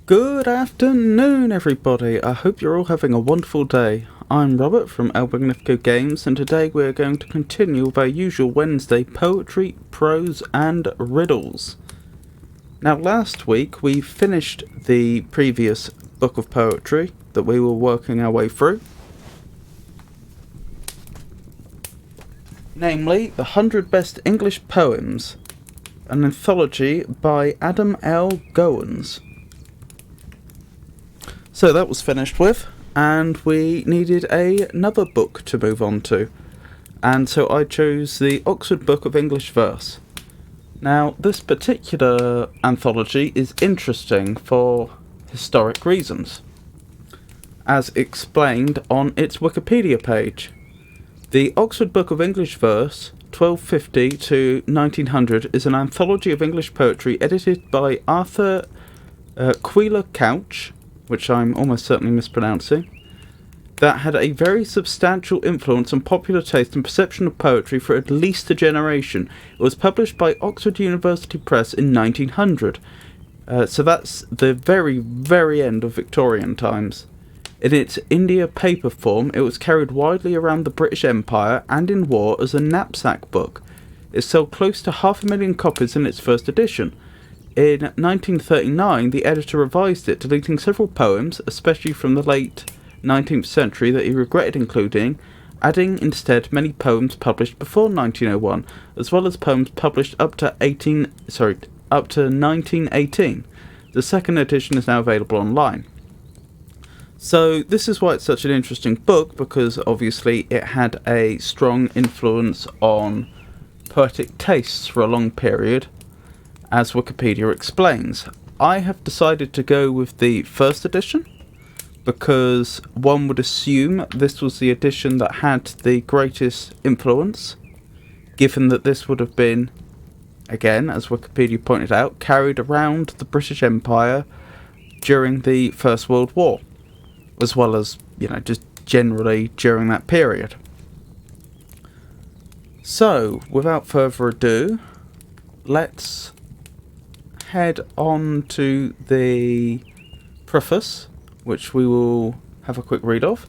Good afternoon, everybody. I hope you're all having a wonderful day. I'm Robert from El Magnifico Games, and today we're going to continue with our usual Wednesday poetry, prose, and riddles. Now, last week we finished the previous book of poetry that we were working our way through, namely The 100 Best English Poems, an anthology by Adam L. Goins. So that was finished with, and we needed another book to move on to. And so I chose the Oxford Book of English Verse. Now, this particular anthology is interesting for historic reasons, as explained on its Wikipedia page. The Oxford Book of English Verse, 1250 to 1900, is an anthology of English poetry edited by Arthur Quiller Couch, which I'm almost certainly mispronouncing, that had a very substantial influence on popular taste and perception of poetry for at least a generation. It was published by Oxford University Press in 1900, so that's the very, very end of Victorian times. In its India paper form, it was carried widely around the British Empire and in war as a knapsack book. It sold close to 500,000 copies in its first edition. In 1939, the editor revised it, deleting several poems, especially from the late 19th century, that he regretted including, adding instead many poems published before 1901, as well as poems published up to 1918. The second edition is now available online. So this is why it's such an interesting book, because obviously it had a strong influence on poetic tastes for a long period, as Wikipedia explains. I have decided to go with the first edition, because one would assume this was the edition that had the greatest influence, given that this would have been, again, as Wikipedia pointed out, carried around the British Empire during the First World War, as well as, just generally during that period. So, without further ado, let's head on to the preface, which we will have a quick read of,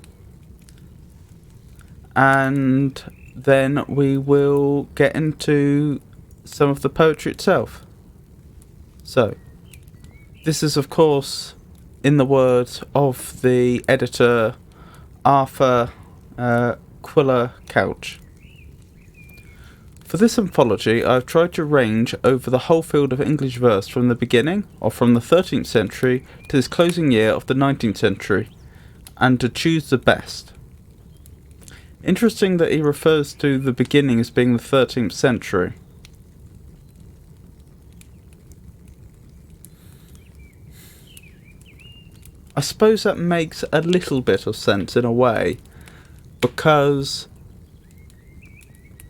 and then we will get into some of the poetry itself. So, this is of course in the words of the editor Arthur Quiller Couch. For this anthology, I have tried to range over the whole field of English verse from the beginning, or from the 13th century, to this closing year of the 19th century, and to choose the best. Interesting that he refers to the beginning as being the 13th century. I suppose that makes a little bit of sense in a way, because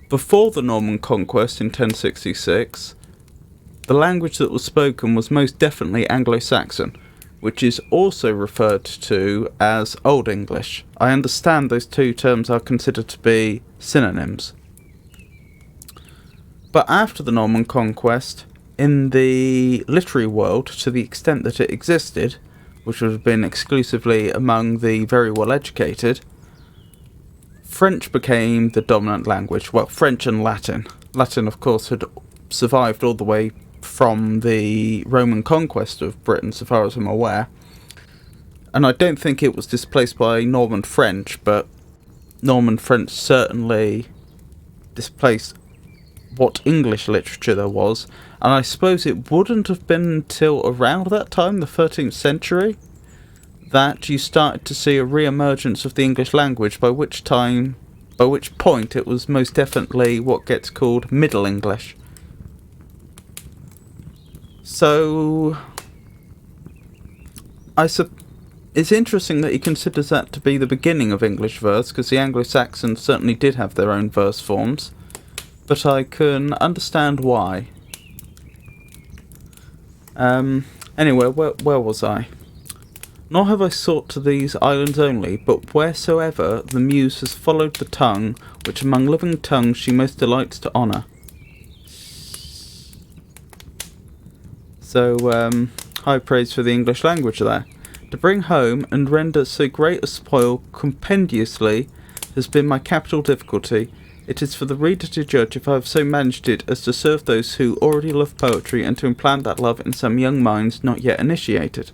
before the Norman Conquest in 1066, the language that was spoken was most definitely Anglo-Saxon, which is also referred to as Old English. I understand those two terms are considered to be synonyms. But after the Norman Conquest, in the literary world, to the extent that it existed, which would have been exclusively among the very well educated, French became the dominant language. Well, French and Latin. Latin, of course, had survived all the way from the Roman conquest of Britain, so far as I'm aware. And I don't think it was displaced by Norman French, but Norman French certainly displaced what English literature there was. And I suppose it wouldn't have been until around that time, the 13th century, that you started to see a re-emergence of the English language, by which point it was most definitely what gets called Middle English. So, it's interesting that he considers that to be the beginning of English verse, because the Anglo-Saxons certainly did have their own verse forms, but I can understand why. Anyway, where was I? Nor have I sought to these islands only, but wheresoever the muse has followed the tongue, which among living tongues she most delights to honour. So, high praise for the English language there. To bring home and render so great a spoil compendiously has been my capital difficulty. It is for the reader to judge if I have so managed it as to serve those who already love poetry and to implant that love in some young minds not yet initiated.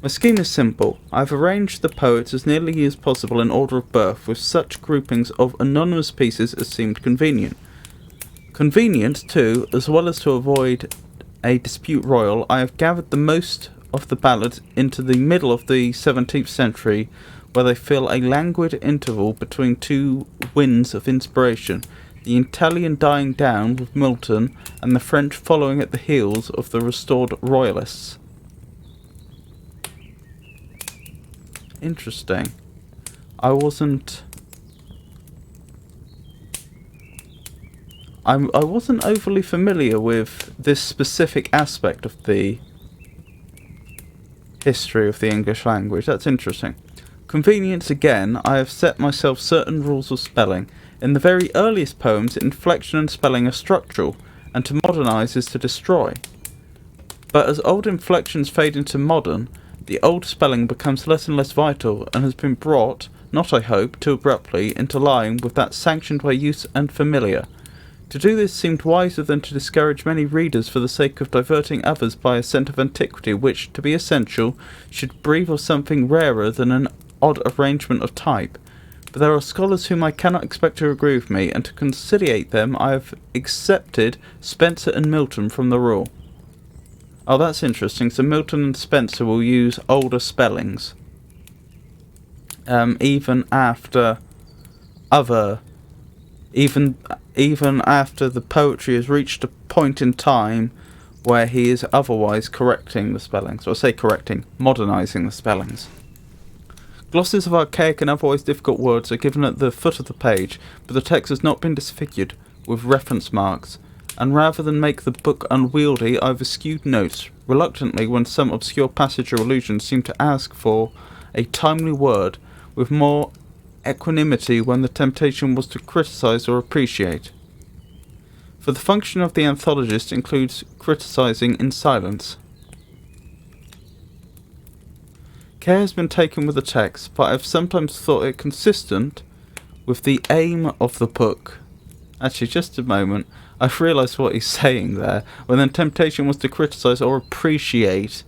My scheme is simple. I have arranged the poets as nearly as possible in order of birth, with such groupings of anonymous pieces as seemed convenient. Convenient, too, as well as to avoid a dispute royal, I have gathered the most of the ballads into the middle of the 17th century, where they fill a languid interval between two winds of inspiration, the Italian dying down with Milton, and the French following at the heels of the restored royalists. Interesting. I wasn't overly familiar with this specific aspect of the history of the English language. That's interesting. Convenience again, I have set myself certain rules of spelling. In the very earliest poems, inflection and spelling are structural, and to modernise is to destroy. But as old inflections fade into modern, the old spelling becomes less and less vital, and has been brought, not I hope, too abruptly, into line with that sanctioned by use and familiar. To do this seemed wiser than to discourage many readers for the sake of diverting others by a scent of antiquity which, to be essential, should breathe of something rarer than an odd arrangement of type. But there are scholars whom I cannot expect to agree with me, and to conciliate them I have excepted Spencer and Milton from the rule. Oh, that's interesting. So Milton and Spencer will use older spellings, even after the poetry has reached a point in time where he is otherwise correcting the spellings. Or I say correcting, modernising the spellings. Glosses of archaic and otherwise difficult words are given at the foot of the page, but the text has not been disfigured with reference marks, and rather than make the book unwieldy, I have eschewed notes, reluctantly when some obscure passage or allusion seem to ask for a timely word, with more equanimity when the temptation was to criticise or appreciate. For the function of the anthologist includes criticising in silence. Care has been taken with the text, but I have sometimes thought it consistent with the aim of the book. Actually, just a moment, I've realised what he's saying there. When the temptation was to criticise or appreciate,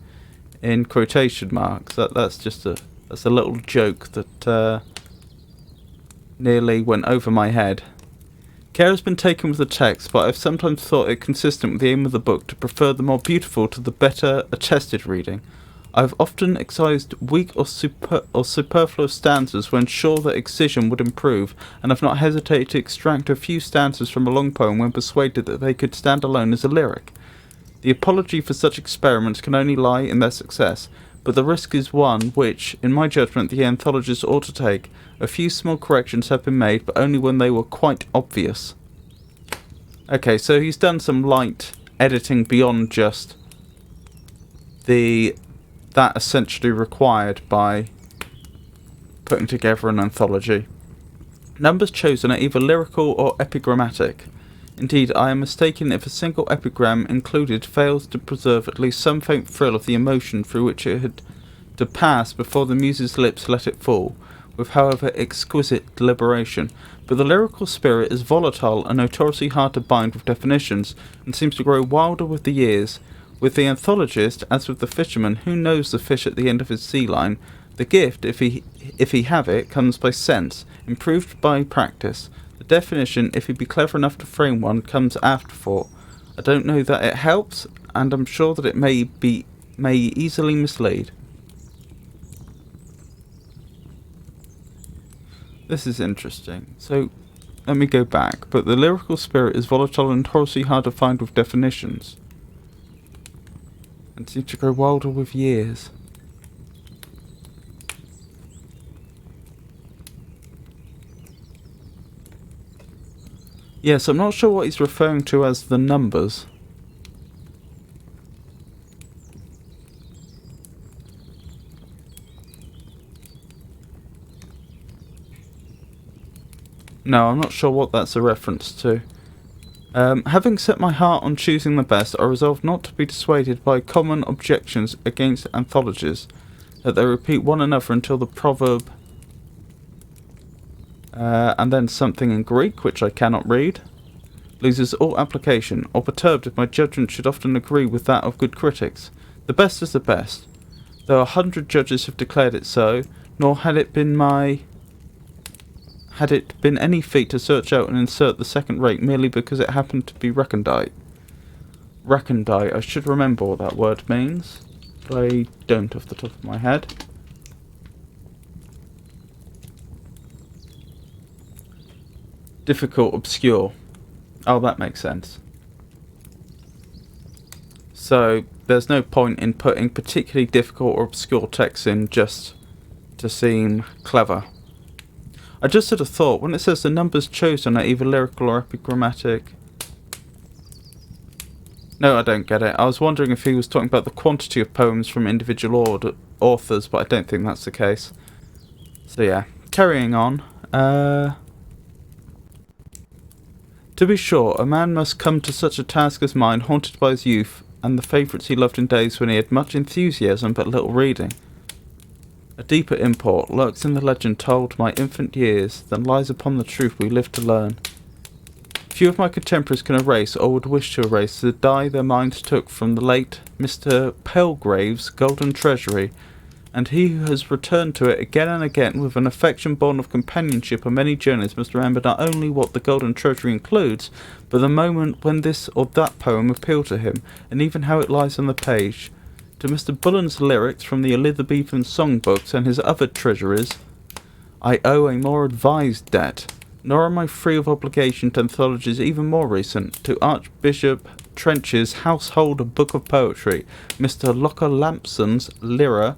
in quotation marks. That's a little joke that nearly went over my head. Care has been taken with the text, but I've sometimes thought it consistent with the aim of the book to prefer the more beautiful to the better attested reading. I have often excised weak or superfluous stanzas when sure that excision would improve, and have not hesitated to extract a few stanzas from a long poem when persuaded that they could stand alone as a lyric. The apology for such experiments can only lie in their success, but the risk is one which, in my judgment, the anthologist ought to take. A few small corrections have been made, but only when they were quite obvious. Okay, so he's done some light editing beyond just that essentially required by putting together an anthology. Numbers chosen are either lyrical or epigrammatic. Indeed, I am mistaken if a single epigram included fails to preserve at least some faint thrill of the emotion through which it had to pass before the muse's lips let it fall, with however exquisite deliberation. But the lyrical spirit is volatile and notoriously hard to bind with definitions, and seems to grow wilder with the years. With the anthologist, as with the fisherman, who knows the fish at the end of his sea line? The gift, if he have it, comes by sense, improved by practice. The definition, if he be clever enough to frame one, comes afterthought. I don't know that it helps, and I'm sure that it may easily mislead. This is interesting. So, let me go back. But the lyrical spirit is volatile and notoriously hard to find with definitions, and seems to grow wilder with years. Yes, I'm not sure what he's referring to as the numbers. No, I'm not sure what that's a reference to. Having set my heart on choosing the best, I resolved not to be dissuaded by common objections against anthologies, that they repeat one another until the proverb, and then something in Greek, which I cannot read, loses all application, or perturbed if my judgment should often agree with that of good critics. The best is the best, though 100 judges have declared it so, nor had it been any feat to search out and insert the second rate merely because it happened to be recondite. Recondite, I should remember what that word means, but I don't off the top of my head. Difficult, obscure. Oh, that makes sense. So, there's no point in putting particularly difficult or obscure text in just to seem clever. I just had a thought, when it says the numbers chosen are either lyrical or epigrammatic... No, I don't get it. I was wondering if he was talking about the quantity of poems from individual authors, but I don't think that's the case. So yeah, carrying on. To be sure, a man must come to such a task as mine, haunted by his youth, and the favourites he loved in days when he had much enthusiasm but little reading. A deeper import lurks in the legend told my infant years than lies upon the truth we live to learn. Few of my contemporaries can erase, or would wish to erase, the dye their minds took from the late Mr. Palgrave's golden treasury, and he who has returned to it again and again with an affection born of companionship on many journeys must remember not only what the golden treasury includes, but the moment when this or that poem appealed to him, and even how it lies on the page. To Mr. Bullen's lyrics from the Elizabethan songbooks and his other treasuries, I owe a more advised debt, nor am I free of obligation to anthologies even more recent. To Archbishop Trench's Household Book of Poetry, Mr. Locker Lampson's Lyra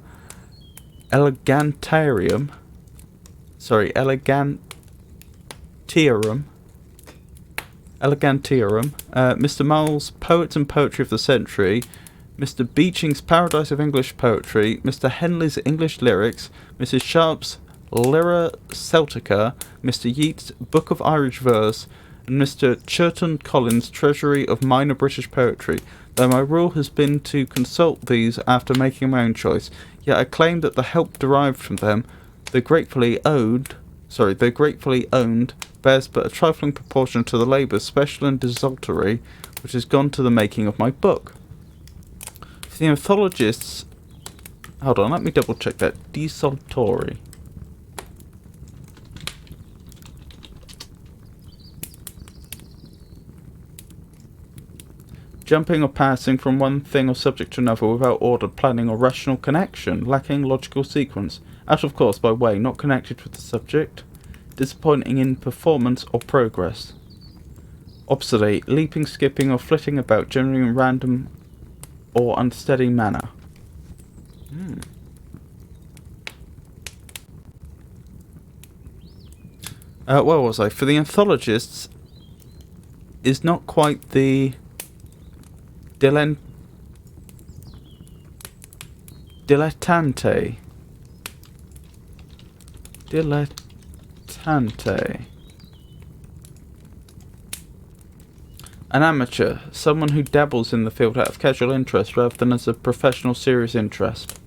Elegantiarum, Mr. Mull's Poets and Poetry of the Century, Mr. Beeching's Paradise of English Poetry, Mr. Henley's English Lyrics, Mrs. Sharp's Lyra Celtica, Mr. Yeats's Book of Irish Verse, and Mr. Churton Collins' Treasury of Minor British Poetry. Though my rule has been to consult these after making my own choice, yet I claim that the help derived from them, though gratefully owned, bears but a trifling proportion to the labour, special and desultory, which has gone to the making of my book. For the anthologists... Hold on, let me double check that. Desultory. Jumping or passing from one thing or subject to another without order, planning, or rational connection, lacking logical sequence, out of course by way, not connected with the subject, disappointing in performance or progress. Obsolete, leaping, skipping, or flitting about, generally in random or unsteady manner. Where was I? For the anthologists, is not quite the dilettante. An amateur, someone who dabbles in the field out of casual interest rather than as a professional serious interest.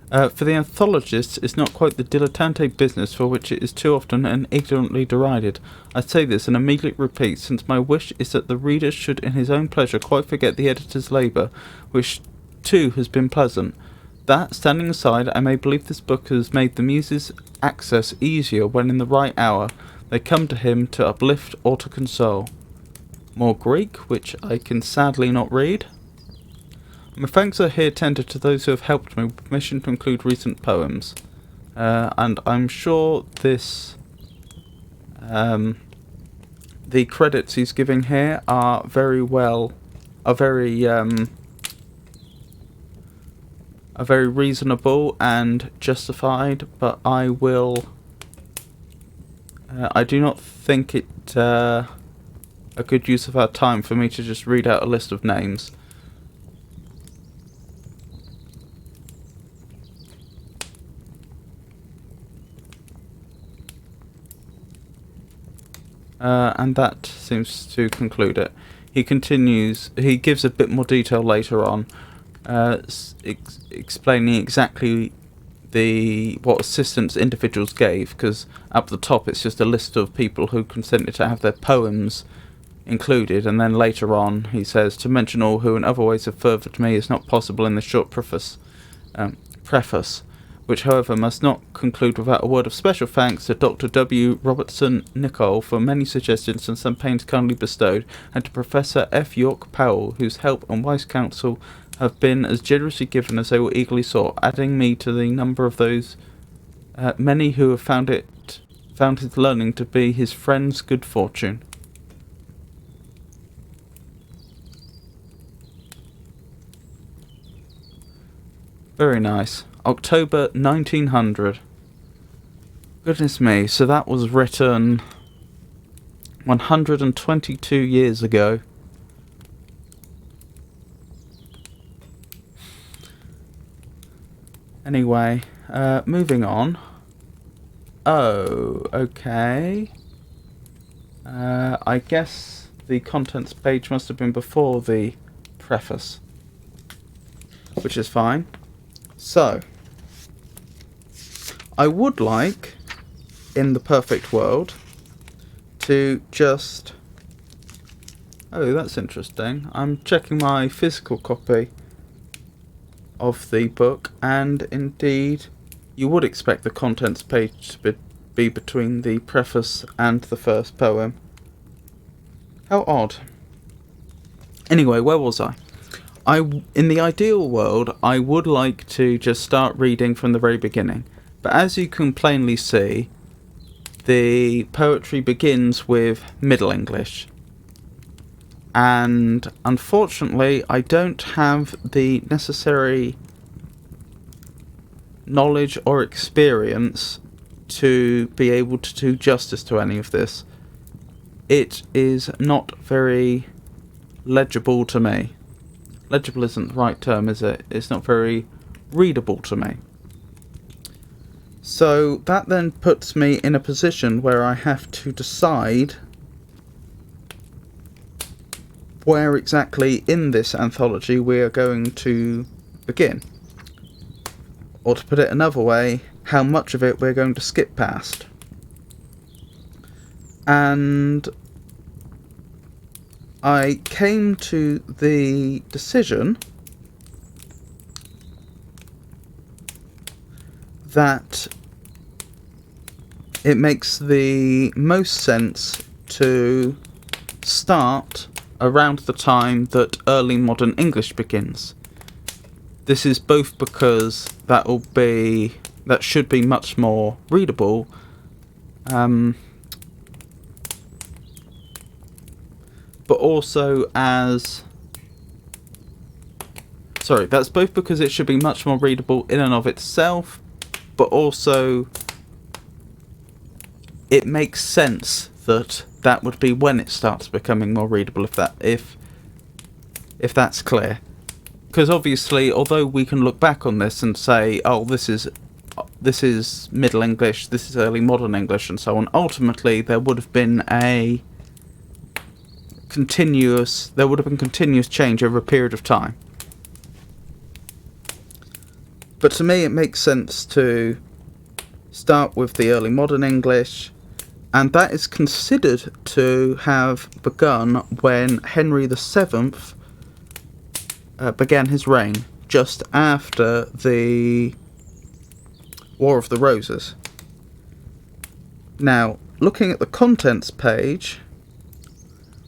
For the anthologists, it's not quite the dilettante business for which it is too often and ignorantly derided. I say this and immediately repeat, since my wish is that the reader should in his own pleasure quite forget the editor's labour, which too has been pleasant. That, standing aside, I may believe this book has made the muses' access easier when in the right hour they come to him to uplift or to console. More Greek, which I can sadly not read. My thanks are here tendered to those who have helped me with permission to include recent poems. And I'm sure this... the credits he's giving here are very reasonable and justified, but I do not think it a good use of our time for me to just read out a list of names. and that seems to conclude it. He gives a bit more detail later on, explaining exactly what assistance individuals gave, because up the top it's just a list of people who consented to have their poems included, and then later on he says, to mention all who in other ways have furthered me is not possible in the short preface, which however must not conclude without a word of special thanks to Dr. W. Robertson Nicol for many suggestions and some pains kindly bestowed, and to Professor F. York Powell, whose help and wise counsel have been as generously given as they were eagerly sought, adding me to the number of those many who have found his learning to be his friend's good fortune. Very nice. October 1900. Goodness me, so that was written 122 years ago. Anyway, moving on. Oh, okay. I guess the contents page must have been before the preface, which is fine. So, I would like, in the perfect world, to just... Oh, that's interesting. I'm checking my physical copy of the book, and indeed, you would expect the contents page to be between the preface and the first poem. How odd. Anyway, where was I? In the ideal world, I would like to just start reading from the very beginning. But as you can plainly see, the poetry begins with Middle English. And unfortunately, I don't have the necessary knowledge or experience to be able to do justice to any of this. It is not very legible to me. Legible isn't the right term, is it? It's not very readable to me. So that then puts me in a position where I have to decide where exactly in this anthology we are going to begin. Or to put it another way, how much of it we're going to skip past. And I came to the decision that it makes the most sense to start around the time that early modern English begins. This is both because that should be much more readable, but also that's both because it should be much more readable in and of itself, but also it makes sense that would be when it starts becoming more readable, if that's clear. Because obviously, although we can look back on this and say, oh, this is Middle English, this is early modern English, and so on, ultimately there would have been continuous change over a period of time. But to me, it makes sense to start with the early modern English, and that is considered to have begun when Henry VII began his reign, just after the War of the Roses. Now, looking at the contents page,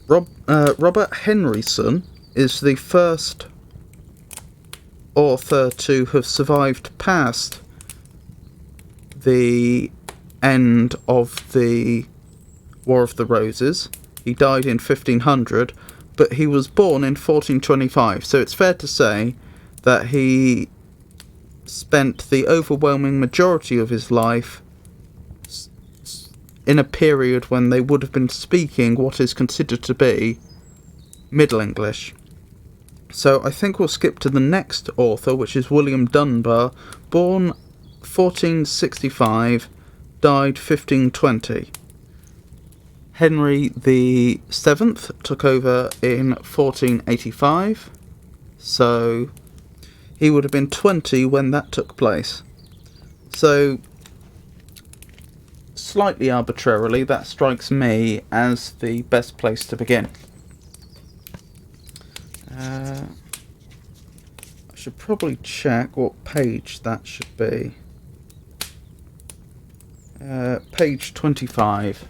Robert Henryson is the first author to have survived past the end of the War of the Roses. He died in 1500, but he was born in 1425, so it's fair to say that he spent the overwhelming majority of his life in a period when they would have been speaking what is considered to be Middle English. So I think we'll skip to the next author, which is William Dunbar, born 1465, died 1520. Henry the Seventh took over in 1485, so he would have been 20 when that took place. So, slightly arbitrarily, that strikes me as the best place to begin. I should probably check what page that should be. Page 25.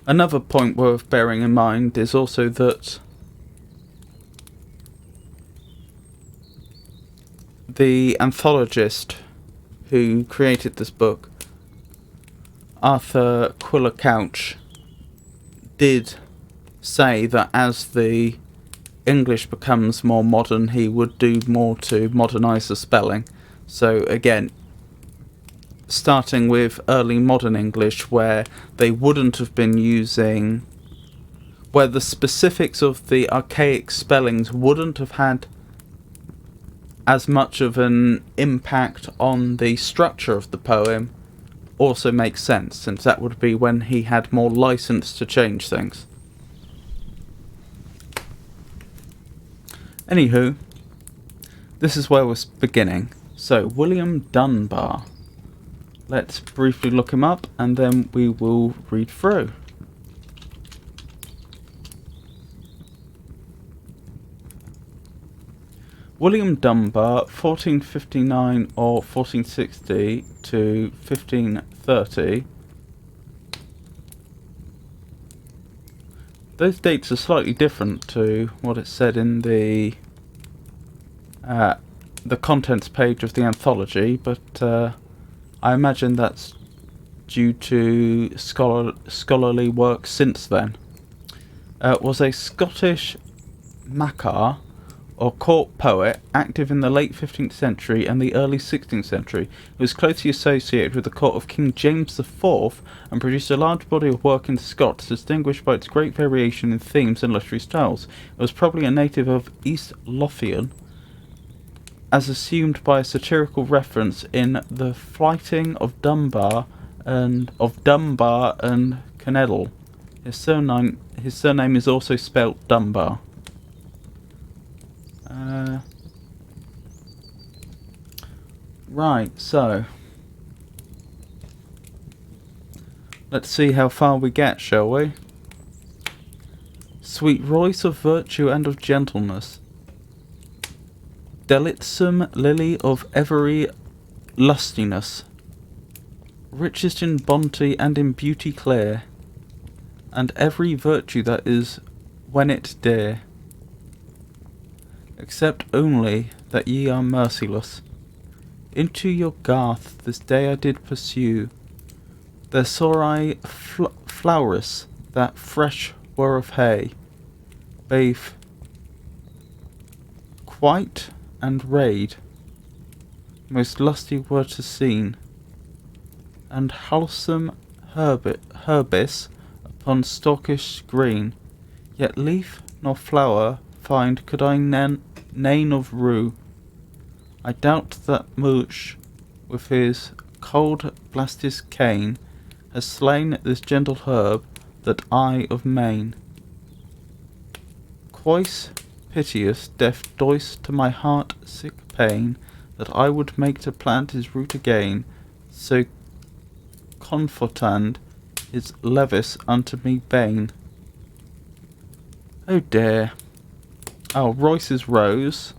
Another point worth bearing in mind is also that the anthologist who created this book, Arthur Quiller Couch, did say that as the English becomes more modern, he would do more to modernise the spelling. So again, starting with early modern English, where they wouldn't have been using, where the specifics of the archaic spellings wouldn't have had as much of an impact on the structure of the poem, also makes sense, since that would be when he had more license to change things. Anywho, this is where we're beginning. So, William Dunbar. Let's briefly look him up and then we will read through. William Dunbar, 1459 or 1460 to 1530. Those dates are slightly different to what it said in the contents page of the anthology, but I imagine that's due to scholarly work since then. Was a Scottish makar or court poet active in the late 15th century and the early 16th century. He was closely associated with the court of King James IV and produced a large body of work in Scots, distinguished by its great variation in themes and literary styles. It was probably a native of East Lothian, as assumed by a satirical reference in The Flyting of Dunbar and Connedal. His surname is also spelt Dunbar. Right, so let's see how far we get, shall we? Sweet voice of virtue and of gentleness, delitsome lily of every lustiness, richest in bounty and in beauty clear, and every virtue that is when it dear, except only that ye are merciless. Into your garth this day I did pursue, there saw I flowers that fresh were of hay, bathe quite and raid, most lusty were to seen, and wholesome herbis upon stalkish green, yet leaf nor flower find could I nane of rue. I doubt that Mooch, with his cold blastis cane, has slain this gentle herb that I of Maine. Quoice piteous death dois to my heart sick pain, that I would make to plant his root again, so confortand his levis unto me bane. Oh dear. Oh, Royce's rose,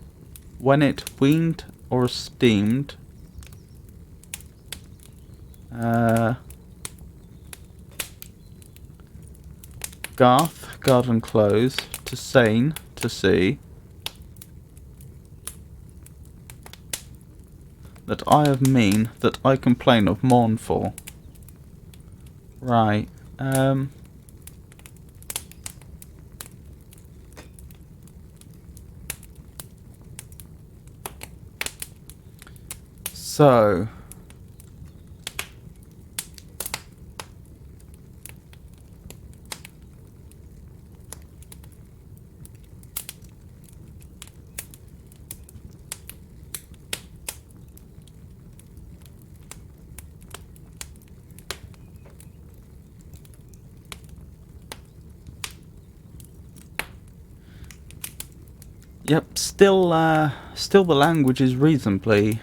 when it weaned or esteemed, Garth, garden close, to Seine, to see, that I have mean, that I complain of mournful. Right, so Yep, still the language is reasonably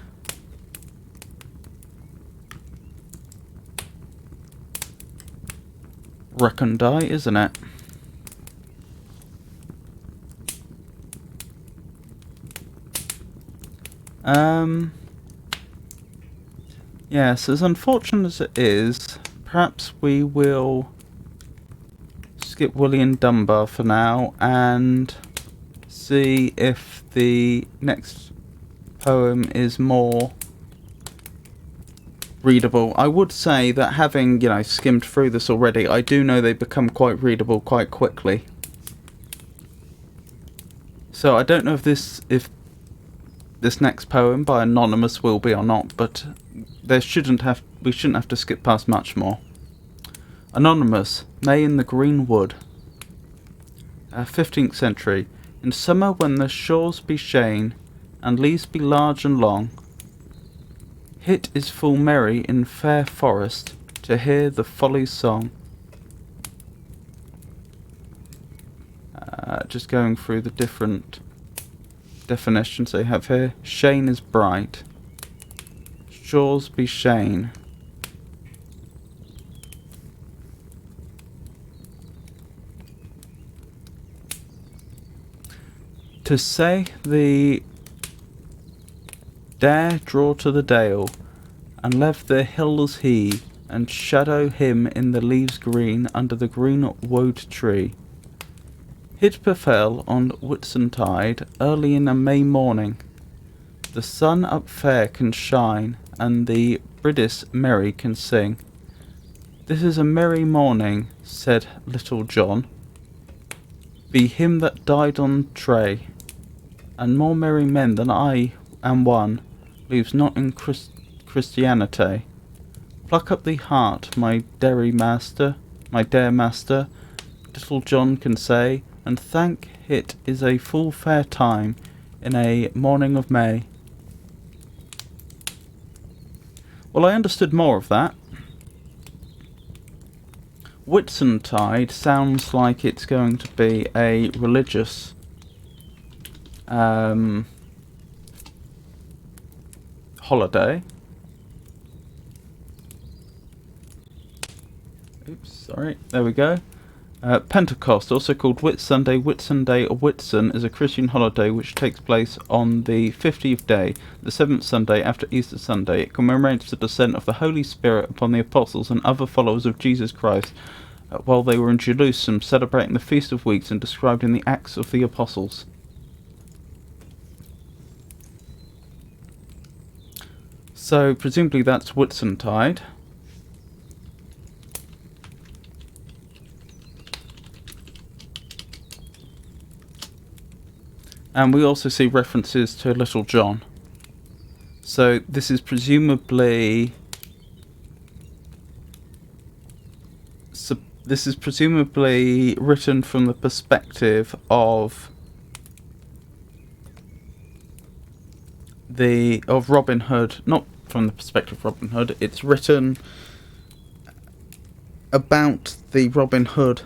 recondite, isn't it? Yes, as unfortunate as it is, perhaps we will skip William Dunbar for now and see if the next poem is more readable. I would say that having, skimmed through this already, I do know they become quite readable quite quickly. So I don't know if this next poem by Anonymous will be or not, but we shouldn't have to skip past much more. Anonymous, May in the Green Wood. 15th century. In summer when the shores be shane, and leaves be large and long, hit is full merry in fair forest, to hear the folly's song. Just going through the different definitions they have here. Shane is bright. Shores be shane. To say the dare draw to the dale, and leave the hills he, and shadow him in the leaves green under the green woad tree. Hit befell on Whitsuntide early in a May morning. The sun up fair can shine, and the Bridis merry can sing. This is a merry morning, said Little John. Be him that died on tray, and more merry men than I am one, lives not in Christianity. Pluck up the heart, my dare master, Little John can say, and thank it is a full fair time in a morning of May. Well, I understood more of that. Whitsuntide sounds like it's going to be a religious holiday. Oops, sorry. There we go. Pentecost, also called Whitsunday, Whitsunday, or Whitsun, is a Christian holiday which takes place on the 50th day, the 7th Sunday after Easter Sunday. It commemorates the descent of the Holy Spirit upon the apostles and other followers of Jesus Christ while they were in Jerusalem, celebrating the Feast of Weeks and described in the Acts of the Apostles. So, presumably that's Whitsuntide. And we also see references to Little John. So this is presumably written from the perspective of Robin Hood, not from the perspective of Robin Hood. It's written about the Robin Hood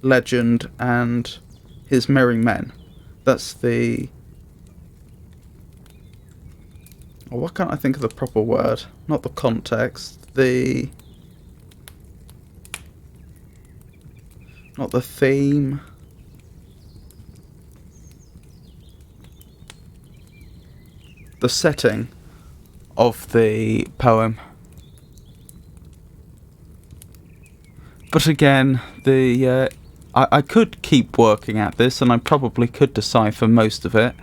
legend and his merry men. That's the... Oh, why can't I think of the proper word? Not the context. Not the theme. The setting of the poem. But again, I could keep working at this, and I probably could decipher most of it,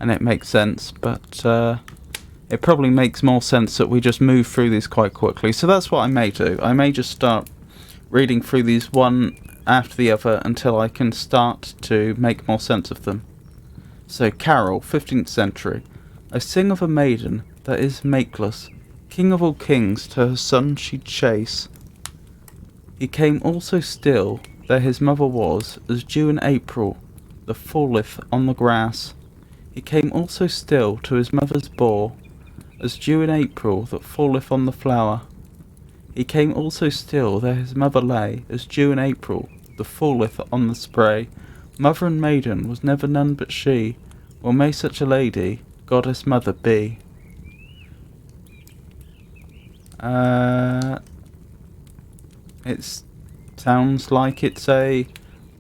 and it makes sense, but it probably makes more sense that we just move through these quite quickly. So that's what I may do. I may just start reading through these one after the other until I can start to make more sense of them. So, Carol, 15th century. I sing of a maiden that is makeless, king of all kings to her son she'd chase. He came also still, there his mother was, as dew in April, that falleth on the grass. He came also still to his mother's bore, as dew in April, that falleth on the flower. He came also still, there his mother lay, as dew in April, that falleth on the spray. Mother and maiden was never none but she, Well, may such a lady, goddess mother, be. It sounds like it's a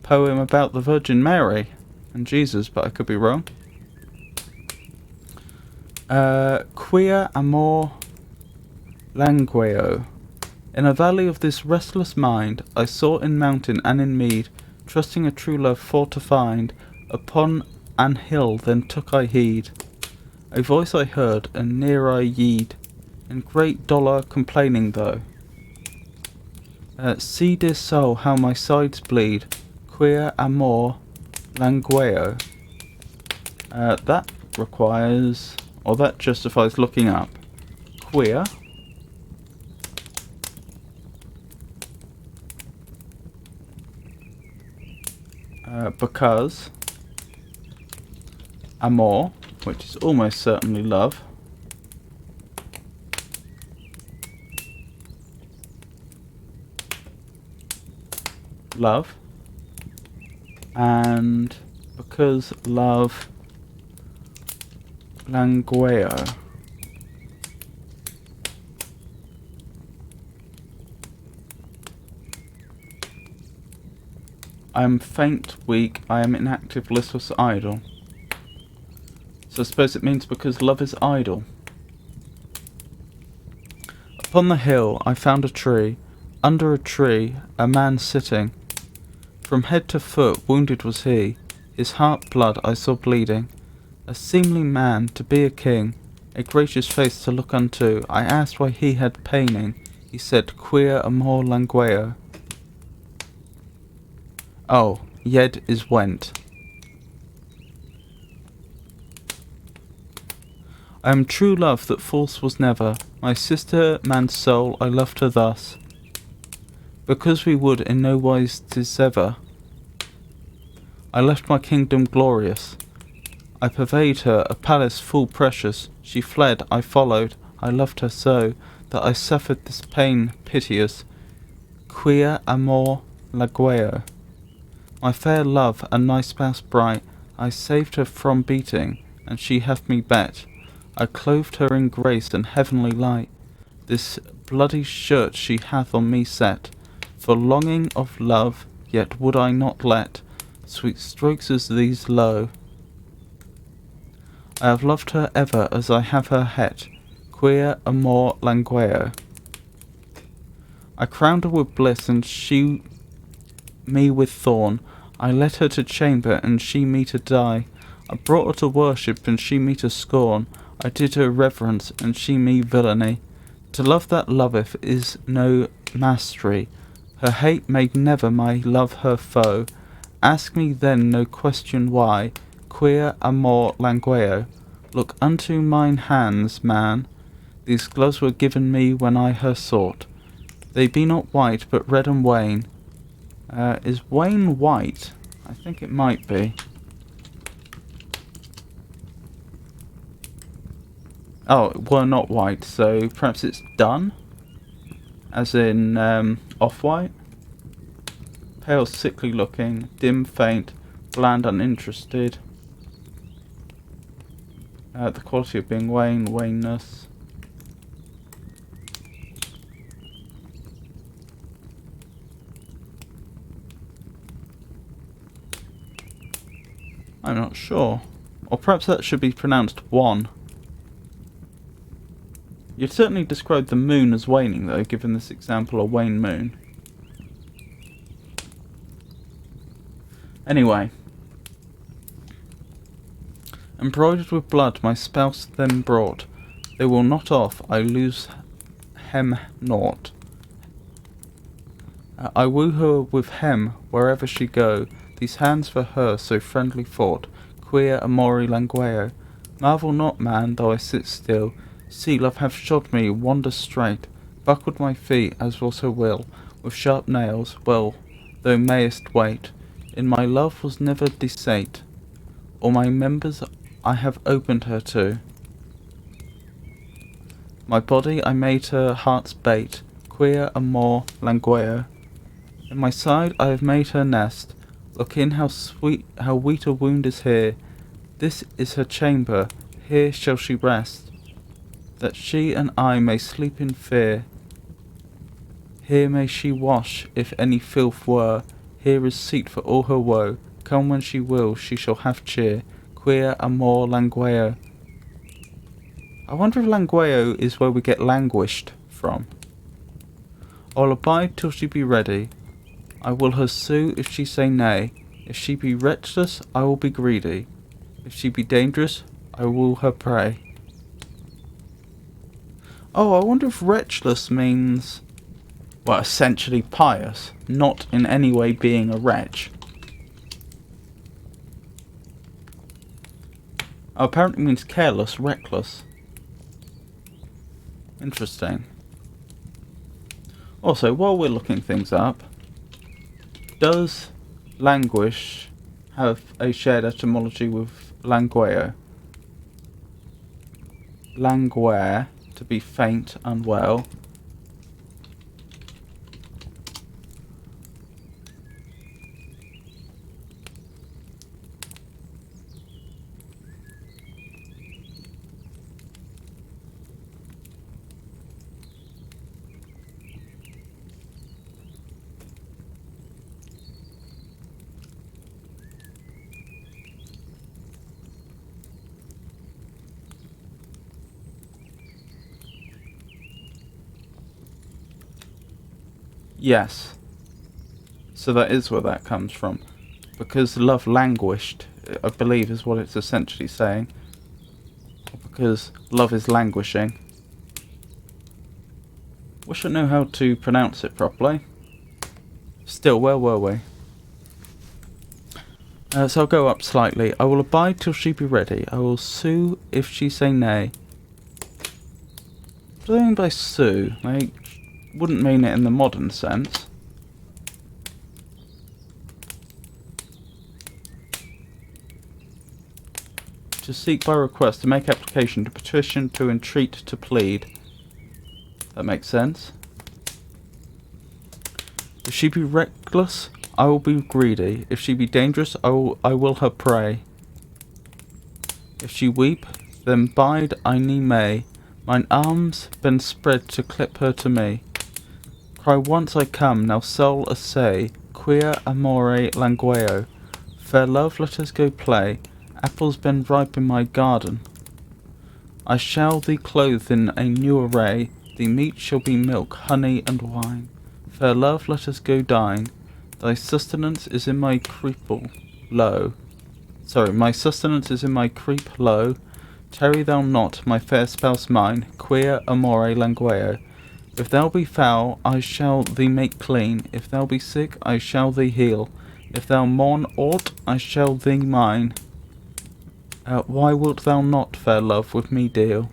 poem about the Virgin Mary and Jesus, but I could be wrong. Quia amor langueo. In a valley of this restless mind, I sought in mountain and in mead, trusting a true love for to find. Upon an hill then took I heed. A voice I heard, and near I yede, in great dolour complaining though. See, dear soul, how my sides bleed. Quia amor langueo. That requires, or that justifies looking up. Quia. Because amor, which is almost certainly love, and because love langueo. I am faint, weak, I am inactive, listless, idle. So I suppose it means because love is idle. Upon the hill I found a tree. Under a tree a man sitting. From head to foot wounded was he. His heart blood I saw bleeding. A seemly man to be a king, a gracious face to look unto. I asked why he had paining. He said, Quia amor langueo. Oh, yed is went. I am true love that false was never. My sister, man's soul, I loved her thus. Because we would in no wise dissever. I left my kingdom glorious. I purveyed her a palace full precious. She fled, I followed. I loved her so, that I suffered this pain piteous. Quia amor langueo. My fair love and my spouse bright, I saved her from beating, and she hath me bet. I clothed her in grace and heavenly light. This bloody shirt she hath on me set. For longing of love, yet would I not let sweet strokes as these low. I have loved her ever as I have her het. Quia amor langueo. I crowned her with bliss, and she me with thorn. I led her to chamber, and she me to die. I brought her to worship, and she me to scorn. I did her reverence, and she me villainy. To love that loveth is no mastery. Her hate made never my love her foe. Ask me then no question why. Quia amor langueo. Look unto mine hands, man. These gloves were given me when I her sought. They be not white, but red and wane. Is wane white? I think it might be. Oh, were not white, so perhaps it's dun? As in, off-white? Pale, sickly looking, dim, faint, bland, uninterested. The quality of being wane, waneness. I'm not sure. Or perhaps that should be pronounced one. You'd certainly describe the moon as waning, though, given this example, a wane moon. Anyway. Embroidered with blood my spouse then brought. They will not off, I lose hem naught. I woo her with hem wherever she go. These hands for her so friendly fought. Quia amori langueo. Marvel not, man, though I sit still. See, love hath shod me wander straight, buckled my feet as was her will, with sharp nails. Well, thou mayest wait. In my love was never deceit. All my members I have opened her to. My body I made her heart's bait. Quia amor langueo. In my side I have made her nest. Look in how sweet, how weet a wound is here. This is her chamber, here shall she rest, that she and I may sleep in fear. Here may she wash, if any filth were, here is seat for all her woe. Come when she will, she shall have cheer, queer amor langueo. I wonder if langueo is where we get languished from. I'll abide till she be ready. I will her sue if she say nay. If she be wretchless, I will be greedy. If she be dangerous, I will her pray. Oh, I wonder if wretchless means, well, essentially pious, not in any way being a wretch. Oh, apparently means careless, reckless. Interesting. Also, while we're looking things up, does languish have a shared etymology with langueo? Languere, to be faint, unwell. Yes. So that is where that comes from. Because love languished, I believe is what it's essentially saying. Because love is languishing. Wish I knew how to pronounce it properly. Still, where were we? So I'll go up slightly. I will abide till she be ready. I will sue if she say nay. What do they mean by sue? They wouldn't mean it in the modern sense. To seek by request, to make application, to petition, to entreat, to plead. That makes sense. If she be reckless, I will be greedy. If she be dangerous, I will her pray. If she weep, then bide I ne may. Mine arms been spread to clip her to me. Cry once I come, now soul assay, queer amore langueo. Fair love, let us go play, apples been ripe in my garden. I shall thee clothe in a new array, thee meat shall be milk, honey and wine. Fair love, let us go dine, thy sustenance is in my creeple low. My sustenance is in my creep low. Tarry thou not, my fair spouse mine, queer amore langueo. If thou be foul, I shall thee make clean. If thou be sick, I shall thee heal. If thou mourn aught, I shall thee mine. Why wilt thou not, fair love, with me deal?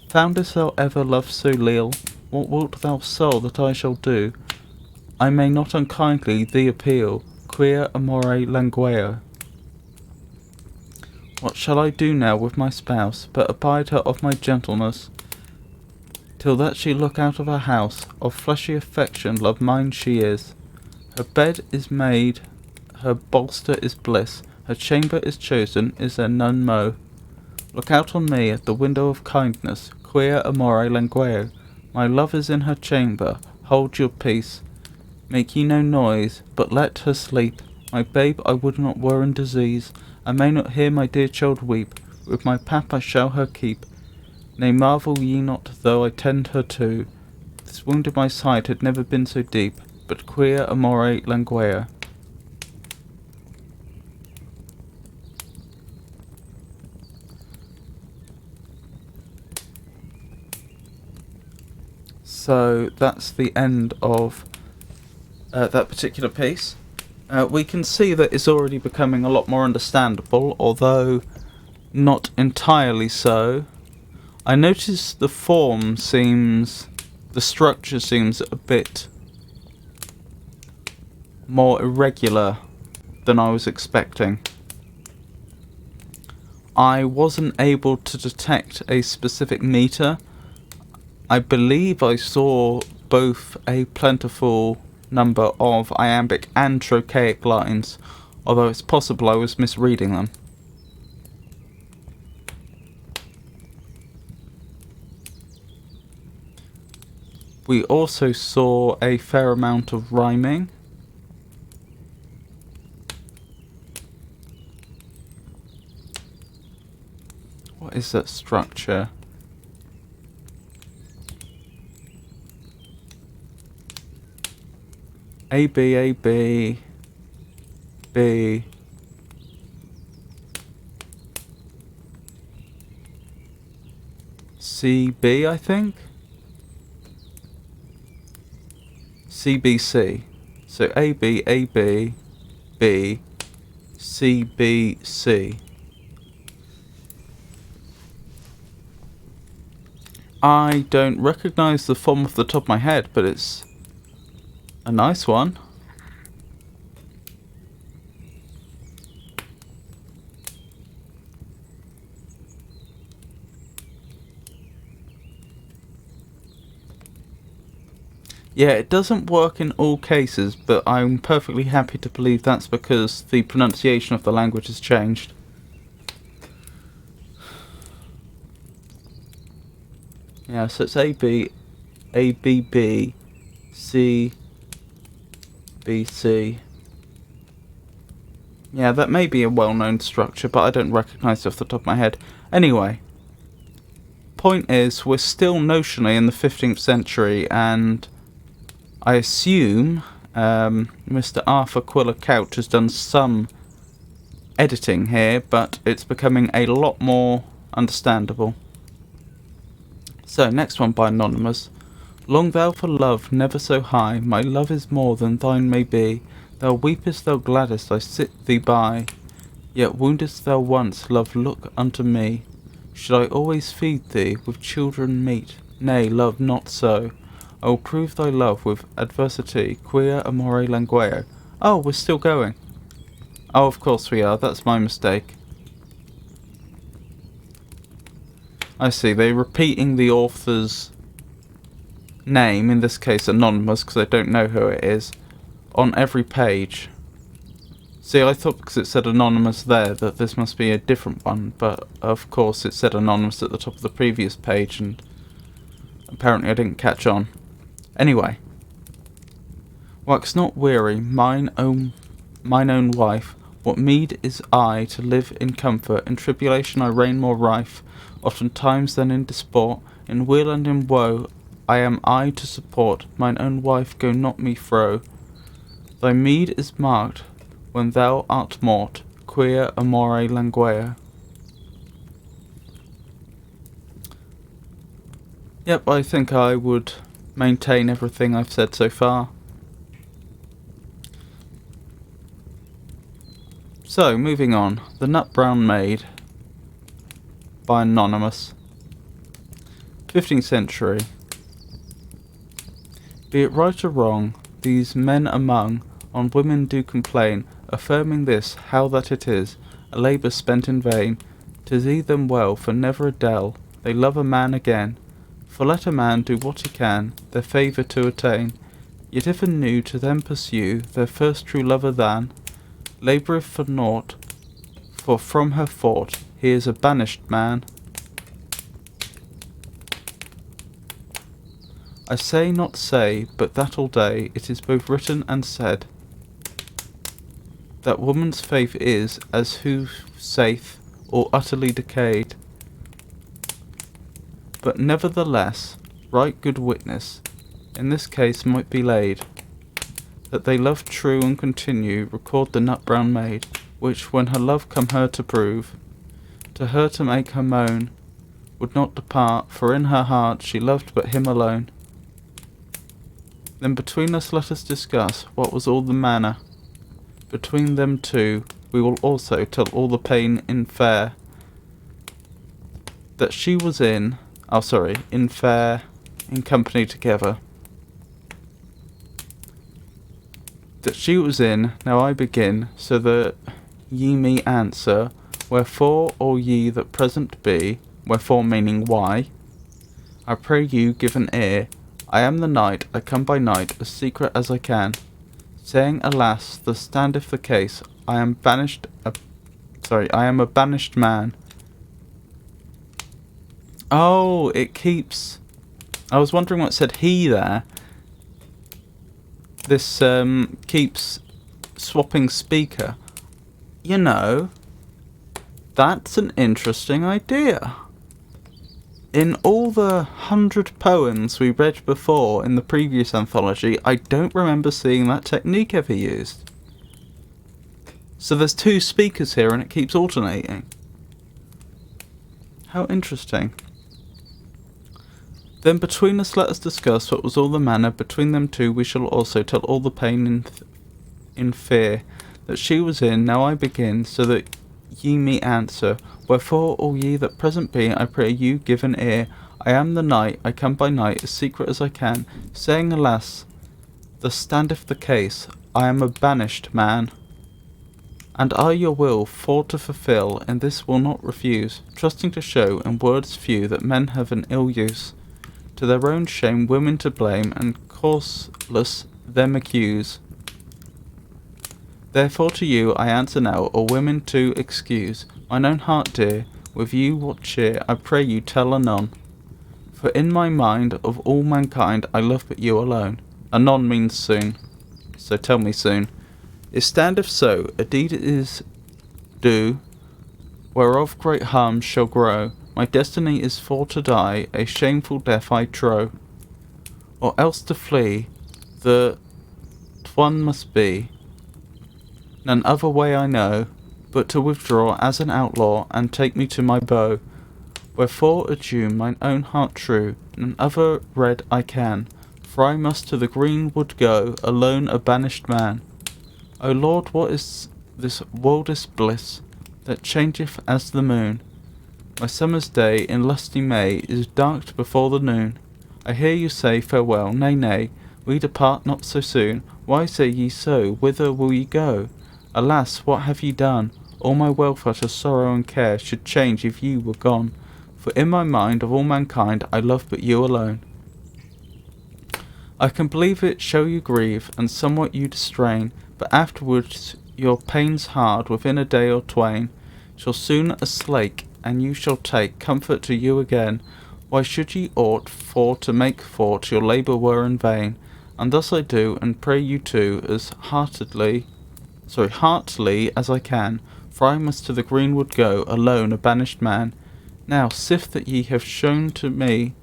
Foundest thou ever love so leal? What wilt thou soul that I shall do? I may not unkindly thee appeal, queer amore langueo. What shall I do now with my spouse, but abide her of my gentleness, till that she look out of her house, of fleshy affection love mine she is. Her bed is made, her bolster is bliss, her chamber is chosen, is there none mo? Look out on me at the window of kindness, queer amore langueo. My love is in her chamber, hold your peace. Make ye no noise, but let her sleep. My babe I would not were in disease, I may not hear my dear child weep, with my pap I shall her keep. Nay, marvel ye not though I tend her too, this wound in my side had never been so deep, but queer amore langueo. So that's the end of that particular piece. We can see that it's already becoming a lot more understandable, although not entirely so. I notice the structure seems a bit more irregular than I was expecting. I wasn't able to detect a specific meter. I believe I saw both a plentiful number of iambic and trochaic lines, although it's possible I was misreading them. We also saw a fair amount of rhyming. What is that structure? A, B, A, B, B. C, B, I think? C, B, C. So A, B, A, B, B, C, B, C. I don't recognise the form off the top of my head, but it's a nice one. Yeah, it doesn't work in all cases, but I'm perfectly happy to believe that's because the pronunciation of the language has changed. Yeah, so it's A, B, A, B, B, C, B, C. Yeah, that may be a well-known structure, but I don't recognise it off the top of my head. Anyway, point is, we're still notionally in the 15th century, and I assume Mr. Arthur Quiller Couch has done some editing here, but it's becoming a lot more understandable. So, next one by Anonymous. Long thou for love never so high, my love is more than thine may be. Thou weepest, thou gladdest, I sit thee by. Yet woundest thou once, love, look unto me. Should I always feed thee with children meat? Nay, love, not so. I will prove thy love with adversity, quia amore langueo. Oh, we're still going. Oh, of course we are, that's my mistake. I see, they're repeating the author's name, in this case Anonymous, because I don't know who it is, on every page. See, I thought because it said Anonymous there that this must be a different one, but of course it said Anonymous at the top of the previous page, and apparently I didn't catch on. Anyway. Wax not weary, mine own wife, what meed is I to live in comfort? In tribulation I reign more rife, oftentimes than in disport, in weal and in woe I am I to support, mine own wife go not me fro. Thy meed is marked when thou art mort, quia amore langueo. Yep, I think I would maintain everything I've said so far. So, moving on. The Nut Brown Maid by Anonymous. 15th century. Be it right or wrong, these men among on women do complain, affirming this, how that it is a labour spent in vain. 'Tis them well, for never a dell they love a man again. For let a man do what he can, their favour to attain. Yet if anew to them pursue their first true lover than, laboureth for naught, for from her fort he is a banished man. I say not say, but that all day it is both written and said, that woman's faith is, as who saith, or utterly decayed. But nevertheless, right good witness, in this case might be laid, that they love true and continue, record the Nut Brown Maid, which when her love come her to prove, to her to make her moan, would not depart, for in her heart she loved but him alone. Then between us let us discuss what was all the manner. Between them two we will also tell all the pain in fair that she was in, in fair, in company together. That she was in, now I begin, so that ye me answer, wherefore all ye that present be, wherefore meaning why, I pray you give an ear. I am the knight, I come by night, as secret as I can, saying, alas, thus standeth the case, I am a banished man. Oh, it keeps... I was wondering what said he there. This keeps swapping speaker. You know, that's an interesting idea. In all the 100 poems we read before in the previous anthology, I don't remember seeing that technique ever used. So there's two speakers here and it keeps alternating. How interesting. Then between us let us discuss what was all the manner. Between them two we shall also tell all the pain in fear that she was in. Now I begin, so that ye me answer. Wherefore, all ye that present be, I pray you give an ear. I am the night, I come by night, as secret as I can, saying, alas, thus standeth the case, I am a banished man. And I your will for to fulfil, and this will not refuse, trusting to show in words few that men have an ill use, to their own shame women to blame, and causeless them accuse. Therefore to you I answer now, all women to excuse. Mine own heart dear, with you what cheer, I pray you tell anon. For in my mind of all mankind I love but you alone. Anon means soon, so tell me soon. It standeth so, a deed is do, whereof great harm shall grow. My destiny is for to die, a shameful death I trow. Or else to flee, the one must be. None other way I know, but to withdraw as an outlaw, and take me to my bow. Wherefore adieu, mine own heart true, none other read I can, for I must to the green wood go, alone a banished man. O Lord, what is this world's bliss, that changeth as the moon? My summer's day in lusty May is darked before the noon. I hear you say farewell, nay, nay, we depart not so soon. Why say ye so? Whither will ye go? Alas, what have ye done? All my welfare to sorrow and care should change if you were gone. For in my mind of all mankind I love but you alone. I can believe it shall you grieve, and somewhat you distrain, but afterwards your pains hard within a day or twain shall soon aslake, and you shall take comfort to you again. Why should ye aught for to make thought your labour were in vain? And thus I do, and pray you too, as heartily as I can, for I must to the greenwood go, alone a banished man. Now sith that ye have showed to me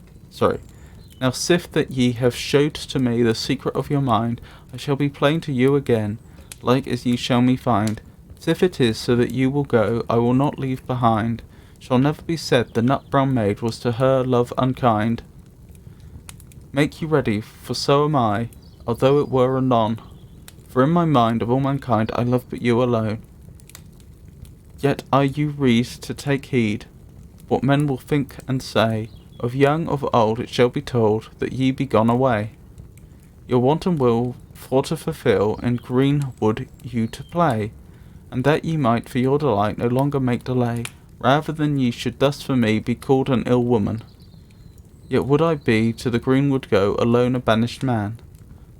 the secret of your mind, I shall be plain to you again, like as ye shall me find. Sith it is so that you will go, I will not leave behind. Shall never be said the nut-brown maid was to her love unkind. Make you ready, for so am I, although it were anon. For in my mind of all mankind I love but you alone. Yet are you read to take heed, what men will think and say. Of young, of old, it shall be told, that ye be gone away. Your wanton will for to fulfil, in greenwood you to play, and that ye might for your delight no longer make delay, rather than ye should thus for me be called an ill woman. Yet would I be to the greenwood go, alone a banished man.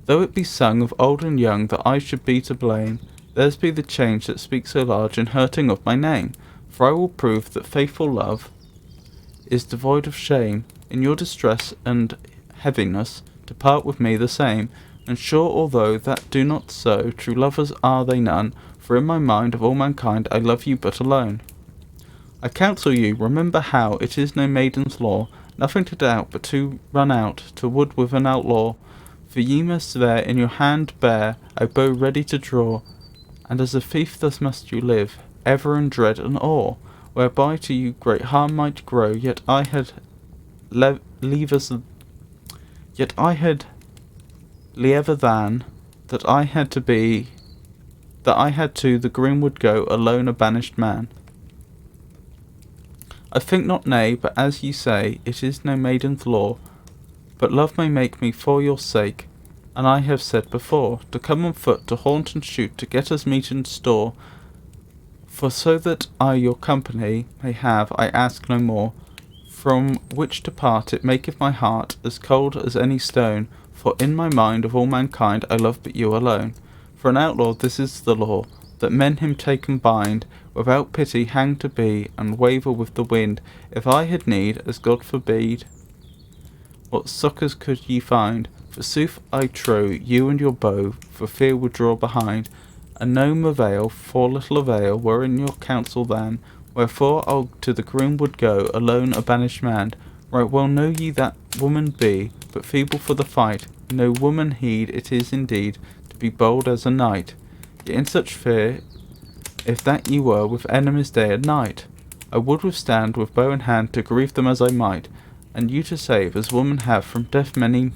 Though it be sung of old and young that I should be to blame, theirs be the change that speaks so large in hurting of my name. For I will prove that faithful love is devoid of shame. In your distress and heaviness, depart with me the same. And sure, although that do not so, true lovers are they none. For in my mind of all mankind I love you but alone. I counsel you, remember how it is no maiden's law, nothing to doubt but to run out to wood with an outlaw. For ye must there in your hand bear a bow ready to draw, and as a thief thus must you live, ever in dread and awe, whereby to you great harm might grow. Yet I had liever than that I had to the greenwood go, alone a banished man. I think not, nay, but as ye say, it is no maiden's law, but love may make me for your sake. And I have said before, to come on foot, to haunt and shoot, to get us meat and store. For so that I your company may have, I ask no more. From which to part, it maketh my heart as cold as any stone. For in my mind of all mankind I love but you alone. For an outlaw this is the law, that men him take and bind, without pity hang to be, and waver with the wind. If I had need, as God forbid, what succours could ye find? Forsooth I trow you and your bow for fear would draw behind, and no avail, for little avail, were in your counsel then. Wherefore I'll to the greenwood go, alone a banished man. Right well know ye that woman be, but feeble for the fight. No woman heed it is indeed, to be bold as a knight. Yet in such fear, if that ye were, with enemies day and night, I would withstand with bow in hand to grieve them as I might, and you to save, as women have from deaf men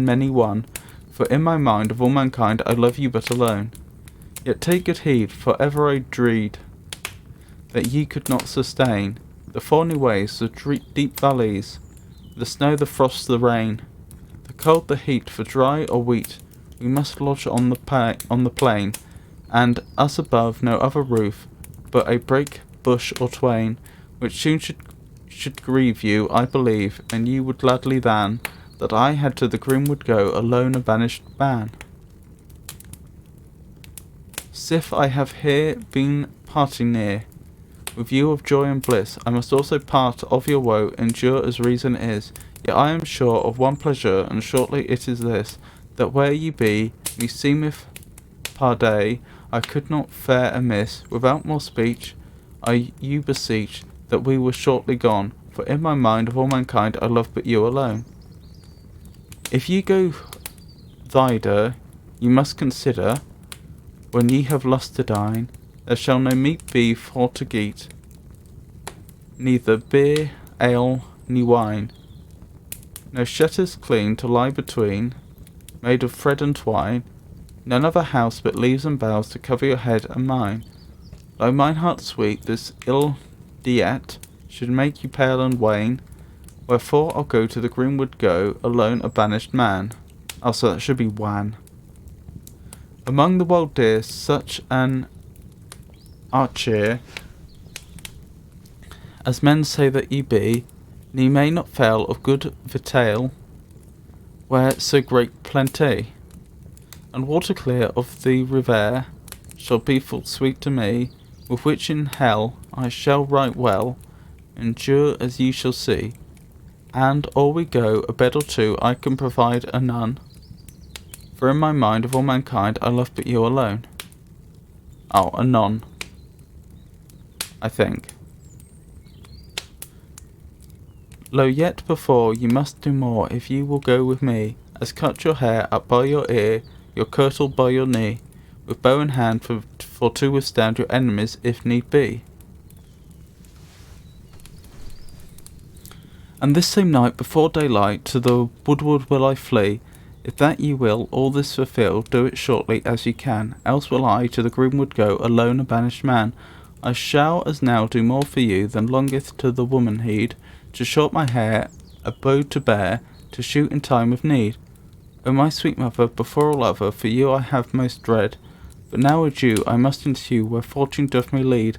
many one. For in my mind of all mankind I love you but alone. Yet take good heed, for ever I dread that ye could not sustain the thorny ways, the deep valleys, the snow, the frost, the rain, the cold, the heat. For dry or wheat we must lodge on the plain, and us above no other roof but a brake bush or twain, which soon should grieve you, I believe, and you would gladly than that I had to the greenwood go, alone a banished man. Sith I have here been parting near with you of joy and bliss, I must also part of your woe, endure as reason is. Yet I am sure of one pleasure, and shortly it is this, that where ye be, me seemeth pardie, I could not fare amiss. Without more speech, I you beseech that we were shortly gone, for in my mind of all mankind I love but you alone. If ye go thither, ye must consider, when ye have lust to dine, there shall no meat be for to eat, neither beer, ale, ne wine, no shutters clean to lie between, made of thread and twine, none of a house but leaves and boughs to cover your head and mine. Though mine heart sweet, this ill diet should make you pale and wane. Wherefore I'll go to the greenwood go, alone a banished man. Oh, so that should be wan. Among the wild deer, such an archer as men say that ye be, ne may not fail of good victual, where so great plenty, and water clear of the river shall be full sweet to me, with which in hell I shall right well endure, as ye shall see. And or we go a bed or two, I can provide a none. For in my mind of all mankind I love but you alone. Oh, a none, I think. Lo, yet before ye must do more, if ye will go with me, as cut your hair up by your ear, your kirtle by your knee, with bow in hand for to withstand your enemies if need be. And this same night before daylight to the woodward will I flee. If that ye will all this fulfil, do it shortly as ye can, else will I to the greenwood go, alone a banished man. I shall as now do more for you than longeth to the woman heed, to short my hair, a bow to bear, to shoot in time of need. O my sweet mother, before all other, for you I have most dread. But now adieu, I must ensue where fortune doth me lead.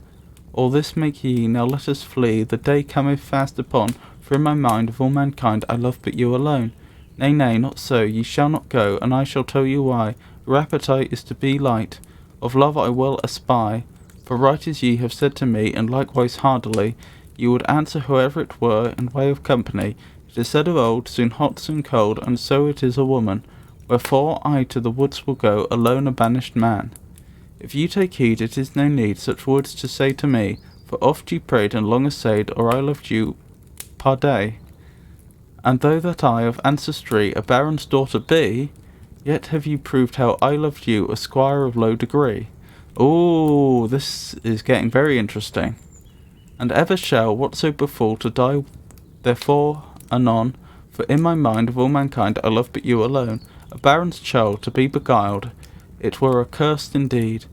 All this make ye, now let us flee, the day cometh fast upon. For in my mind of all mankind I love but you alone. Nay, nay, not so, ye shall not go, and I shall tell you why. Your appetite is to be light, of love I will espy. For right as ye have said to me, and likewise hardily, you would answer whoever it were in way of company. It is said of old, soon hot, soon cold, and so it is a woman. Wherefore I to the woods will go, alone a banished man. If you take heed, it is no need such words to say to me, for oft ye prayed and long essayed, or I loved you pardie. And though that I of ancestry a baron's daughter be, yet have you proved how I loved you, a squire of low degree. Ooh, this is getting very interesting. And ever shall whatso befall to die therefore anon, for in my mind of all mankind I love but you alone. A baron's child to be beguiled, it were accursed indeed.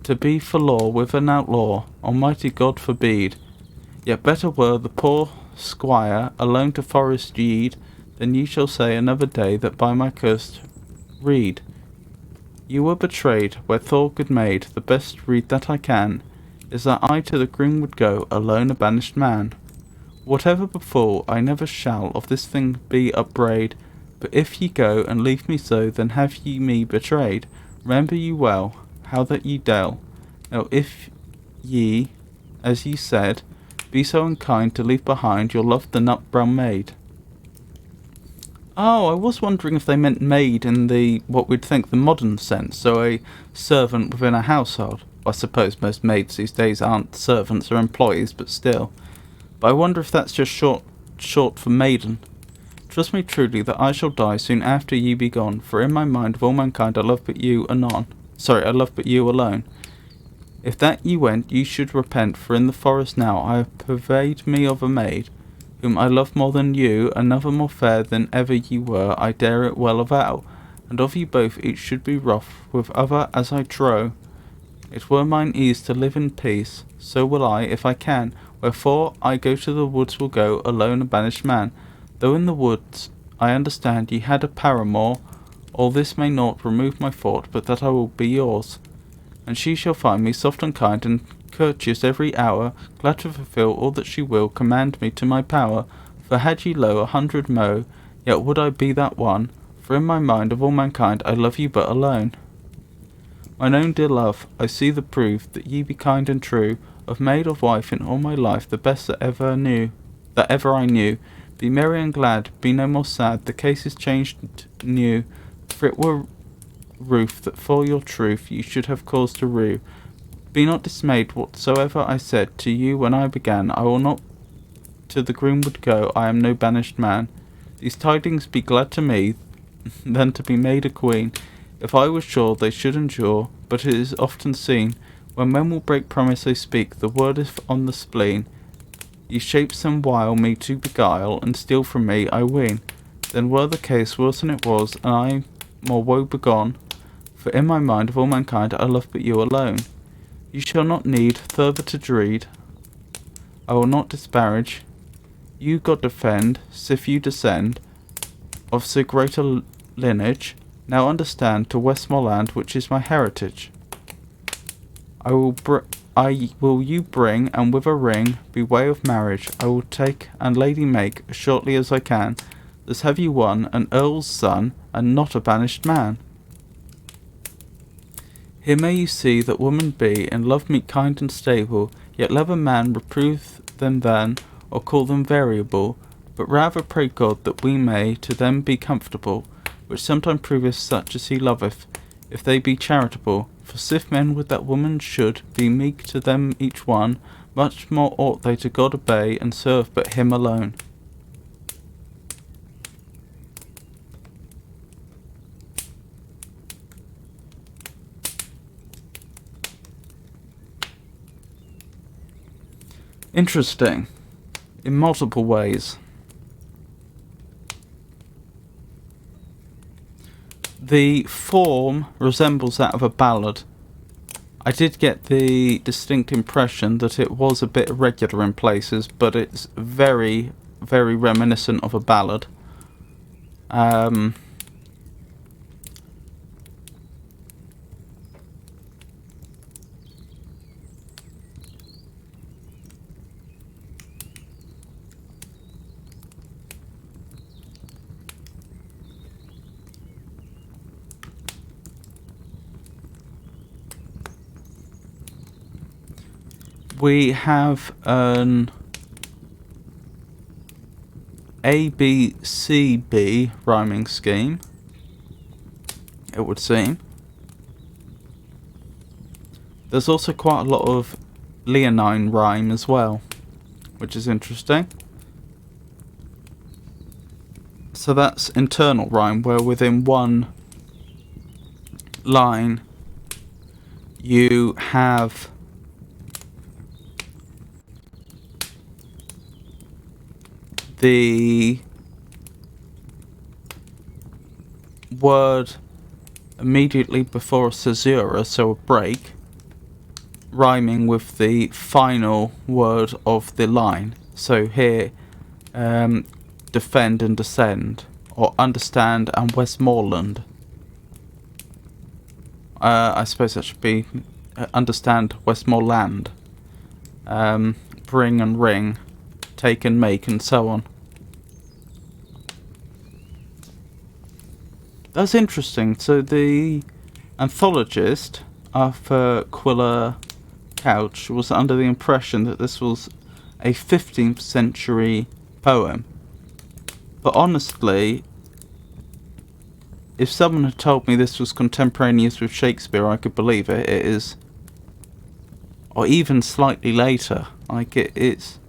To be for law with an outlaw, Almighty God forbid. Yet better were the poor squire alone to forest yeed, than ye shall say another day that by my cursed reed you were betrayed, where Thor good made. The best rede that I can is that I to the greenwood go, alone a banished man. Whatever befall, I never shall of this thing be upbraid. But if ye go and leave me so, then have ye me betrayed. Remember you well how that ye dealt. Now if ye, as ye said, be so unkind to leave behind your loved the nut-brown maid. Oh, I was wondering if they meant maid in the, what we'd think, the modern sense, so a servant within a household. I suppose most maids these days aren't servants or employees, but still. But I wonder if that's just short for maiden. Trust me truly that I shall die soon after ye be gone, for in my mind of all mankind I love but you anon. I love but you alone. If that ye went, ye should repent, for in the forest now I have purveyed me of a maid, whom I love more than you, another more fair than ever ye were, I dare it well avow, and of ye both each should be wroth with other as I trow. It were mine ease to live in peace, so will I, if I can, wherefore I go to the woods will go, alone a banished man. Though in the woods I understand ye had a paramour, all this may not remove my thought, but that I will be yours. And she shall find me soft and kind, and courteous every hour, glad to fulfil all that she will command me to my power. For had ye lo 100 mo, yet would I be that one, for in my mind of all mankind I love you but alone. Mine own dear love, I see the proof that ye be kind and true, of maid or wife in all my life the best that ever I knew. Be merry and glad, be no more sad, the case is changed new, for it were ruth that for your truth you should have cause to rue. Be not dismayed whatsoever I said to you when I began, I will not to the greenwood go, I am no banished man. These tidings be glad to me, than to be made a queen, if I was sure they should endure, but it is often seen, when men will break promise they speak, the word is on the spleen. Ye shape some wile me to beguile, and steal from me, I ween. Then were the case worse than it was, and I more woe begone, for in my mind of all mankind I love but you alone. You shall not need further to dread, I will not disparage. You God defend, sith you descend of so great a lineage. Now understand to Westmoreland, which is my heritage. I will you bring, and with a ring be way of marriage. I will take and lady make as shortly as I can. Thus have you won an earl's son, and not a banished man. Here may you see that women be in love meet kind and stable, yet love a man reprove them than, or call them variable, but rather pray God that we may to them be comfortable, which sometime proveth such as he loveth, if they be charitable. For sith men would that woman should be meek to them each one, much more ought they to God obey, and serve but him alone. Interesting, in multiple ways. The form resembles that of a ballad. I did get the distinct impression that it was a bit irregular in places, but it's very, very reminiscent of a ballad. We have an ABCB rhyming scheme, it would seem. There's also quite a lot of leonine rhyme as well, which is interesting. So that's internal rhyme, where within one line you have the word immediately before a caesura, so a break, rhyming with the final word of the line. So here, defend and descend, or understand and Westmoreland. I suppose that should be understand Westmoreland. Bring and ring, take and make, and so on. That's interesting. So the anthologist, Arthur Quiller Couch, was under the impression that this was a 15th century poem. But honestly, if someone had told me this was contemporaneous with Shakespeare, I could believe it. It is, or even slightly later. It's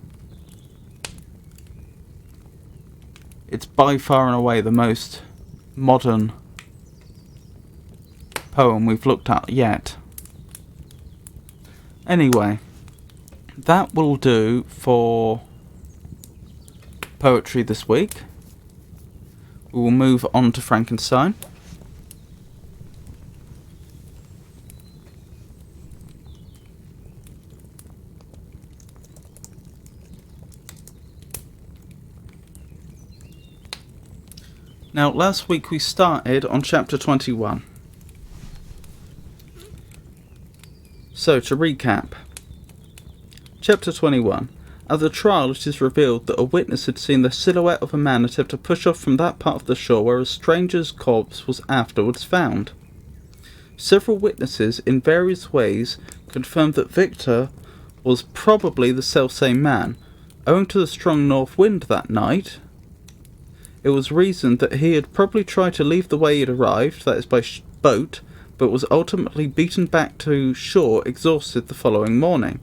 by far and away the most modern poem we've looked at yet. Anyway, that will do for poetry this week. We will move on to Frankenstein. Now, last week we started on chapter 21. So, to recap. Chapter 21. At the trial, it is revealed that a witness had seen the silhouette of a man attempt to push off from that part of the shore where a stranger's corpse was afterwards found. Several witnesses, in various ways, confirmed that Victor was probably the selfsame man. Owing to the strong north wind that night, it was reasoned that he had probably tried to leave the way he had arrived, that is by boat, but was ultimately beaten back to shore exhausted the following morning.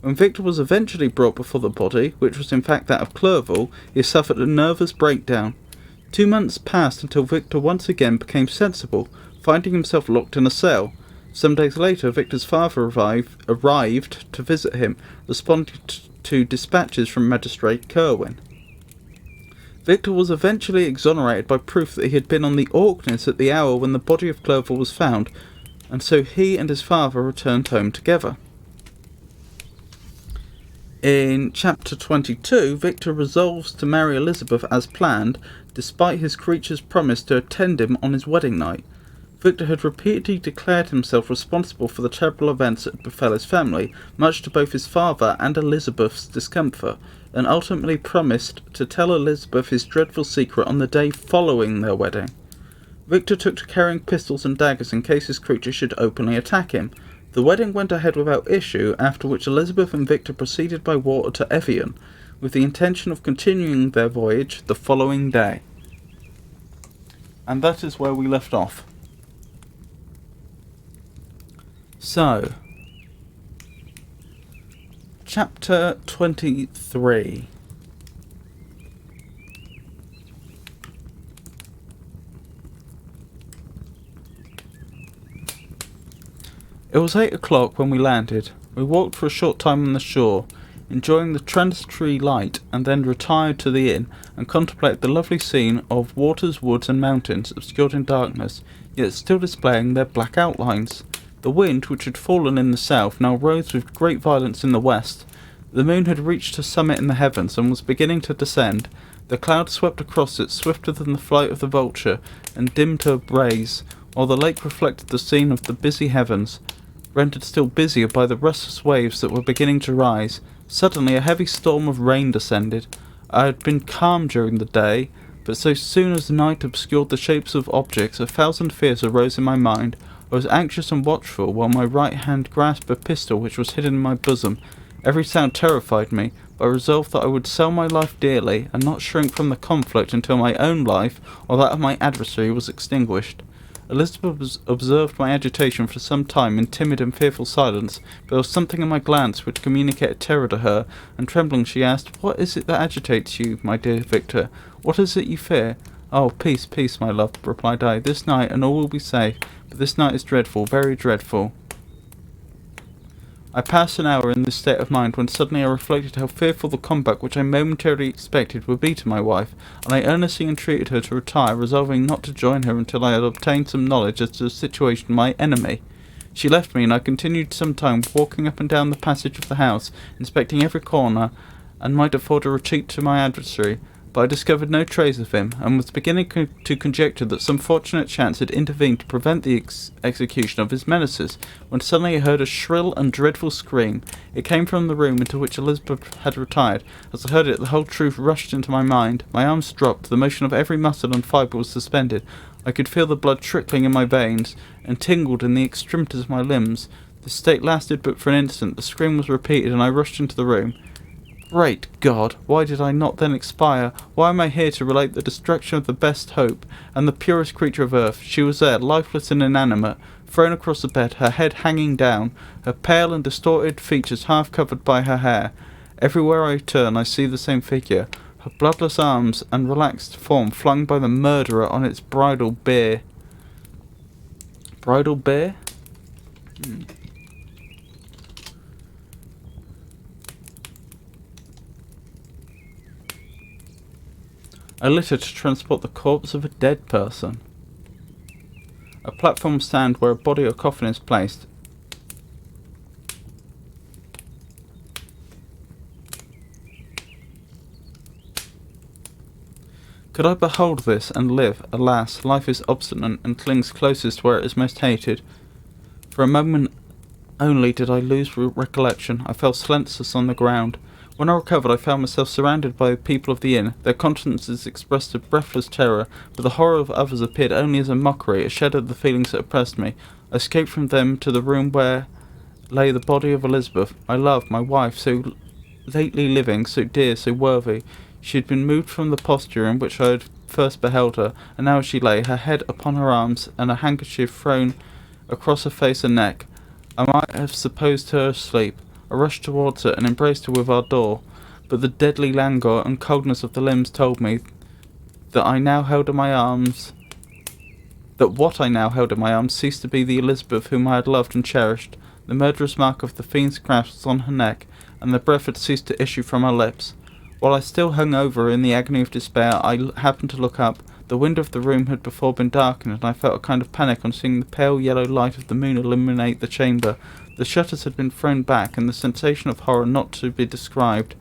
When Victor was eventually brought before the body, which was in fact that of Clerval, he suffered a nervous breakdown. 2 months passed until Victor once again became sensible, finding himself locked in a cell. Some days later, Victor's father arrived to visit him, responding to dispatches from Magistrate Kerwin. Victor was eventually exonerated by proof that he had been on the Orkneys at the hour when the body of Clerval was found, and so he and his father returned home together. In chapter 22, Victor resolves to marry Elizabeth as planned, despite his creature's promise to attend him on his wedding night. Victor had repeatedly declared himself responsible for the terrible events that befell his family, much to both his father and Elizabeth's discomfort, and ultimately promised to tell Elizabeth his dreadful secret on the day following their wedding. Victor took to carrying pistols and daggers in case his creature should openly attack him. The wedding went ahead without issue, after which Elizabeth and Victor proceeded by water to Evian, with the intention of continuing their voyage the following day. And that is where we left off. So, chapter 23. It was 8 o'clock when we landed. We walked for a short time on the shore, enjoying the transitory light, and then retired to the inn and contemplated the lovely scene of waters, woods, and mountains, obscured in darkness, yet still displaying their black outlines. The wind, which had fallen in the south, now rose with great violence in the west. The moon had reached her summit in the heavens and was beginning to descend. The clouds swept across it swifter than the flight of the vulture, and dimmed her rays, while the lake reflected the scene of the busy heavens, rendered still busier by the restless waves that were beginning to rise. Suddenly a heavy storm of rain descended. I had been calm during the day, but so soon as the night obscured the shapes of objects, 1,000 fears arose in my mind. I was anxious and watchful, while my right hand grasped a pistol which was hidden in my bosom. Every sound terrified me, but I resolved that I would sell my life dearly, and not shrink from the conflict until my own life, or that of my adversary, was extinguished. Elizabeth observed my agitation for some time in timid and fearful silence, but there was something in my glance which communicated terror to her, and trembling she asked, "What is it that agitates you, my dear Victor? What is it you fear?" "Oh, peace, peace, my love," replied I. "This night, and all will be safe, but this night is dreadful, very dreadful." I passed an hour in this state of mind, when suddenly I reflected how fearful the combat which I momentarily expected would be to my wife, and I earnestly entreated her to retire, resolving not to join her until I had obtained some knowledge as to the situation of my enemy. She left me, and I continued some time walking up and down the passage of the house, inspecting every corner, and might afford a retreat to my adversary, but I discovered no trace of him, and was beginning to conjecture that some fortunate chance had intervened to prevent the execution of his menaces, when suddenly I heard a shrill and dreadful scream. It came from the room into which Elizabeth had retired. As I heard it, the whole truth rushed into my mind. My arms dropped, the motion of every muscle and fibre was suspended. I could feel the blood trickling in my veins, and tingled in the extremities of my limbs. This state lasted but for an instant. The scream was repeated, and I rushed into the room. Great God, why did I not then expire? Why am I here to relate the destruction of the best hope, and the purest creature of earth? She was there, lifeless and inanimate, thrown across the bed, her head hanging down, her pale and distorted features half covered by her hair. Everywhere I turn I see the same figure, her bloodless arms and relaxed form flung by the murderer on its bridal bier. Bridal bier? A litter to transport the corpse of a dead person. A platform stand where a body or coffin is placed. Could I behold this and live? Alas, life is obstinate and clings closest where it is most hated. For a moment only did I lose recollection. I fell senseless on the ground. When I recovered, I found myself surrounded by the people of the inn. Their countenances expressed a breathless terror, but the horror of others appeared only as a mockery. It shadowed the feelings that oppressed me. I escaped from them to the room where lay the body of Elizabeth, my love, my wife, so lately living, so dear, so worthy. She had been moved from the posture in which I had first beheld her, and now she lay, her head upon her arms, and a handkerchief thrown across her face and neck. I might have supposed her asleep. I rushed towards her and embraced her with ardor, but the deadly languor and coldness of the limbs told me that what I now held in my arms ceased to be the Elizabeth whom I had loved and cherished. The murderous mark of the fiend's grasp was on her neck, and the breath had ceased to issue from her lips. While I still hung over her in the agony of despair, I happened to look up. The window of the room had before been darkened, and I felt a kind of panic on seeing the pale yellow light of the moon illuminate the chamber. The shutters had been thrown back, and the sensation of horror not to be described.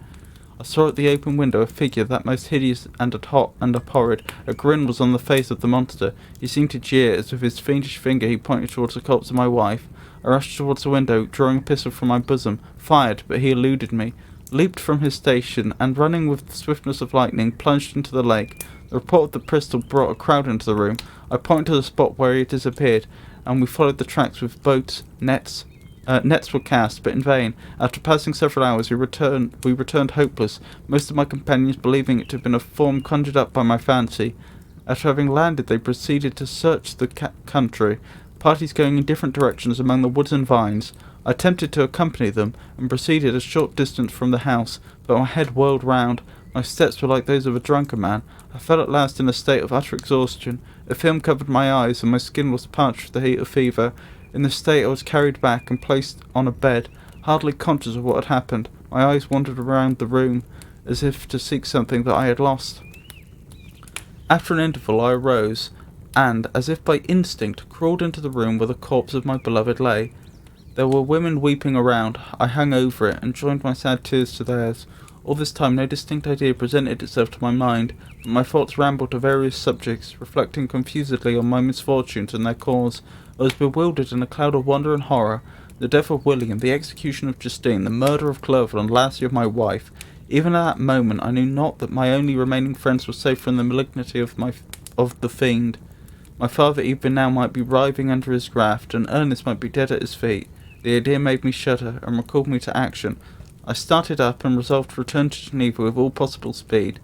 I saw at the open window a figure that most hideous and abhorred. A grin was on the face of the monster. He seemed to jeer, as with his fiendish finger he pointed towards the corpse of my wife. I rushed towards the window, drawing a pistol from my bosom, fired, but he eluded me, leaped from his station, and running with the swiftness of lightning, plunged into the lake. The report of the pistol brought a crowd into the room. I pointed to the spot where he had disappeared, and we followed the tracks with boats, nets. Nets were cast, but in vain. After passing several hours, we returned hopeless, most of my companions believing it to have been a form conjured up by my fancy. After having landed, they proceeded to search the country, parties going in different directions among the woods and vines. I attempted to accompany them, and proceeded a short distance from the house, but my head whirled round. My steps were like those of a drunken man. I fell at last in a state of utter exhaustion. A film covered my eyes, and my skin was parched with the heat of fever. In this state I was carried back and placed on a bed, hardly conscious of what had happened. My eyes wandered around the room, as if to seek something that I had lost. After an interval I arose, and, as if by instinct, crawled into the room where the corpse of my beloved lay. There were women weeping around. I hung over it, and joined my sad tears to theirs. All this time no distinct idea presented itself to my mind, but my thoughts rambled to various subjects, reflecting confusedly on my misfortunes and their cause. I was bewildered in a cloud of wonder and horror. The death of William, the execution of Justine, the murder of Clerval and lastly of my wife. Even at that moment I knew not that my only remaining friends were safe from the malignity of the fiend. My father even now might be writhing under his graft, and Ernest might be dead at his feet. The idea made me shudder, and recalled me to action. I started up, and resolved to return to Geneva with all possible speed.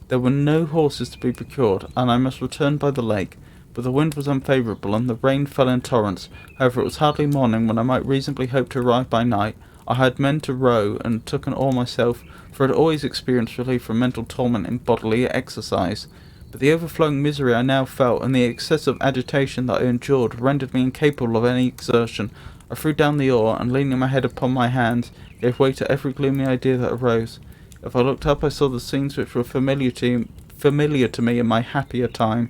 There were no horses to be procured, and I must return by the lake. But the wind was unfavourable, and the rain fell in torrents. However, it was hardly morning when I might reasonably hope to arrive by night. I had men to row, and took an oar myself, for I had always experienced relief from mental torment in bodily exercise. But the overflowing misery I now felt, and the excessive agitation that I endured, rendered me incapable of any exertion. I threw down the oar, and leaning my head upon my hands, gave way to every gloomy idea that arose. If I looked up, I saw the scenes which were familiar to me in my happier time,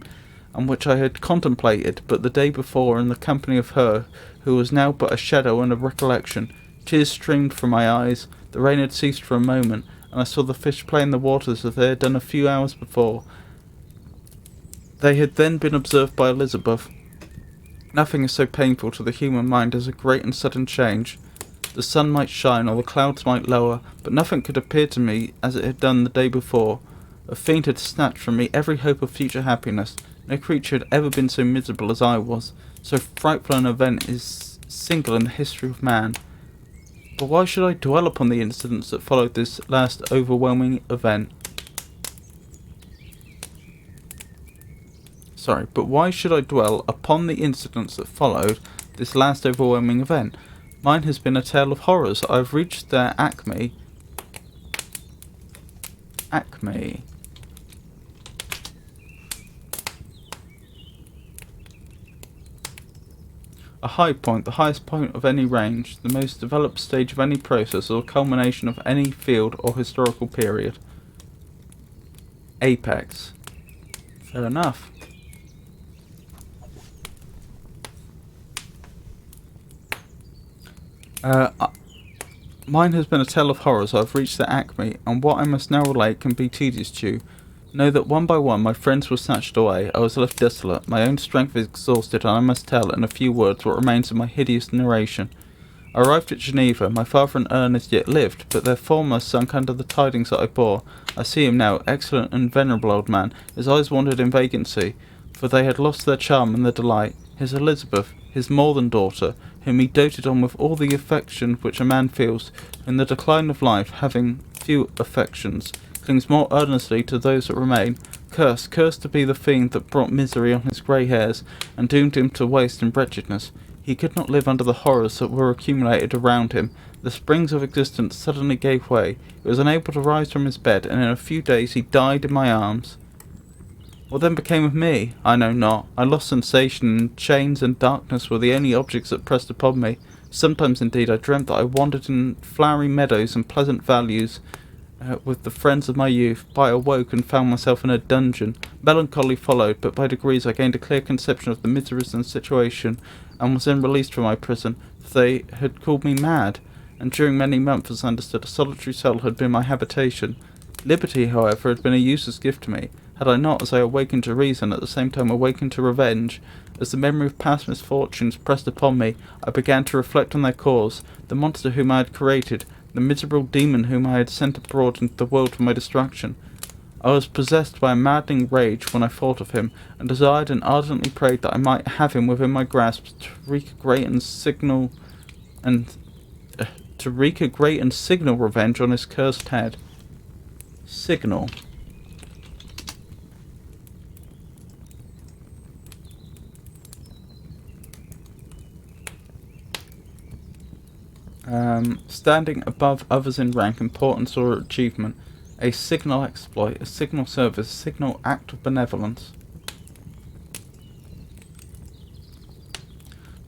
and which I had contemplated but the day before in the company of her who was now but a shadow and a recollection. Tears streamed from my eyes. The rain had ceased for a moment, and I saw the fish play in the waters as they had done a few hours before. They had then been observed by Elizabeth. Nothing is so painful to the human mind as a great and sudden change. The sun might shine, or the clouds might lower, but nothing could appear to me as it had done the day before. A fiend had snatched from me every hope of future happiness. No creature had ever been so miserable as I was. So frightful an event is single in the history of man. But why should I dwell upon the incidents that followed this last overwhelming event? But why should I dwell upon the incidents that followed this last overwhelming event? Mine has been a tale of horrors. I have reached their acme. A high point, the highest point of any range, the most developed stage of any process, or culmination of any field or historical period. Apex. Fair enough. Mine has been a tale of horrors. I have reached the acme, and what I must now relate can be tedious to you. Know that one by one my friends were snatched away. I was left desolate, my own strength exhausted, and I must tell in a few words what remains of my hideous narration. I arrived at Geneva. My father and Ernest yet lived, but their former sunk under the tidings that I bore. I see him now, excellent and venerable old man. His eyes wandered in vacancy, for they had lost their charm and their delight. His Elizabeth, his more than daughter, whom he doted on with all the affection which a man feels, in the decline of life, having few affections, clings more earnestly to those that remain. Cursed to be the fiend that brought misery on his grey hairs, and doomed him to waste and wretchedness. He could not live under the horrors that were accumulated around him. The springs of existence suddenly gave way. He was unable to rise from his bed, and in a few days he died in my arms. What then became of me? I know not. I lost sensation, and chains and darkness were the only objects that pressed upon me. Sometimes, indeed, I dreamt that I wandered in flowery meadows and pleasant valleys with the friends of my youth, but I awoke and found myself in a dungeon. Melancholy followed, but by degrees I gained a clear conception of the miseries and situation, and was then released from my prison, for they had called me mad, and during many months, as understood, a solitary cell had been my habitation. Liberty, however, had been a useless gift to me. Had I not, as I awakened to reason, at the same time awakened to revenge, as the memory of past misfortunes pressed upon me, I began to reflect on their cause, the monster whom I had created, the miserable demon whom I had sent abroad into the world for my destruction. I was possessed by a maddening rage when I thought of him, and desired and ardently prayed that I might have him within my grasp to wreak a great and signal revenge on his cursed head. Signal. Standing above others in rank, importance, or achievement. A signal exploit, a signal service, a signal act of benevolence.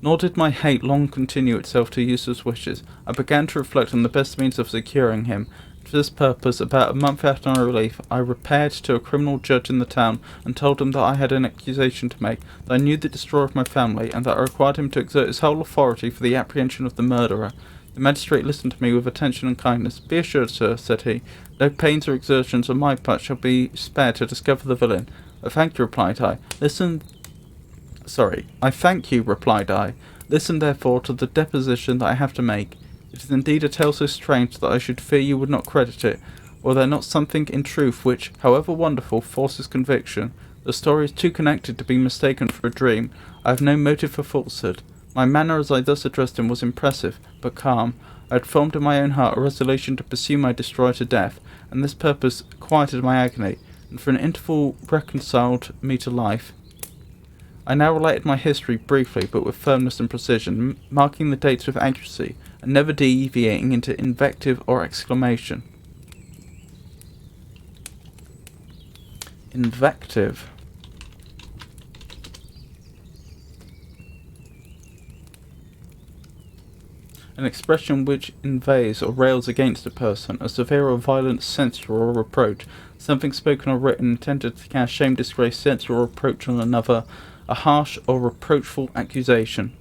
Nor did my hate long continue itself to useless wishes. I began to reflect on the best means of securing him. For this purpose, about a month after my relief, I repaired to a criminal judge in the town, and told him that I had an accusation to make, that I knew the destroyer of my family, and that I required him to exert his whole authority for the apprehension of the murderer. The magistrate listened to me with attention and kindness. "Be assured, sir," said he, "no pains or exertions on my part shall be spared to discover the villain." "I thank you," replied I. "I thank you," replied I. "Listen, therefore, to the deposition that I have to make. It is indeed a tale so strange that I should fear you would not credit it. Were there not something in truth which, however wonderful, forces conviction? The story is too connected to be mistaken for a dream. I have no motive for falsehood." My manner as I thus addressed him was impressive, but calm. I had formed in my own heart a resolution to pursue my destroyer to death, and this purpose quieted my agony, and for an interval reconciled me to life. I now related my history briefly, but with firmness and precision, marking the dates with accuracy, and never deviating into invective or exclamation. Invective. An expression which inveighs or rails against a person, a severe or violent censure or reproach, something spoken or written intended to cast shame, disgrace, censure or reproach on another, a harsh or reproachful accusation.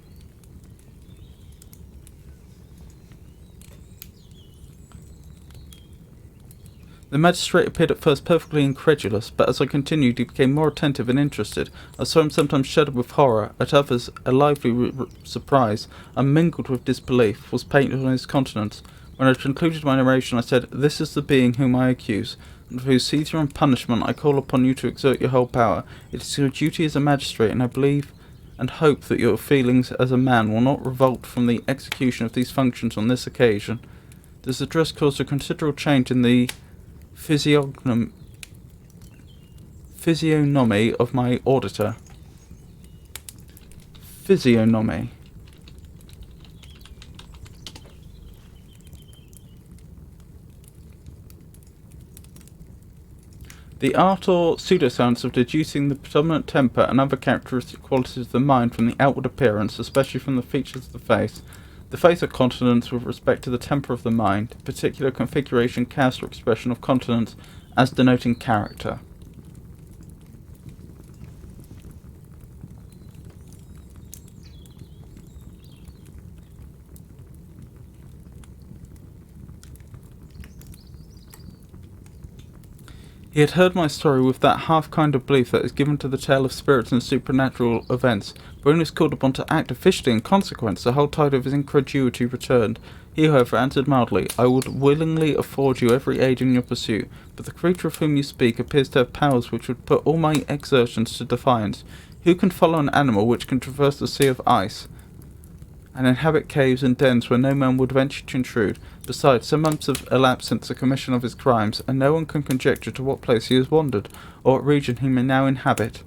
The magistrate appeared at first perfectly incredulous, but as I continued he became more attentive and interested. I saw him sometimes shudder with horror, at others a lively surprise, unmingled with disbelief, was painted on his countenance. When I had concluded my narration, I said, "This is the being whom I accuse, and for whose seizure and punishment I call upon you to exert your whole power. It is your duty as a magistrate, and I believe and hope that your feelings as a man will not revolt from the execution of these functions on this occasion. This address caused a considerable change in the physiognomy of my auditor. Physiognomy. The art or pseudoscience of deducing the predominant temper and other characteristic qualities of the mind from the outward appearance, especially from the features of the face or countenance with respect to the temper of the mind, particular configuration, cast, or expression of countenance as denoting character. He had heard my story with that half-kind of belief that is given to the tale of spirits and supernatural events, but when he was called upon to act officially in consequence, the whole tide of his incredulity returned. He, however, answered mildly, "I would willingly afford you every aid in your pursuit, but the creature of whom you speak appears to have powers which would put all my exertions to defiance. Who can follow an animal which can traverse the sea of ice, and inhabit caves and dens where no man would venture to intrude? Besides, some months have elapsed since the commission of his crimes, and no one can conjecture to what place he has wandered, or what region he may now inhabit.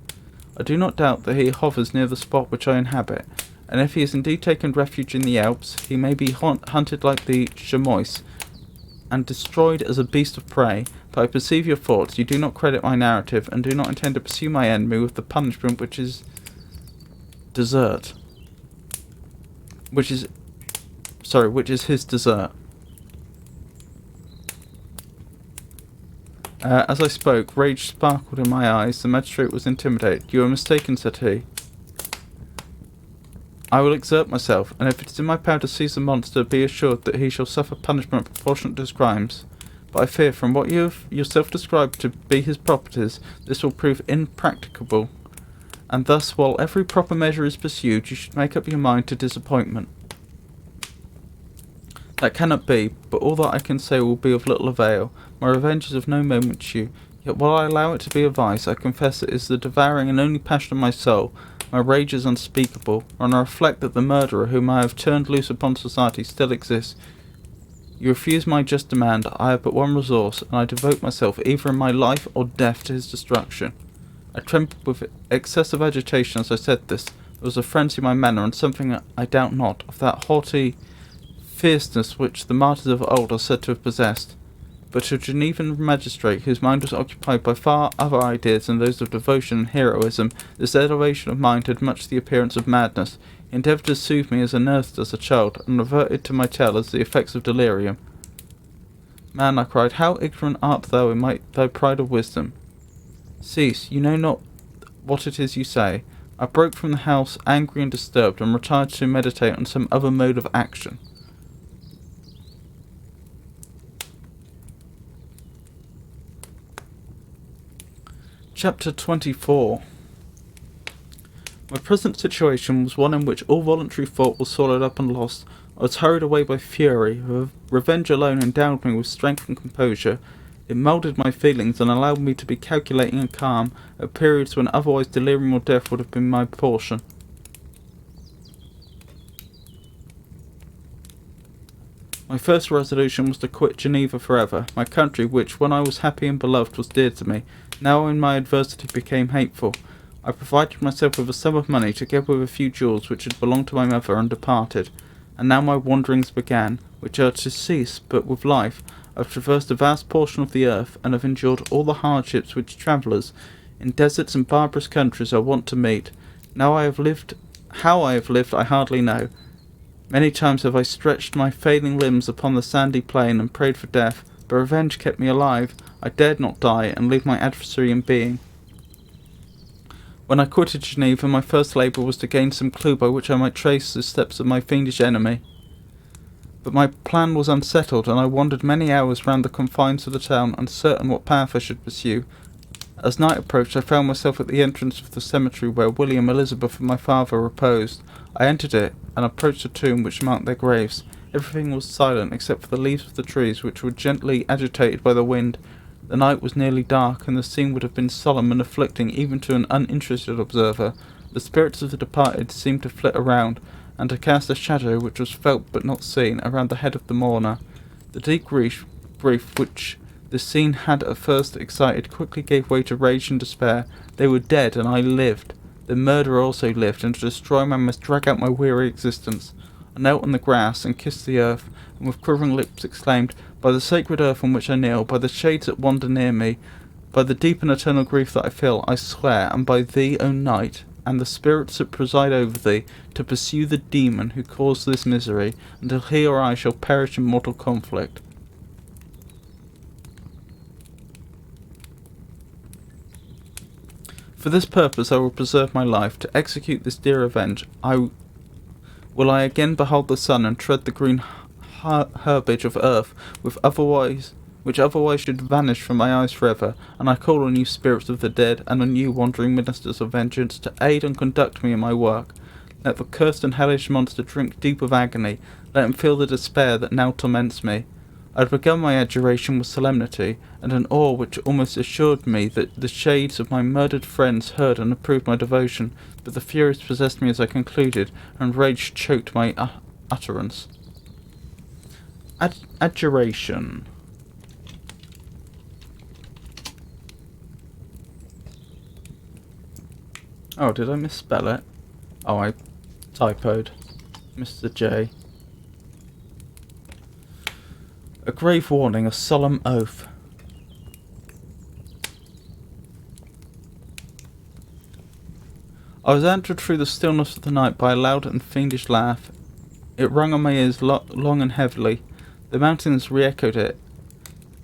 I do not doubt that he hovers near the spot which I inhabit, and if he has indeed taken refuge in the Alps, he may be hunted like the chamois, and destroyed as a beast of prey. But I perceive your thoughts. You do not credit my narrative, and do not intend to pursue my enemy with the punishment which is desert. Which is his desert." As I spoke, rage sparkled in my eyes. The magistrate was intimidated. "You are mistaken," said he. "I will exert myself, and if it is in my power to seize the monster, be assured that he shall suffer punishment proportionate to his crimes. But I fear, from what you have yourself described to be his properties, this will prove impracticable, and thus, while every proper measure is pursued, you should make up your mind to disappointment." "That cannot be, but all that I can say will be of little avail. My revenge is of no moment to you, yet while I allow it to be a vice, I confess it is the devouring and only passion of my soul. My rage is unspeakable, when I reflect that the murderer whom I have turned loose upon society still exists. You refuse my just demand. I have but one resource, and I devote myself either in my life or death to his destruction." I trembled with excessive agitation as I said this. There was a frenzy in my manner, and something, I doubt not, of that haughty fierceness which the martyrs of old are said to have possessed. But to a Genevan magistrate, whose mind was occupied by far other ideas than those of devotion and heroism, this elevation of mind had much the appearance of madness. He endeavoured to soothe me as a nurse does a child, and reverted to my tale as the effects of delirium. "Man," I cried, "how ignorant art thou in thy pride of wisdom! Cease, you know not what it is you say." I broke from the house, angry and disturbed, and retired to meditate on some other mode of action. Chapter 24. My present situation was one in which all voluntary thought was swallowed up and lost. I was hurried away by fury. Revenge alone endowed me with strength and composure. It moulded my feelings and allowed me to be calculating and calm at periods when otherwise delirium or death would have been my portion. My first resolution was to quit Geneva forever, my country which, when I was happy and beloved, was dear to me, now in my adversity became hateful. I provided myself with a sum of money, together with a few jewels which had belonged to my mother, and departed. And now my wanderings began, which are to cease but with life. I have traversed a vast portion of the earth, and have endured all the hardships which travellers in deserts and barbarous countries are wont to meet. How I have lived I hardly know. Many times have I stretched my failing limbs upon the sandy plain and prayed for death, but revenge kept me alive. I dared not die and leave my adversary in being. When I quitted Geneva, my first labour was to gain some clue by which I might trace the steps of my fiendish enemy. But my plan was unsettled, and I wandered many hours round the confines of the town, uncertain what path I should pursue. As night approached, I found myself at the entrance of the cemetery where William, Elizabeth, and my father reposed. I entered it, and approached the tomb which marked their graves. Everything was silent, except for the leaves of the trees, which were gently agitated by the wind. The night was nearly dark, and the scene would have been solemn and afflicting even to an uninterested observer, The spirits of the departed seemed to flit around, and to cast a shadow which was felt but not seen around the head of the mourner. The deep grief which the scene had at first excited quickly gave way to rage and despair. They were dead, and I lived. The murderer also lived, and to destroy him I must drag out my weary existence. I knelt on the grass and kissed the earth, and with quivering lips exclaimed, "By the sacred earth on which I kneel, by the shades that wander near me, by the deep and eternal grief that I feel, I swear, and by thee, O night, and the spirits that preside over thee, to pursue the demon who caused this misery, until he or I shall perish in mortal conflict." For this purpose I will preserve my life. To execute this dear revenge, will I again behold the sun and tread the green herbage of earth, which otherwise should vanish from my eyes forever, and I call on you, spirits of the dead, and on you, wandering ministers of vengeance, to aid and conduct me in my work. Let the cursed and hellish monster drink deep of agony. Let him feel the despair that now torments me. I had begun my adjuration with solemnity, and an awe which almost assured me that the shades of my murdered friends heard and approved my devotion, but the furies possessed me as I concluded, and rage choked my utterance. Adjuration. Oh, did I misspell it? Oh, I typoed. Mr. J. A grave warning, a solemn oath. I was answered through the stillness of the night by a loud and fiendish laugh. It rung on my ears long and heavily. The mountains re-echoed it,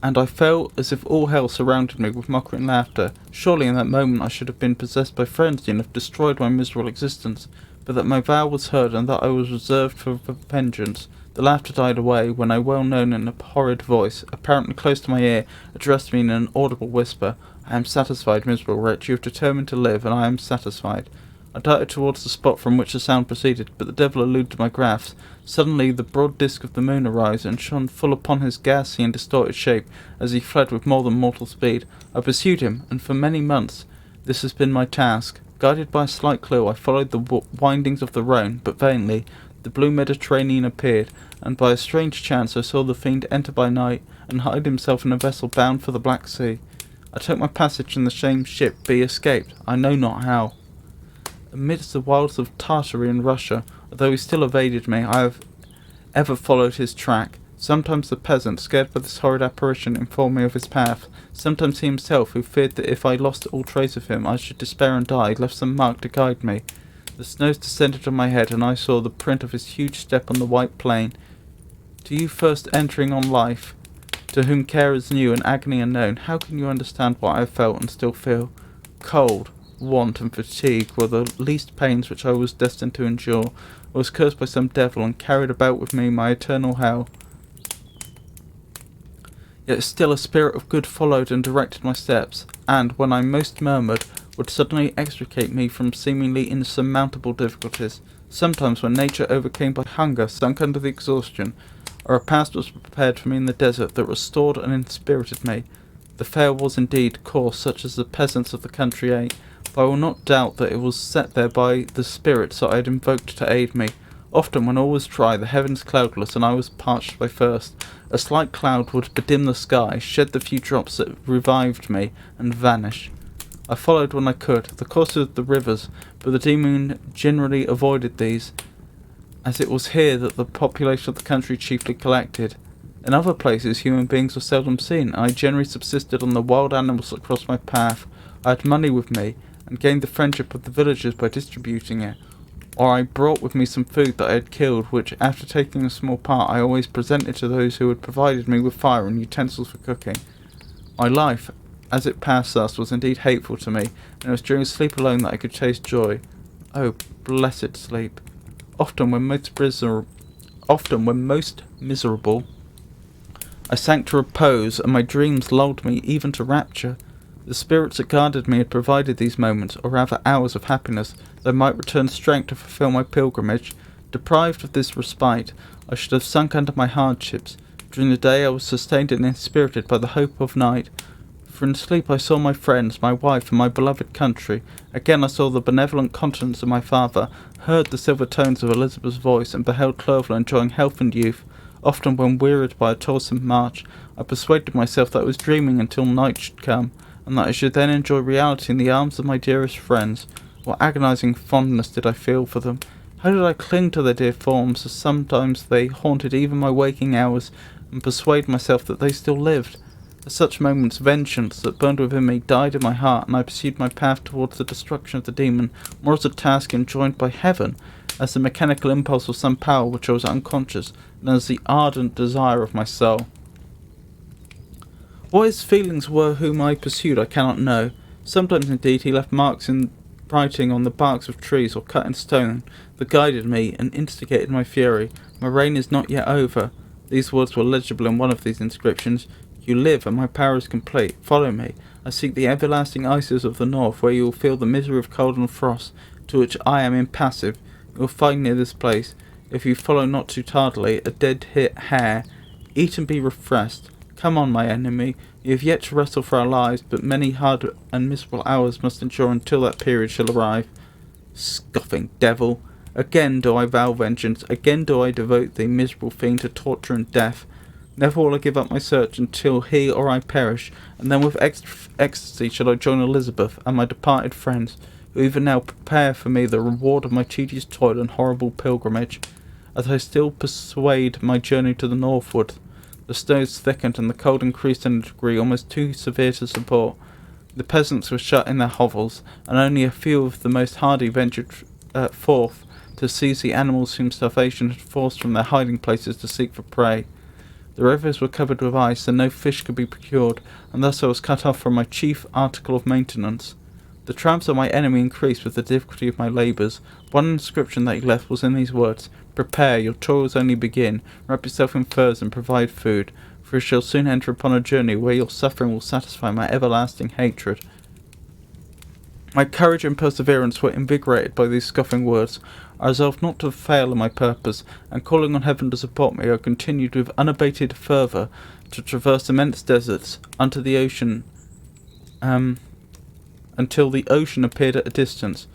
and I felt as if all hell surrounded me with mocking laughter. Surely in that moment I should have been possessed by frenzy and have destroyed my miserable existence, but that my vow was heard and that I was reserved for vengeance. The laughter died away when a well-known and horrid voice, apparently close to my ear, addressed me in an audible whisper. "I am satisfied, miserable wretch. You have determined to live, and I am satisfied." I darted towards the spot from which the sound proceeded, but the devil eluded my grasp. Suddenly the broad disk of the moon arose and shone full upon his ghastly and distorted shape as he fled with more than mortal speed. I pursued him, and for many months this has been my task. Guided by a slight clue, I followed the windings of the Rhone, but vainly. The blue Mediterranean appeared, and by a strange chance I saw the fiend enter by night and hide himself in a vessel bound for the Black Sea. I took my passage in the same ship, but he escaped, I know not how. Amidst the wilds of Tartary and Russia, although he still evaded me, I have ever followed his track. Sometimes the peasant, scared by this horrid apparition, informed me of his path. Sometimes he himself, who feared that if I lost all trace of him I should despair and die, left some mark to guide me. The snows descended on my head, and I saw the print of his huge step on the white plain. To you first entering on life, to whom care is new and agony unknown, how can you understand what I have felt and still feel? Cold, want, and fatigue were the least pains which I was destined to endure. I was cursed by some devil, and carried about with me my eternal hell. Yet still a spirit of good followed and directed my steps, and, when I most murmured, would suddenly extricate me from seemingly insurmountable difficulties. Sometimes, when nature, overcame by hunger, sunk under the exhaustion, a repast was prepared for me in the desert that restored and inspirited me. The fare was indeed coarse, such as the peasants of the country ate, but I will not doubt that it was set there by the spirits that I had invoked to aid me. Often, when all was dry, the heavens cloudless, and I was parched by thirst, a slight cloud would bedim the sky, shed the few drops that revived me, and vanish. I followed when I could the courses of the rivers, but the demon generally avoided these, as it was here that the population of the country chiefly collected. In other places human beings were seldom seen, and I generally subsisted on the wild animals that crossed my path. I had money with me, and gained the friendship of the villagers by distributing it, or I brought with me some food that I had killed, which, after taking a small part, I always presented to those who had provided me with fire and utensils for cooking. My life, as it passed thus, was indeed hateful to me, and it was during sleep alone that I could taste joy. Oh, blessed sleep! Often when most miserable, I sank to repose, and my dreams lulled me even to rapture. The spirits that guarded me had provided these moments, or rather hours of happiness, that I might return strength to fulfil my pilgrimage. Deprived of this respite, I should have sunk under my hardships. During the day I was sustained and inspirited by the hope of night. For in sleep I saw my friends, my wife, and my beloved country. Again I saw the benevolent countenance of my father, heard the silver tones of Elizabeth's voice, and beheld Clover enjoying health and youth. Often, when wearied by a toilsome march, I persuaded myself that I was dreaming until night should come, and that I should then enjoy reality in the arms of my dearest friends. What agonizing fondness did I feel for them! How did I cling to their dear forms, as sometimes they haunted even my waking hours, and persuade myself that they still lived! At such moments, vengeance that burned within me died in my heart, and I pursued my path towards the destruction of the demon, more as a task enjoined by heaven, as the mechanical impulse of some power which I was unconscious, than as the ardent desire of my soul. What his feelings were whom I pursued I cannot know. Sometimes, indeed, he left marks in writing on the barks of trees, or cut in stone, that guided me and instigated my fury. My reign is not yet over. These words were legible in one of these inscriptions. You live, and my power is complete. Follow me. I seek the everlasting ices of the north, where you will feel the misery of cold and frost, to which I am impassive. You will find near this place, if you follow not too tardily, a dead hare. Eat and be refreshed. Come on, my enemy. You have yet to wrestle for our lives, but many hard and miserable hours must endure until that period shall arrive. Scoffing devil! Again do I vow vengeance. Again do I devote thee, miserable fiend, to torture and death. Never will I give up my search until he or I perish, and then with ecstasy shall I join Elizabeth and my departed friends, who even now prepare for me the reward of my tedious toil and horrible pilgrimage. As I still pursued my journey to the northward, the snows thickened and the cold increased in a degree almost too severe to support. The peasants were shut in their hovels, and only a few of the most hardy ventured forth to seize the animals whom starvation had forced from their hiding places to seek for prey. The rivers were covered with ice, and no fish could be procured, and thus I was cut off from my chief article of maintenance. The triumphs of my enemy increased with the difficulty of my labours. One inscription that he left was in these words: Prepare, your toils only begin. Wrap yourself in furs and provide food, for you shall soon enter upon a journey where your suffering will satisfy my everlasting hatred. My courage and perseverance were invigorated by these scoffing words. I resolved not to fail in my purpose, and calling on heaven to support me, I continued with unabated fervour to traverse immense deserts unto the ocean, until the ocean appeared at a distance,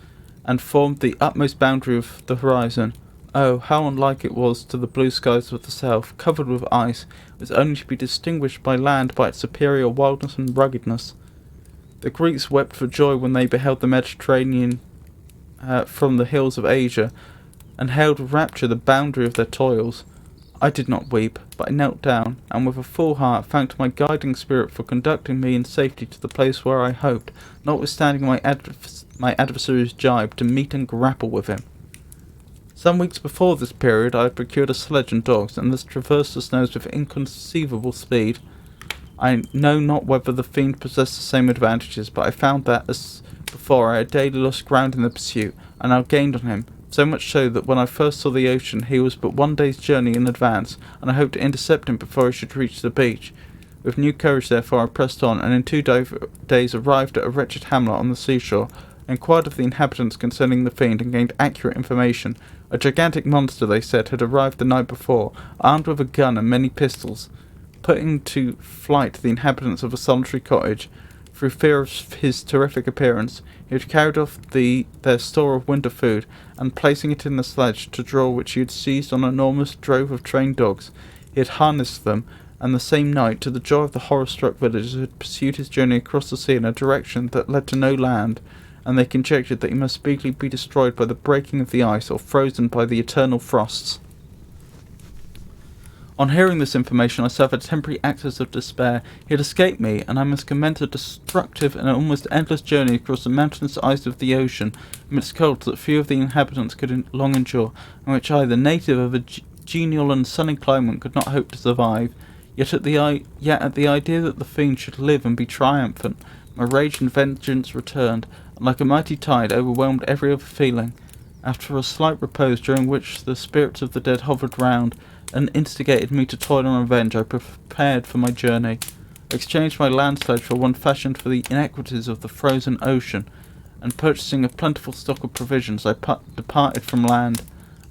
and formed the utmost boundary of the horizon. Oh, how unlike it was to the blue skies of the south, covered with ice, was only to be distinguished by land by its superior wildness and ruggedness. The Greeks wept for joy when they beheld the Mediterranean from the hills of Asia, and hailed with rapture the boundary of their toils. I did not weep, but I knelt down, and with a full heart thanked my guiding spirit for conducting me in safety to the place where I hoped, notwithstanding my adversary's jibe, to meet and grapple with him. Some weeks before this period I had procured a sledge and dogs, and thus traversed the snows with inconceivable speed. I know not whether the fiend possessed the same advantages, but I found that, as before, I had daily lost ground in the pursuit, and now gained on him, so much so that when I first saw the ocean he was but one day's journey in advance, and I hoped to intercept him before he should reach the beach. With new courage, therefore, I pressed on, and in 2 days arrived at a wretched hamlet on the seashore, inquired of the inhabitants concerning the fiend, and gained accurate information. A gigantic monster, they said, had arrived the night before, armed with a gun and many pistols. Putting to flight the inhabitants of a solitary cottage, through fear of his terrific appearance, he had carried off their store of winter food, and placing it in the sledge, to draw which he had seized on an enormous drove of trained dogs, he had harnessed them, and the same night, to the joy of the horror-struck villagers, had pursued his journey across the sea in a direction that led to no land, and they conjectured that he must speedily be destroyed by the breaking of the ice, or frozen by the eternal frosts. On hearing this information, I suffered a temporary access of despair. He had escaped me, and I must commence a destructive and almost endless journey across the mountainous ice of the ocean, amidst colds that few of the inhabitants could long endure, and which I, the native of a genial and sunny climate, could not hope to survive. Yet at the idea that the fiend should live and be triumphant, my rage and vengeance returned, and like a mighty tide overwhelmed every other feeling. After a slight repose, during which the spirits of the dead hovered round, and instigated me to toil on revenge, I prepared for my journey. I exchanged my land sledge for one fashioned for the inequities of the frozen ocean, and purchasing a plentiful stock of provisions, I departed from land.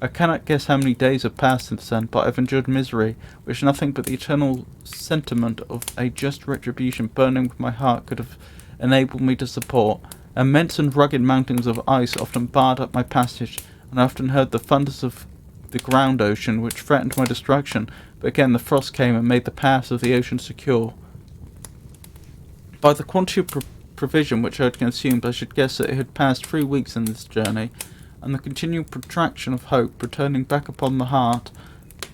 I cannot guess how many days have passed since then, but I have endured misery, which nothing but the eternal sentiment of a just retribution burning with my heart could have enabled me to support. Immense and rugged mountains of ice often barred up my passage, and I often heard the thunders of the ground ocean which threatened my destruction, but again the frost came and made the paths of the ocean secure. By the quantity of provision which I had consumed, I should guess that it had passed 3 weeks in this journey, and the continual protraction of hope returning back upon the heart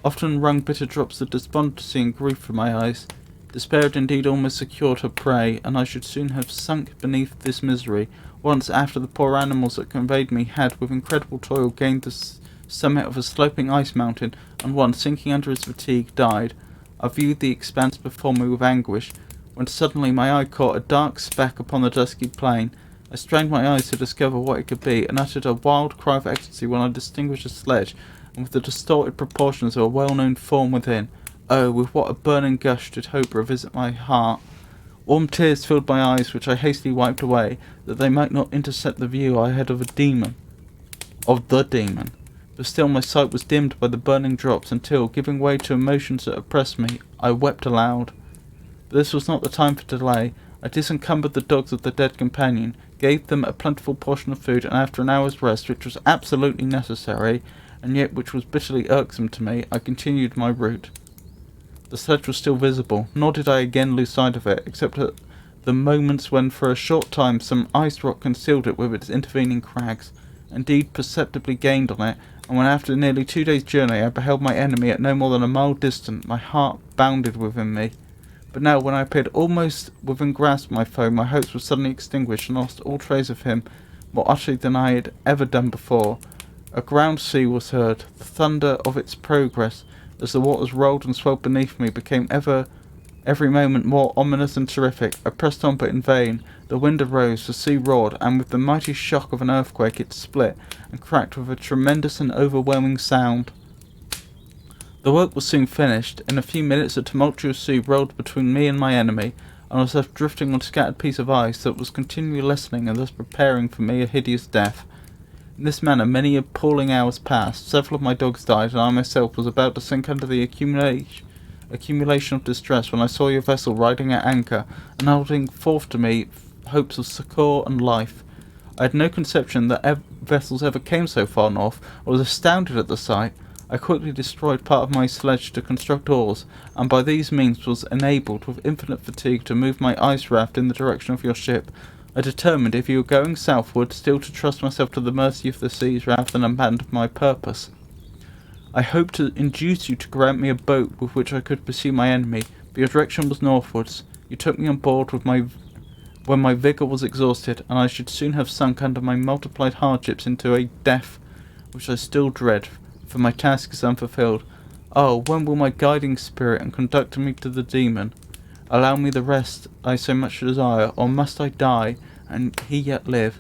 often wrung bitter drops of despondency and grief from my eyes. Despair had indeed almost secured her prey, and I should soon have sunk beneath this misery, once after the poor animals that conveyed me had with incredible toil gained the summit of a sloping ice mountain, and one, sinking under his fatigue, died. I viewed the expanse before me with anguish, when suddenly my eye caught a dark speck upon the dusky plain. I strained my eyes to discover what it could be, and uttered a wild cry of ecstasy when I distinguished a sledge, and with the distorted proportions of a well-known form within. Oh, with what a burning gush did hope revisit my heart! Warm tears filled my eyes, which I hastily wiped away, that they might not intercept the view I had of the demon. But still my sight was dimmed by the burning drops, until, giving way to emotions that oppressed me, I wept aloud. But this was not the time for delay. I disencumbered the dogs of the dead companion, gave them a plentiful portion of food, and after an hour's rest, which was absolutely necessary, and yet which was bitterly irksome to me, I continued my route. The sledge was still visible, nor did I again lose sight of it, except at the moments when for a short time some ice rock concealed it with its intervening crags. Indeed, perceptibly gained on it, and when after nearly 2 days' journey I beheld my enemy at no more than a mile distant, my heart bounded within me. But now, when I appeared almost within grasp of my foe, my hopes were suddenly extinguished, and lost all trace of him more utterly than I had ever done before. A ground sea was heard. The thunder of its progress, as the waters rolled and swelled beneath me, became every moment more ominous and terrific. I pressed on, but in vain. The wind arose, the sea roared, and with the mighty shock of an earthquake it split and cracked with a tremendous and overwhelming sound. The work was soon finished. In a few minutes a tumultuous sea rolled between me and my enemy, and I was left drifting on a scattered piece of ice that was continually lessening and thus preparing for me a hideous death. In this manner many appalling hours passed. Several of my dogs died, and I myself was about to sink under the accumulation of distress when I saw your vessel riding at anchor and holding forth to me hopes of succour and life. I had no conception that vessels ever came so far north. I was astounded at the sight. I quickly destroyed part of my sledge to construct oars, and by these means was enabled with infinite fatigue to move my ice raft in the direction of your ship. I determined, if you were going southward, still to trust myself to the mercy of the seas rather than abandon my purpose. I hoped to induce you to grant me a boat with which I could pursue my enemy, but your direction was northwards. You took me on board when my vigour was exhausted, and I should soon have sunk under my multiplied hardships into a death which I still dread, for my task is unfulfilled. Oh, when will my guiding spirit and conductor me to the demon allow me the rest I so much desire, or must I die, and he yet live?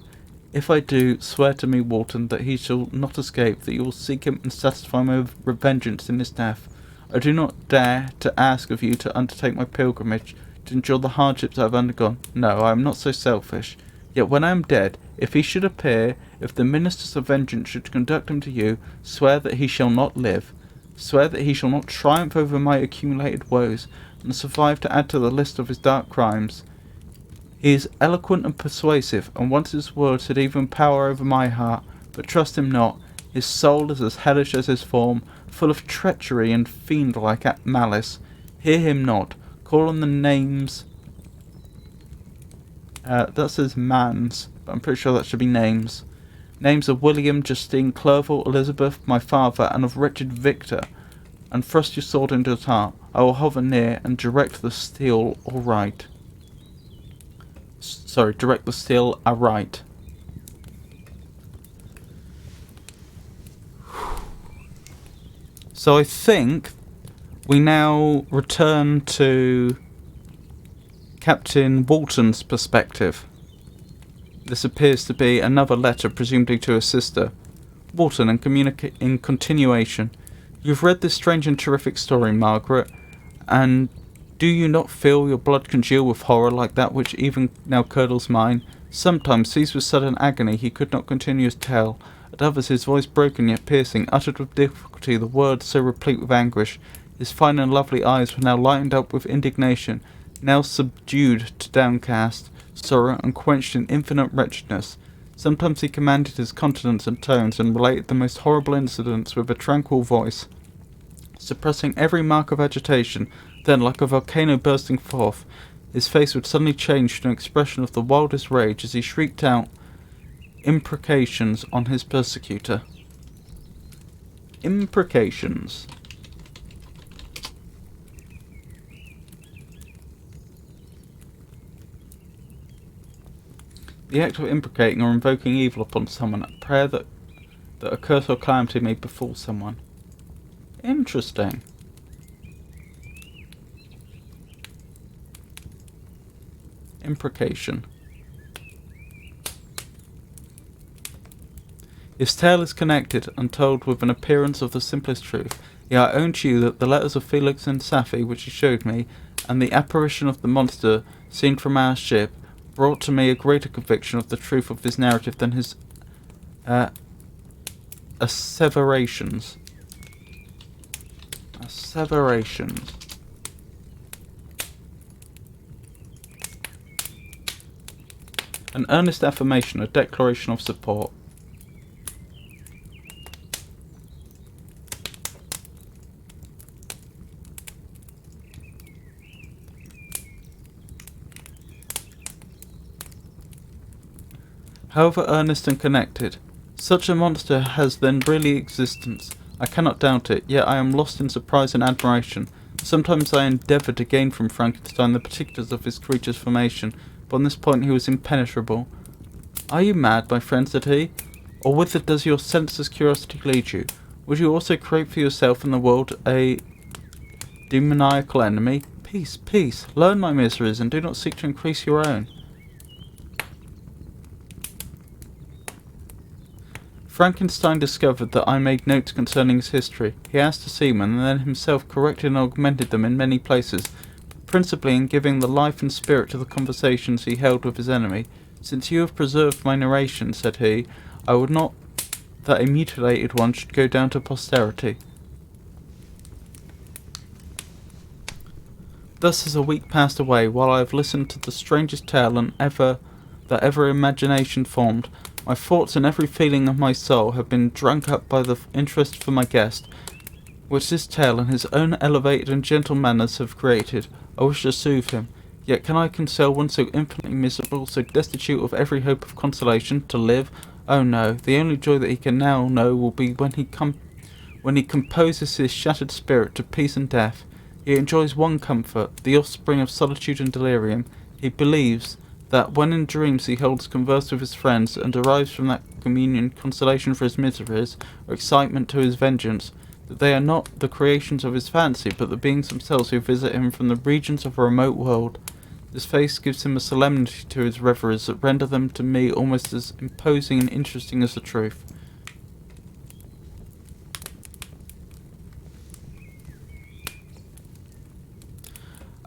If I do, swear to me, Walton, that he shall not escape, that you will seek him and satisfy my vengeance in his death. I do not dare to ask of you to undertake my pilgrimage, to endure the hardships I have undergone. No, I am not so selfish. Yet when I am dead, if he should appear, if the ministers of vengeance should conduct him to you, swear that he shall not live. Swear that he shall not triumph over my accumulated woes, and survive to add to the list of his dark crimes. He is eloquent and persuasive, and once his words had even power over my heart, but trust him not. His soul is as hellish as his form, full of treachery and fiend-like malice. Hear him not. Call on the names. That says mans, but I'm pretty sure that should be names. Names of William, Justine, Clerval, Elizabeth, my father, and of wretched Victor, and thrust your sword into his heart. I will hover near and direct the steel aright. Direct the steel aright. So I think we now return to Captain Walton's perspective. This appears to be another letter, presumably to his sister. Walton, in continuation. You've read this strange and terrific story, Margaret, and do you not feel your blood congeal with horror like that which even now curdles mine? Sometimes, seized with sudden agony, he could not continue his tale. At others his voice broken yet piercing, uttered with difficulty the words so replete with anguish. His fine and lovely eyes were now lightened up with indignation, now subdued to downcast sorrow and quenched in infinite wretchedness. Sometimes he commanded his countenance and tones, and related the most horrible incidents with a tranquil voice, suppressing every mark of agitation. Then, like a volcano bursting forth, his face would suddenly change to an expression of the wildest rage as he shrieked out imprecations on his persecutor. Imprecations. The act of imprecating or invoking evil upon someone, a prayer that a curse or calamity may befall someone. Interesting. Imprecation. His tale is connected and told with an appearance of the simplest truth. Yet I own to you that the letters of Felix and Sapphi which he showed me, and the apparition of the monster seen from our ship, brought to me a greater conviction of the truth of his narrative than his asseverations. Asseverations. An earnest affirmation, a declaration of support. However earnest and connected, such a monster has then really existence. I cannot doubt it, yet I am lost in surprise and admiration. Sometimes I endeavour to gain from Frankenstein the particulars of his creature's formation, but on this point he was impenetrable. "Are you mad, my friend?" said he. "Or whither does your senseless curiosity lead you? Would you also create for yourself in the world a demoniacal enemy? Peace, peace! Learn my miseries, and do not seek to increase your own." Frankenstein discovered that I made notes concerning his history. He asked a seaman, and then himself corrected and augmented them in many places, principally in giving the life and spirit to the conversations he held with his enemy. "Since you have preserved my narration," said he, "I would not that a mutilated one should go down to posterity." Thus has a week passed away, while I have listened to the strangest tale that ever imagination formed. My thoughts and every feeling of my soul have been drunk up by the interest for my guest, which this tale and his own elevated and gentle manners have created. I wish to soothe him, yet can I console one so infinitely miserable, so destitute of every hope of consolation, to live? Oh no, the only joy that he can now know will be when he composes his shattered spirit to peace and death. He enjoys one comfort, the offspring of solitude and delirium. He believes that when in dreams he holds converse with his friends, and derives from that communion consolation for his miseries, or excitement to his vengeance, that they are not the creations of his fancy, but the beings themselves who visit him from the regions of a remote world. This face gives him a solemnity to his reveries that render them to me almost as imposing and interesting as the truth.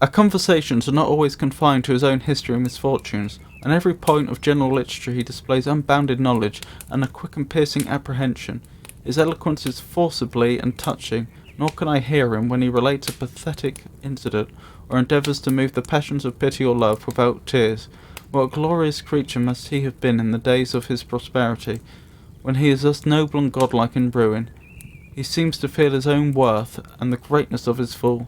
Our conversations are not always confined to his own history and misfortunes. On every point of general literature he displays unbounded knowledge and a quick and piercing apprehension. His eloquence is forcibly and touching, nor can I hear him when he relates a pathetic incident, or endeavours to move the passions of pity or love without tears. What a glorious creature must he have been in the days of his prosperity, when he is thus noble and godlike in ruin. He seems to feel his own worth and the greatness of his fall.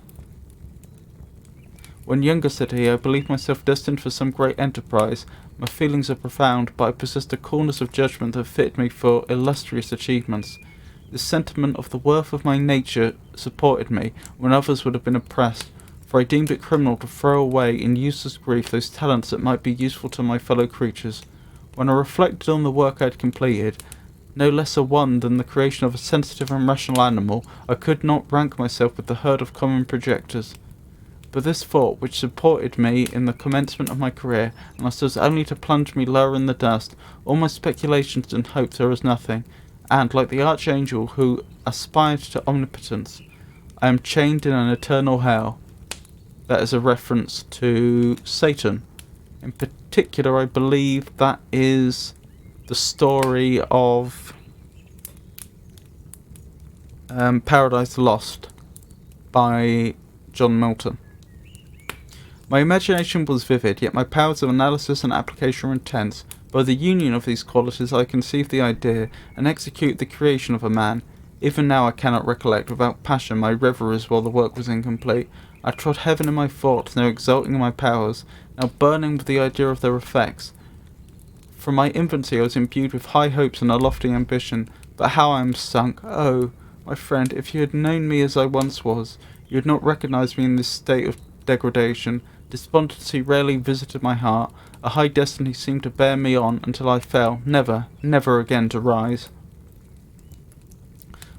"When younger," said he, "I believed myself destined for some great enterprise. My feelings are profound, but I possessed a coolness of judgment that fitted me for illustrious achievements. This sentiment of the worth of my nature supported me, when others would have been oppressed, for I deemed it criminal to throw away in useless grief those talents that might be useful to my fellow creatures. When I reflected on the work I had completed, no less a one than the creation of a sensitive and rational animal, I could not rank myself with the herd of common projectors. But this thought, which supported me in the commencement of my career, and serves only to plunge me lower in the dust, all my speculations and hopes are as nothing, and, like the archangel who aspired to omnipotence, I am chained in an eternal hell." That is a reference to Satan. In particular, I believe that is the story of Paradise Lost by John Milton. My imagination was vivid, yet my powers of analysis and application were intense. By the union of these qualities I conceived the idea, and execute the creation of a man. Even now I cannot recollect without passion my reveries while the work was incomplete. I trod heaven in my thoughts, now exulting in my powers, now burning with the idea of their effects. From my infancy I was imbued with high hopes and a lofty ambition, but how I am sunk! Oh, my friend, if you had known me as I once was, you would not recognize me in this state of degradation. Despondency rarely visited my heart. A high destiny seemed to bear me on until I fell, never, never again to rise.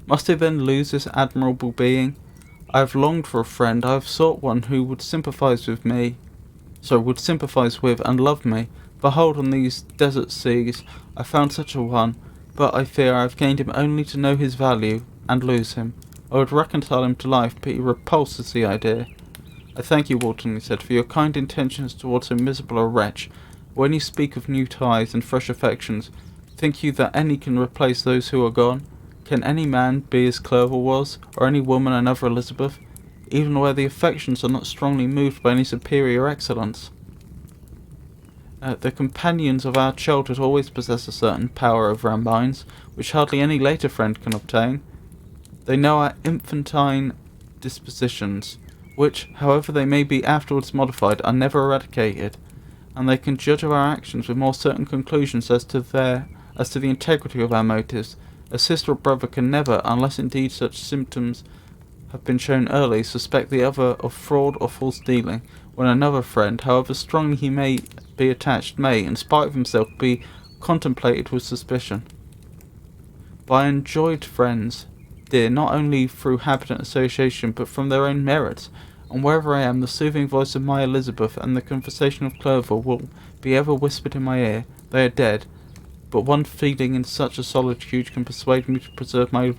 Must I then lose this admirable being? I have longed for a friend. I have sought one who would sympathize with and love me. Behold, on these desert seas I found such a one, but I fear I have gained him only to know his value and lose him. I would reconcile him to life, but he repulses the idea. I thank you, Walton, he said, for your kind intentions towards so miserable a wretch. When you speak of new ties and fresh affections, think you that any can replace those who are gone? Can any man be as Clerval was, or any woman another Elizabeth, even where the affections are not strongly moved by any superior excellence? The companions of our childhood always possess a certain power over our minds, which hardly any later friend can obtain. They know our infantine dispositions, which, however they may be afterwards modified, are never eradicated, and they can judge of our actions with more certain conclusions as to the integrity of our motives. A sister or brother can never, unless indeed such symptoms have been shown early, suspect the other of fraud or false dealing, when another friend, however strongly he may be attached, may, in spite of himself, be contemplated with suspicion. But I enjoyed friends, dear, not only through habit and association, but from their own merits, and wherever I am, the soothing voice of my Elizabeth and the conversation of Clerval will be ever whispered in my ear. They are dead, but one feeling in such a solitude can persuade me to preserve my...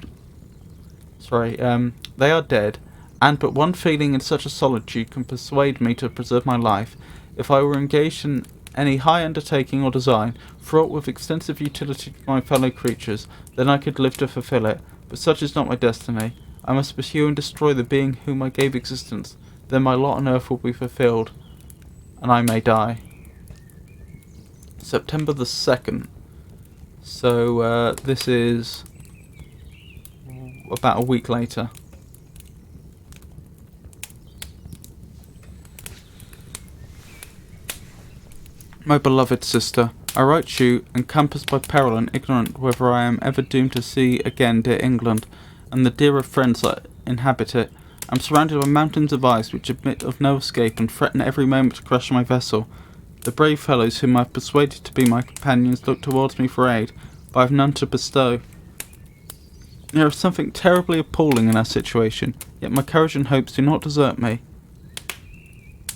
they are dead, and but one feeling in such a solitude can persuade me to preserve my life. If I were engaged in any high undertaking or design, fraught with extensive utility to my fellow creatures, then I could live to fulfill it. But such is not my destiny. I must pursue and destroy the being whom I gave existence. Then my lot on earth will be fulfilled, and I may die. September the 2nd. So, this is about a week later. My beloved sister, I write you, encompassed by peril and ignorant whether I am ever doomed to see again dear England, and the dearer friends that inhabit it. I am surrounded by mountains of ice which admit of no escape and threaten every moment to crush my vessel. The brave fellows whom I have persuaded to be my companions look towards me for aid, but I have none to bestow. There is something terribly appalling in our situation, yet my courage and hopes do not desert me.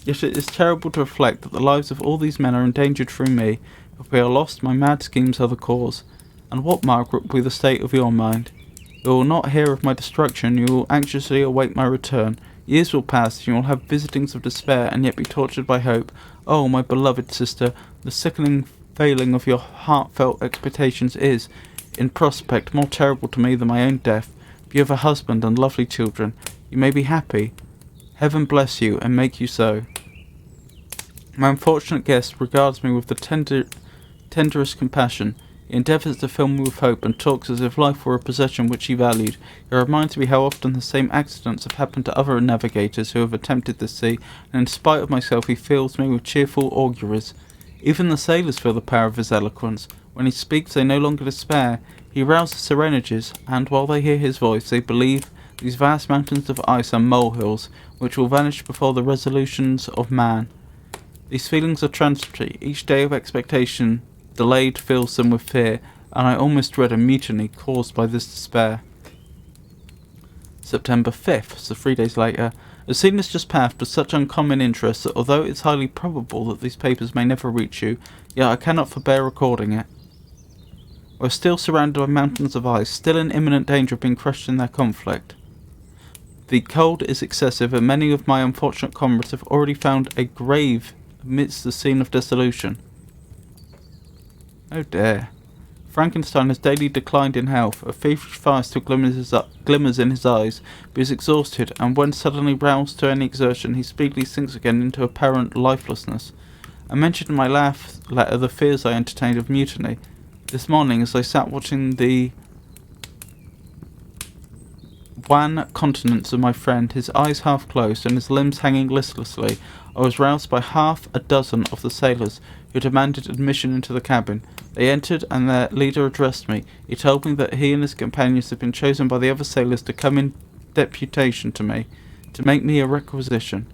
Yet it is terrible to reflect that the lives of all these men are endangered through me. If we are lost, my mad schemes are the cause. And what, Margaret, will be the state of your mind? You will not hear of my destruction, you will anxiously await my return. Years will pass, and you will have visitings of despair, and yet be tortured by hope. Oh, my beloved sister, the sickening failing of your heartfelt expectations is, in prospect, more terrible to me than my own death. You have a husband and lovely children. You may be happy. Heaven bless you, and make you so. My unfortunate guest regards me with the tenderest compassion. He endeavours to fill me with hope, and talks as if life were a possession which he valued. He reminds me how often the same accidents have happened to other navigators who have attempted the sea, and in spite of myself he fills me with cheerful auguries. Even the sailors feel the power of his eloquence. When he speaks they no longer despair. He rouses their energies, and while they hear his voice they believe these vast mountains of ice are molehills, which will vanish before the resolutions of man. These feelings are transitory. Each day of expectation delayed fills them with fear, and I almost dread a mutiny caused by this despair. September 5th, so 3 days later. A scene has just passed with such uncommon interest that although it is highly probable that these papers may never reach you, yet I cannot forbear recording it. We are still surrounded by mountains of ice, still in imminent danger of being crushed in their conflict. The cold is excessive, and many of my unfortunate comrades have already found a grave amidst the scene of dissolution. Oh dear. Frankenstein has daily declined in health. A feverish fire still glimmers in his eyes, but he is exhausted, and when suddenly roused to any exertion, he speedily sinks again into apparent lifelessness. I mentioned in my last letter the fears I entertained of mutiny. This morning, as I sat watching the wan countenance of my friend, his eyes half closed and his limbs hanging listlessly, I was roused by half a dozen of the sailors, who demanded admission into the cabin. They entered, and their leader addressed me. He told me that he and his companions had been chosen by the other sailors to come in deputation to me, to make me a requisition,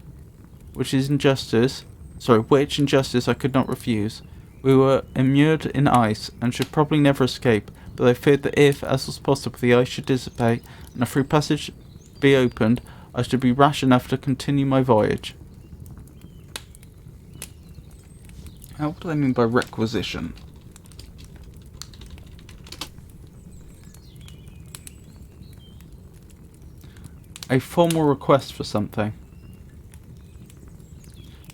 which injustice I could not refuse. We were immured in ice, and should probably never escape, but they feared that if, as was possible, the ice should dissipate, and a free passage be opened, I should be rash enough to continue my voyage. What do they mean by requisition? A formal request for something.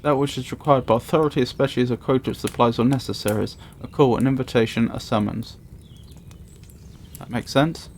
That which is required by authority, especially as a quota of supplies or necessaries. A call, an invitation, a summons. That makes sense?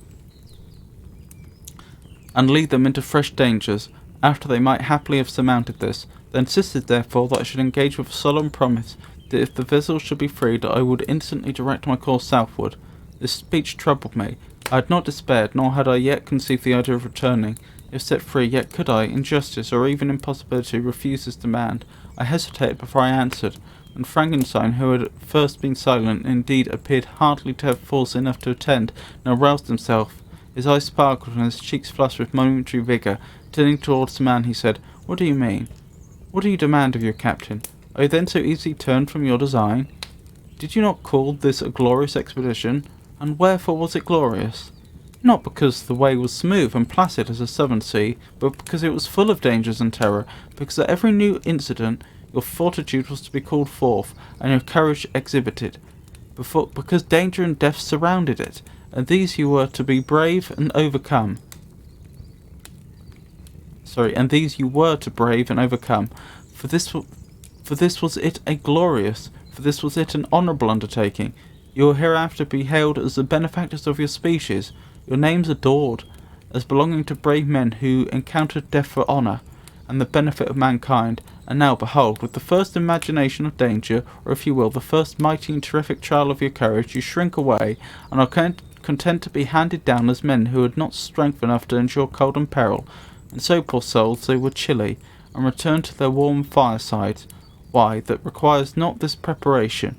And lead them into fresh dangers, after they might happily have surmounted this. They insisted, therefore, that I should engage with a solemn promise that if the vessel should be freed, I would instantly direct my course southward. This speech troubled me. I had not despaired, nor had I yet conceived the idea of returning. If set free, yet could I, in justice or even impossibility, refuse his demand. I hesitated before I answered, and Frankenstein, who had at first been silent, and indeed appeared hardly to have force enough to attend, now roused himself. His eyes sparkled and his cheeks flushed with momentary vigour. Turning towards the man, he said, "What do you mean? What do you demand of your captain? Are you then so easily turned from your design? Did you not call this a glorious expedition? And wherefore was it glorious? Not because the way was smooth and placid as a southern sea, but because it was full of dangers and terror, because at every new incident your fortitude was to be called forth, and your courage exhibited, because danger and death surrounded it, and these you were to be brave and overcome. And these you were to brave and overcome. For this was it an honourable undertaking. You will hereafter be hailed as the benefactors of your species, your names adored, as belonging to brave men who encountered death for honour and the benefit of mankind. And now, behold, with the first imagination of danger, or if you will, the first mighty and terrific trial of your courage, you shrink away, and are content to be handed down as men who had not strength enough to endure cold and peril. And so, poor souls, they were chilly, and returned to their warm firesides. Why, that requires not this preparation.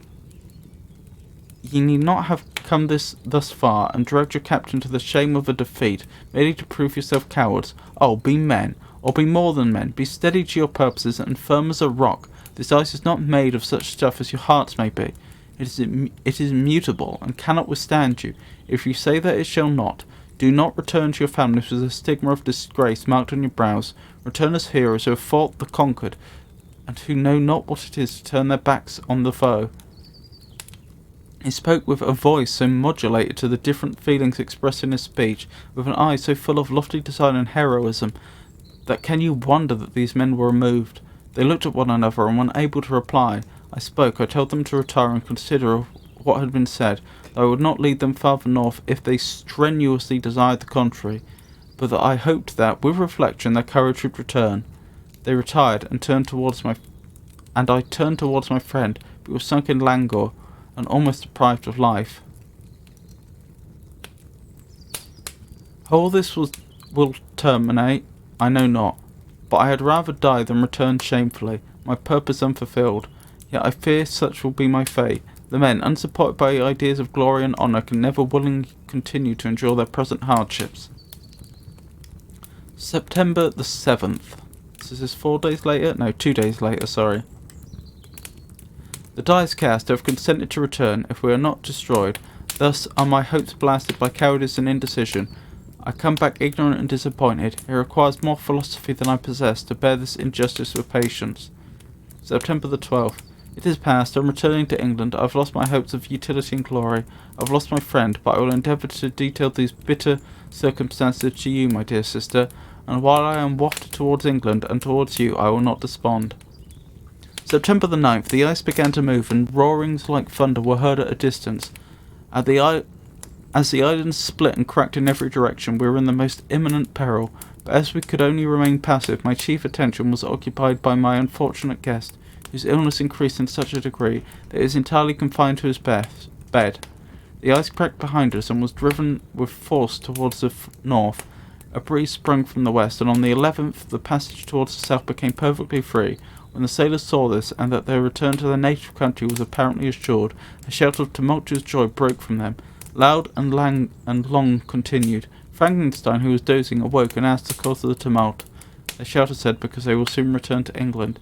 Ye need not have come thus far, and dragged your captain to the shame of a defeat, merely to prove yourself cowards. Oh, be men, or be more than men, be steady to your purposes, and firm as a rock. This ice is not made of such stuff as your hearts may be. It is immutable, and cannot withstand you. If you say that it shall not, do not return to your families with a stigma of disgrace marked on your brows. Return as heroes who have fought the conquered, and who know not what it is to turn their backs on the foe." He spoke with a voice so modulated to the different feelings expressed in his speech, with an eye so full of lofty design and heroism, that can you wonder that these men were moved? They looked at one another, and when able to reply, I told them to retire and consider what had been said, that I would not lead them farther north if they strenuously desired the contrary, but that I hoped that, with reflection, their courage would return. They retired, and I turned towards my friend, but was sunk in languor, and almost deprived of life. How all this will terminate, I know not, but I had rather die than return shamefully, my purpose unfulfilled. Yet I fear such will be my fate. The men, unsupported by ideas of glory and honour, can never willingly continue to endure their present hardships. September the 7th. This is 4 days later? No, 2 days later, sorry. The die is cast. I have consented to return, if we are not destroyed. Thus are my hopes blasted by cowardice and indecision. I come back ignorant and disappointed. It requires more philosophy than I possess to bear this injustice with patience. September the 12th. It is past. I am returning to England. I have lost my hopes of utility and glory. I have lost my friend, but I will endeavour to detail these bitter circumstances to you, my dear sister, and while I am wafted towards England and towards you, I will not despond. September the 9th. The ice began to move, and roarings like thunder were heard at a distance. At the I- As the island split and cracked in every direction, we were in the most imminent peril, but as we could only remain passive, my chief attention was occupied by my unfortunate guest, whose illness increased in such a degree that he was entirely confined to his bed. The ice cracked behind us and was driven with force towards the north. A breeze sprung from the west, and on the 11th the passage towards the south became perfectly free. When the sailors saw this, and that their return to their native country was apparently assured, a shout of tumultuous joy broke from them, loud and long continued. Frankenstein, who was dozing, awoke and asked the cause of the tumult. They shouted, said, because they will soon return to England.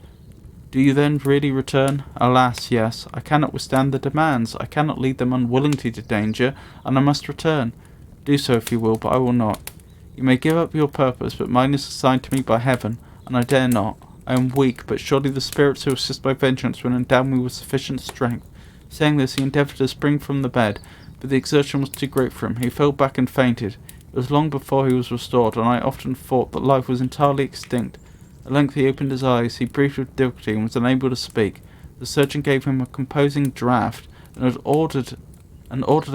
Do you then really return? Alas, yes. I cannot withstand the demands. I cannot lead them unwillingly to danger, and I must return. Do so if you will, but I will not. You may give up your purpose, but mine is assigned to me by heaven, and I dare not. I am weak, but surely the spirits who assist my vengeance will endow me with sufficient strength. Saying this, he endeavoured to spring from the bed, but the exertion was too great for him. He fell back and fainted. It was long before he was restored, and I often thought that life was entirely extinct. At length he opened his eyes. He breathed with difficulty and was unable to speak. The surgeon gave him a composing draught and ordered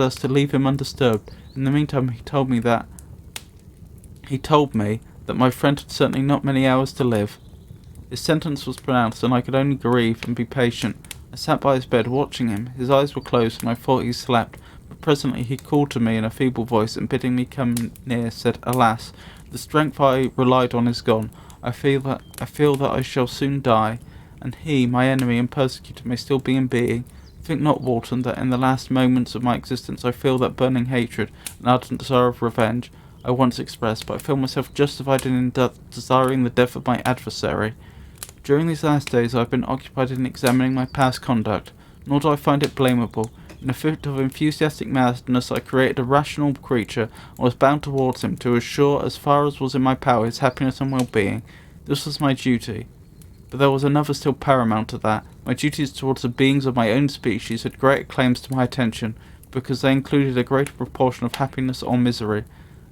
us to leave him undisturbed. In the meantime, he told me that my friend had certainly not many hours to live. His sentence was pronounced, and I could only grieve and be patient. I sat by his bed, watching him. His eyes were closed, and I thought he slept. But presently he called to me in a feeble voice, and bidding me come near, said, "Alas, the strength I relied on is gone. I feel that I shall soon die, and he, my enemy and persecutor, may still be in being. Think not, Walton, that in the last moments of my existence I feel that burning hatred and ardent desire of revenge I once expressed, but I feel myself justified in desiring the death of my adversary. During these last days I have been occupied in examining my past conduct, nor do I find it blamable. In a fit of enthusiastic madness I created a rational creature, and was bound towards him to assure, as far as was in my power, his happiness and well-being. This was my duty. But there was another still paramount to that. My duties towards the beings of my own species had greater claims to my attention, because they included a greater proportion of happiness or misery.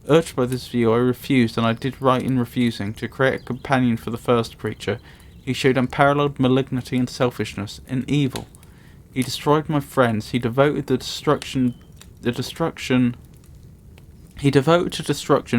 Urged by this view, I refused, and I did right in refusing, to create a companion for the first creature. He showed unparalleled malignity and selfishness, in evil. He destroyed my friends. He devoted to destruction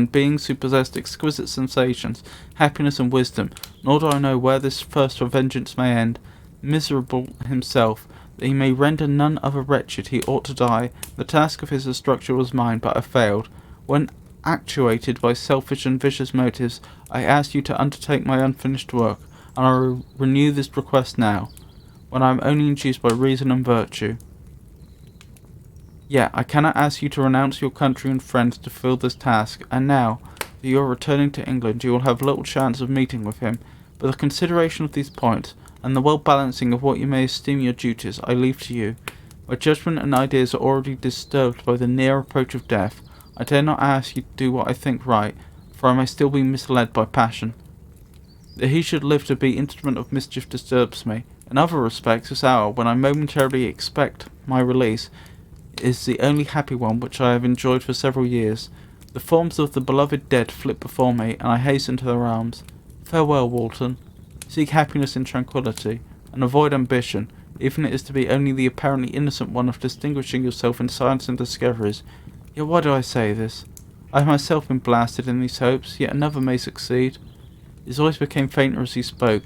beings who possessed exquisite sensations, happiness and wisdom. Nor do I know where this thirst for vengeance may end. Miserable himself, that he may render none other wretched, he ought to die. The task of his destruction was mine, but I failed. When actuated by selfish and vicious motives, I asked you to undertake my unfinished work, and I renew this request now, when I am only induced by reason and virtue. Yet I cannot ask you to renounce your country and friends to fill this task, and now that you are returning to England, you will have little chance of meeting with him. But the consideration of these points, and the well-balancing of what you may esteem your duties, I leave to you. My judgment and ideas are already disturbed by the near approach of death. I dare not ask you to do what I think right, for I may still be misled by passion. That he should live to be instrument of mischief disturbs me. In other respects, this hour, when I momentarily expect my release, is the only happy one which I have enjoyed for several years. The forms of the beloved dead flit before me, and I hasten to their arms. Farewell, Walton. Seek happiness in tranquillity, and avoid ambition, even if it is to be only the apparently innocent one of distinguishing yourself in science and discoveries. Yet why do I say this? I have myself been blasted in these hopes, yet another may succeed. His voice became fainter as he spoke,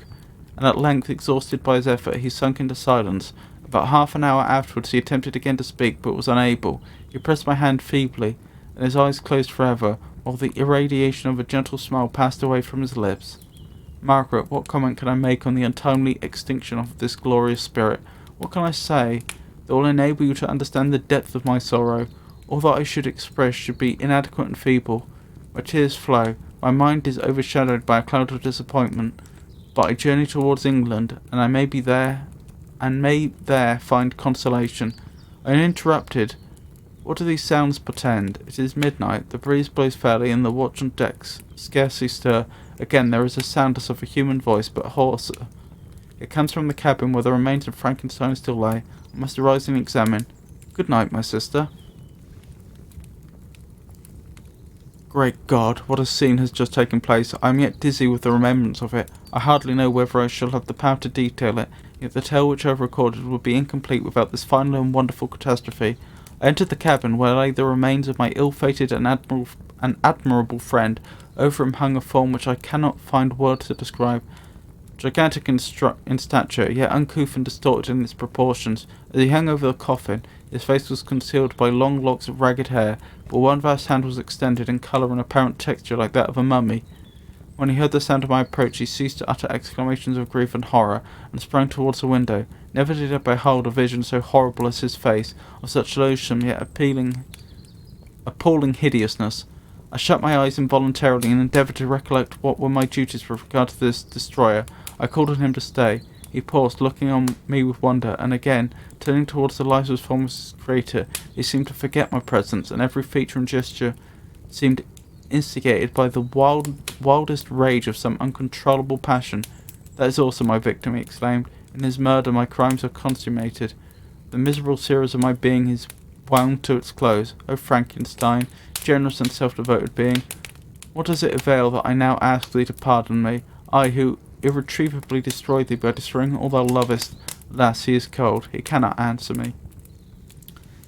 and at length, exhausted by his effort, he sunk into silence. About half an hour afterwards he attempted again to speak, but was unable. He pressed my hand feebly, and his eyes closed forever, while the irradiation of a gentle smile passed away from his lips. Margaret, what comment can I make on the untimely extinction of this glorious spirit? What can I say that will enable you to understand the depth of my sorrow? All that I should express should be inadequate and feeble. My tears flow. My mind is overshadowed by a cloud of disappointment. But I journey towards England, and I may there find consolation. Uninterrupted. What do these sounds portend? It is midnight. The breeze blows fairly, and the watch on decks scarcely stir. Again there is a sound as of a human voice, but hoarser. It comes from the cabin where the remains of Frankenstein still lay. I must arise and examine. Good night, my sister. Great God, what a scene has just taken place. I am yet dizzy with the remembrance of it. I hardly know whether I shall have the power to detail it, yet the tale which I have recorded would be incomplete without this final and wonderful catastrophe. I entered the cabin, where lay the remains of my ill-fated and admirable friend. Over him hung a form which I cannot find words to describe. Gigantic in stature, yet uncouth and distorted in its proportions. As he hung over the coffin, his face was concealed by long locks of ragged hair, but one vast hand was extended, in colour and apparent texture like that of a mummy. When he heard the sound of my approach, he ceased to utter exclamations of grief and horror, and sprang towards the window. Never did I behold a vision so horrible as his face, of such loathsome yet appalling hideousness. I shut my eyes involuntarily, and endeavoured to recollect what were my duties with regard to this destroyer. I called on him to stay. He paused, looking on me with wonder, and again, turning towards the lifeless form of his creator, he seemed to forget my presence, and every feature and gesture seemed instigated by the wildest rage of some uncontrollable passion. "That is also my victim," he exclaimed. "In his murder my crimes are consummated. The miserable series of my being is wound to its close. O Frankenstein, generous and self-devoted being, what does it avail that I now ask thee to pardon me? I, who irretrievably destroyed thee by destroying all thou lovest. Alas, he is cold. He cannot answer me."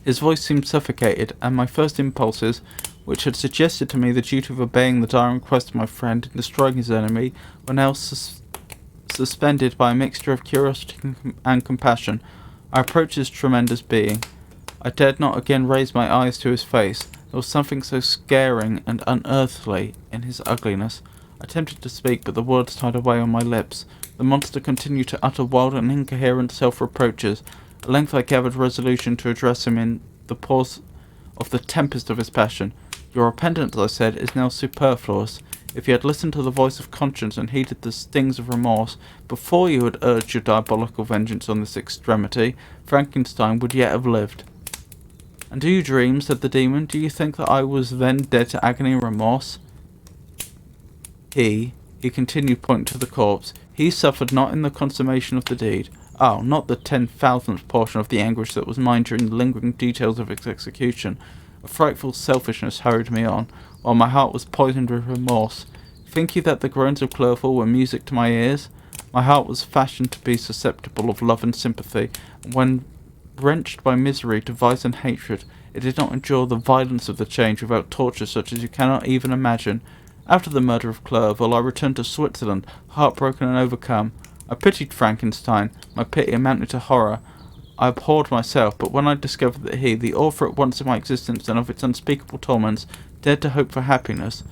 His voice seemed suffocated, and my first impulses, which had suggested to me the duty of obeying the dire request of my friend in destroying his enemy, were now suspended by a mixture of curiosity and compassion. I approached this tremendous being. I dared not again raise my eyes to his face. There was something so scaring and unearthly in his ugliness. I attempted to speak, but the words died away on my lips. The monster continued to utter wild and incoherent self-reproaches. At length I gathered resolution to address him in the pause of the tempest of his passion. "Your repentance," I said, "is now superfluous. If you had listened to the voice of conscience and heeded the stings of remorse, before you had urged your diabolical vengeance on this extremity, Frankenstein would yet have lived." "And do you dream," said the demon, "do you think that I was then dead to agony and remorse? He continued, pointing to the corpse, "he suffered not in the consummation of the deed. Oh, not the 10,000th portion of the anguish that was mine during the lingering details of its execution. A frightful selfishness hurried me on, while my heart was poisoned with remorse. Think you that the groans of Clerval were music to my ears? My heart was fashioned to be susceptible of love and sympathy, and when wrenched by misery to vice and hatred, it did not endure the violence of the change without torture such as you cannot even imagine. After the murder of Clerval, I returned to Switzerland, heartbroken and overcome. I pitied Frankenstein, my pity amounted to horror. I abhorred myself, but when I discovered that he, the author at once of my existence and of its unspeakable torments, dared to hope for happiness,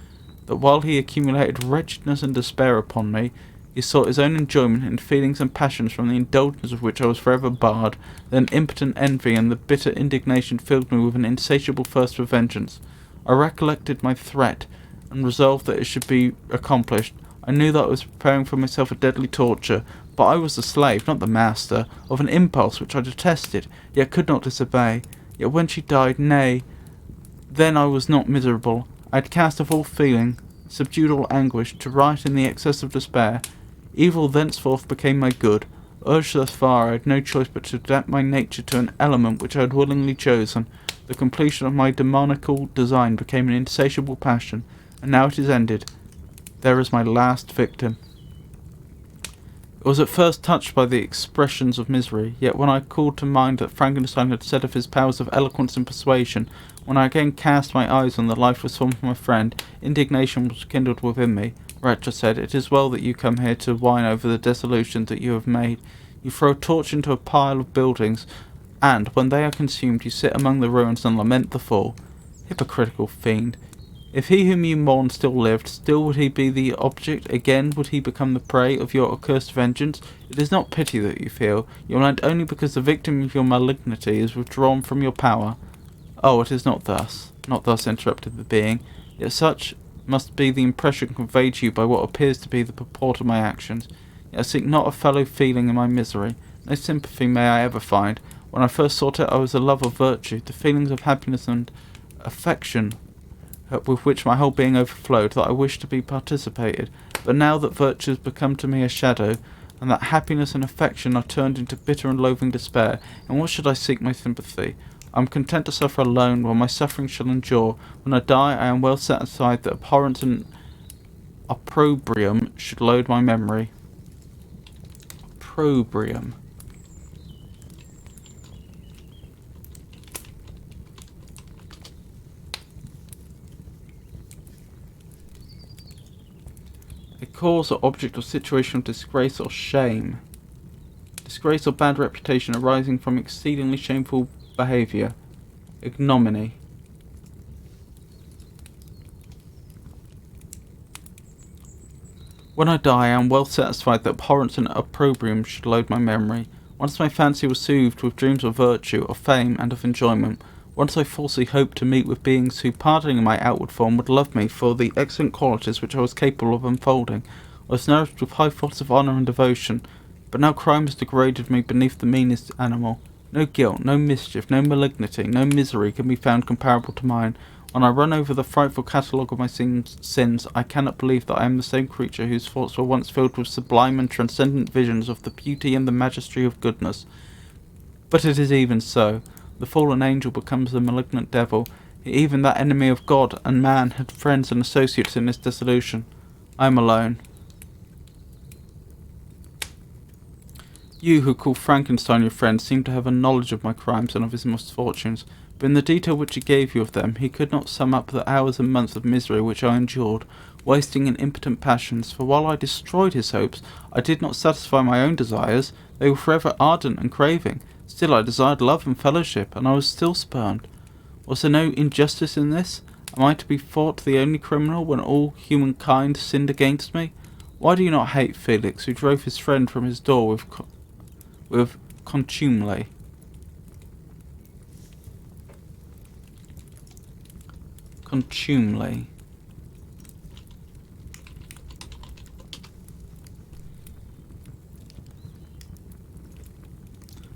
that while he accumulated wretchedness and despair upon me, he sought his own enjoyment in feelings and passions from the indulgence of which I was forever barred, then impotent envy and the bitter indignation filled me with an insatiable thirst for vengeance. I recollected my threat, and resolved that it should be accomplished. I knew that I was preparing for myself a deadly torture, but I was the slave, not the master, of an impulse which I detested, yet could not disobey. Yet when she died, nay, then I was not miserable. I had cast off all feeling, subdued all anguish, to riot in the excess of despair. Evil thenceforth became my good. Urged thus far, I had no choice but to adapt my nature to an element which I had willingly chosen. The completion of my demoniacal design became an insatiable passion, and now it is ended. There is my last victim. I was at first touched by the expressions of misery, yet when I called to mind that Frankenstein had said of his powers of eloquence and persuasion, when I again cast my eyes on the lifeless form of my friend, indignation was kindled within me. "Wretch," I said, "it is well that you come here to whine over the dissolution that you have made. You throw a torch into a pile of buildings, and, when they are consumed, you sit among the ruins and lament the fall. Hypocritical fiend! If he whom you mourn still lived, still would he be the object, again would he become the prey of your accursed vengeance. It is not pity that you feel, you lament only because the victim of your malignity is withdrawn from your power." "Oh, it is not thus," interrupted the being, "yet such must be the impression conveyed to you by what appears to be the purport of my actions. Yet I seek not a fellow feeling in my misery. No sympathy may I ever find. When I first sought it, I was a love of virtue, the feelings of happiness and affection with which my whole being overflowed, that I wished to be participated. But now that virtue has become to me a shadow, and that happiness and affection are turned into bitter and loathing despair, in what should I seek my sympathy? I am content to suffer alone, while my suffering shall endure. When I die, I am well satisfied that abhorrence and opprobrium should load my memory." Opprobrium. A cause or object or situation of disgrace or shame. Disgrace or bad reputation arising from exceedingly shameful behaviour. Ignominy. When I die, I am well satisfied that abhorrence and opprobrium should load my memory. Once my fancy was soothed with dreams of virtue, of fame, and of enjoyment, once I falsely hoped to meet with beings who, pardoning my outward form, would love me for the excellent qualities which I was capable of unfolding. I was nourished with high thoughts of honour and devotion, but now crime has degraded me beneath the meanest animal. No guilt, no mischief, no malignity, no misery can be found comparable to mine. When I run over the frightful catalogue of my sins, I cannot believe that I am the same creature whose thoughts were once filled with sublime and transcendent visions of the beauty and the majesty of goodness. But it is even so. The fallen angel becomes the malignant devil. Even that enemy of God and man had friends and associates in this dissolution. I am alone. You who call Frankenstein your friend seem to have a knowledge of my crimes and of his misfortunes, but in the detail which he gave you of them, he could not sum up the hours and months of misery which I endured, wasting in impotent passions, for while I destroyed his hopes, I did not satisfy my own desires. They were forever ardent and craving. Still I desired love and fellowship, and I was still spurned. Was there no injustice in this? Am I to be thought the only criminal when all humankind sinned against me? Why do you not hate Felix, who drove his friend from his door with contumely? Contumely.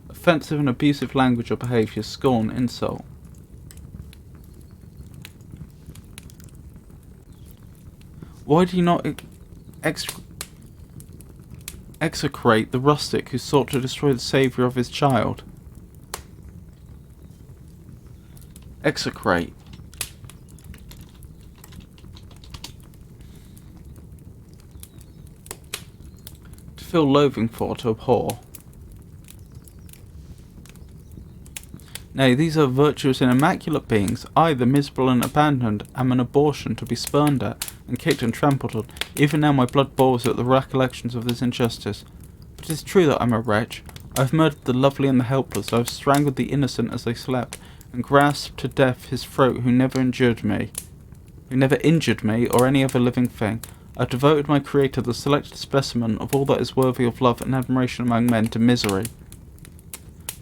Offensive and abusive language or behaviour, scorn, insult. Why do you not execrate the rustic who sought to destroy the saviour of his child? Execrate. To feel loathing for, to abhor. Nay, these are virtuous and immaculate beings. I, the miserable and abandoned, am an abortion to be spurned at, and kicked and trampled on. Even now my blood boils at the recollections of this injustice. But it is true that I am a wretch. I have murdered the lovely and the helpless. I have strangled the innocent as they slept, and grasped to death his throat who never injured me or any other living thing. I have devoted my Creator, the selected specimen of all that is worthy of love and admiration among men, to misery.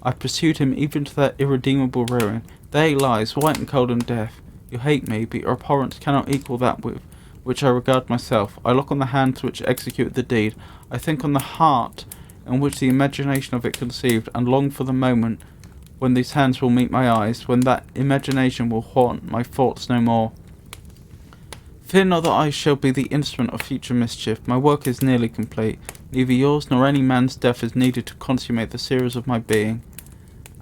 I pursued him even to that irredeemable ruin. There he lies, white and cold in death. You hate me, but your abhorrence cannot equal that with which I regard myself. I look on the hands which execute the deed. I think on the heart in which the imagination of it conceived, and long for the moment when these hands will meet my eyes, when that imagination will haunt my thoughts no more. Fear not that I shall be the instrument of future mischief. My work is nearly complete. Neither yours nor any man's death is needed to consummate the series of my being,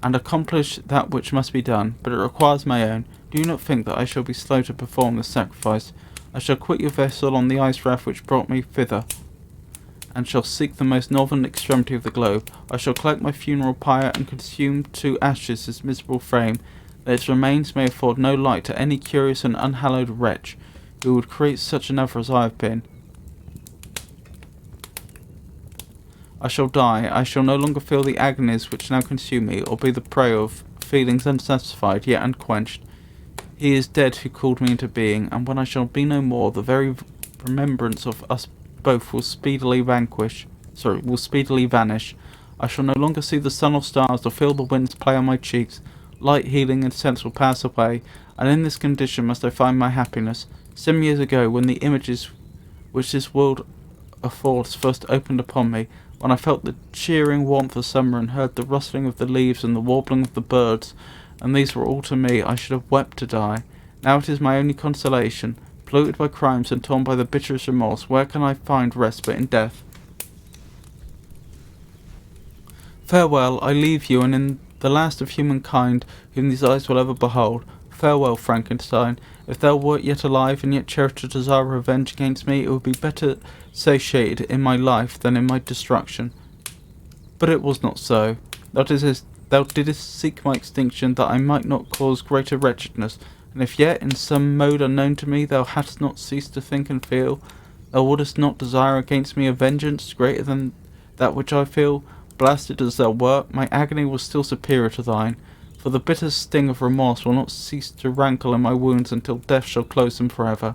and accomplish that which must be done, but it requires my own. Do you not think that I shall be slow to perform this sacrifice? I shall quit your vessel on the ice raft which brought me thither, and shall seek the most northern extremity of the globe. I shall collect my funeral pyre and consume to ashes this miserable frame, that its remains may afford no light to any curious and unhallowed wretch who would create such another as I have been. I shall die. I shall no longer feel the agonies which now consume me, or be the prey of feelings unsatisfied yet unquenched. He is dead who called me into being, and when I shall be no more, the very remembrance of us both will speedily vanish. I shall no longer see the sun or stars, or feel the winds play on my cheeks. Light, healing, and sense will pass away, and in this condition must I find my happiness. 7 years ago, when the images which this world affords first opened upon me, when I felt the cheering warmth of summer and heard the rustling of the leaves and the warbling of the birds, and these were all to me, I should have wept to die. Now it is my only consolation. Polluted by crimes and torn by the bitterest remorse, where can I find rest but in death? Farewell, I leave you, and in the last of humankind whom these eyes will ever behold. Farewell, Frankenstein. If thou wert yet alive, and yet cherished a desire of revenge against me, it would be better satiated in my life than in my destruction. But it was not so. Thou didst seek my extinction, that I might not cause greater wretchedness, and if yet, in some mode unknown to me, thou hadst not ceased to think and feel, Thou wouldest not desire against me a vengeance greater than that which I feel. Blasted as thou wert, my agony was still superior to thine, for the bitter sting of remorse will not cease to rankle in my wounds until death shall close them forever.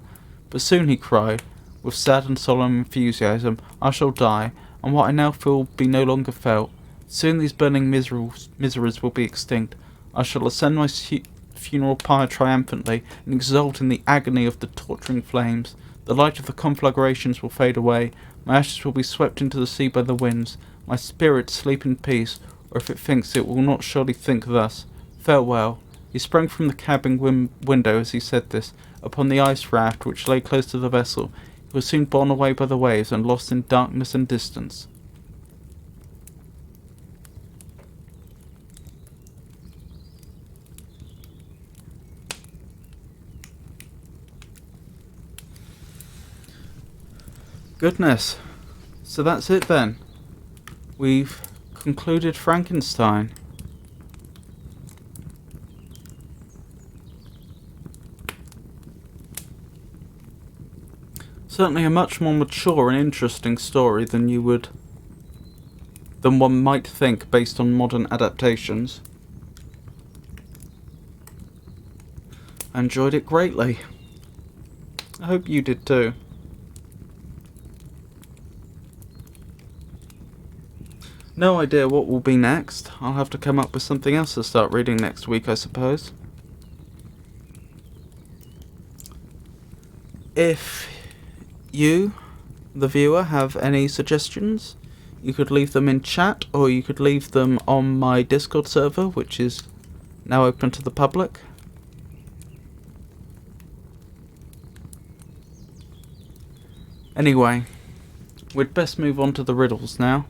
But soon, he cried, with sad and solemn enthusiasm, I shall die, and what I now feel be no longer felt. Soon these burning miseries will be extinct. I shall ascend my funeral pyre triumphantly, and exult in the agony of the torturing flames. The light of the conflagrations will fade away, my ashes will be swept into the sea by the winds, my spirit sleep in peace, or if it thinks, it will not surely think thus. Farewell. He sprang from the cabin window as he said this, upon the ice raft which lay close to the vessel. He was soon borne away by the waves and lost in darkness and distance. Goodness. So that's it then. We've concluded Frankenstein. Certainly a much more mature and interesting story than one might think based on modern adaptations. I enjoyed it greatly. I hope you did too. No idea what will be next. I'll have to come up with something else to start reading next week, I suppose. If you, the viewer, have any suggestions, you could leave them in chat, or you could leave them on my Discord server, which is now open to the public. Anyway, we'd best move on to the riddles now.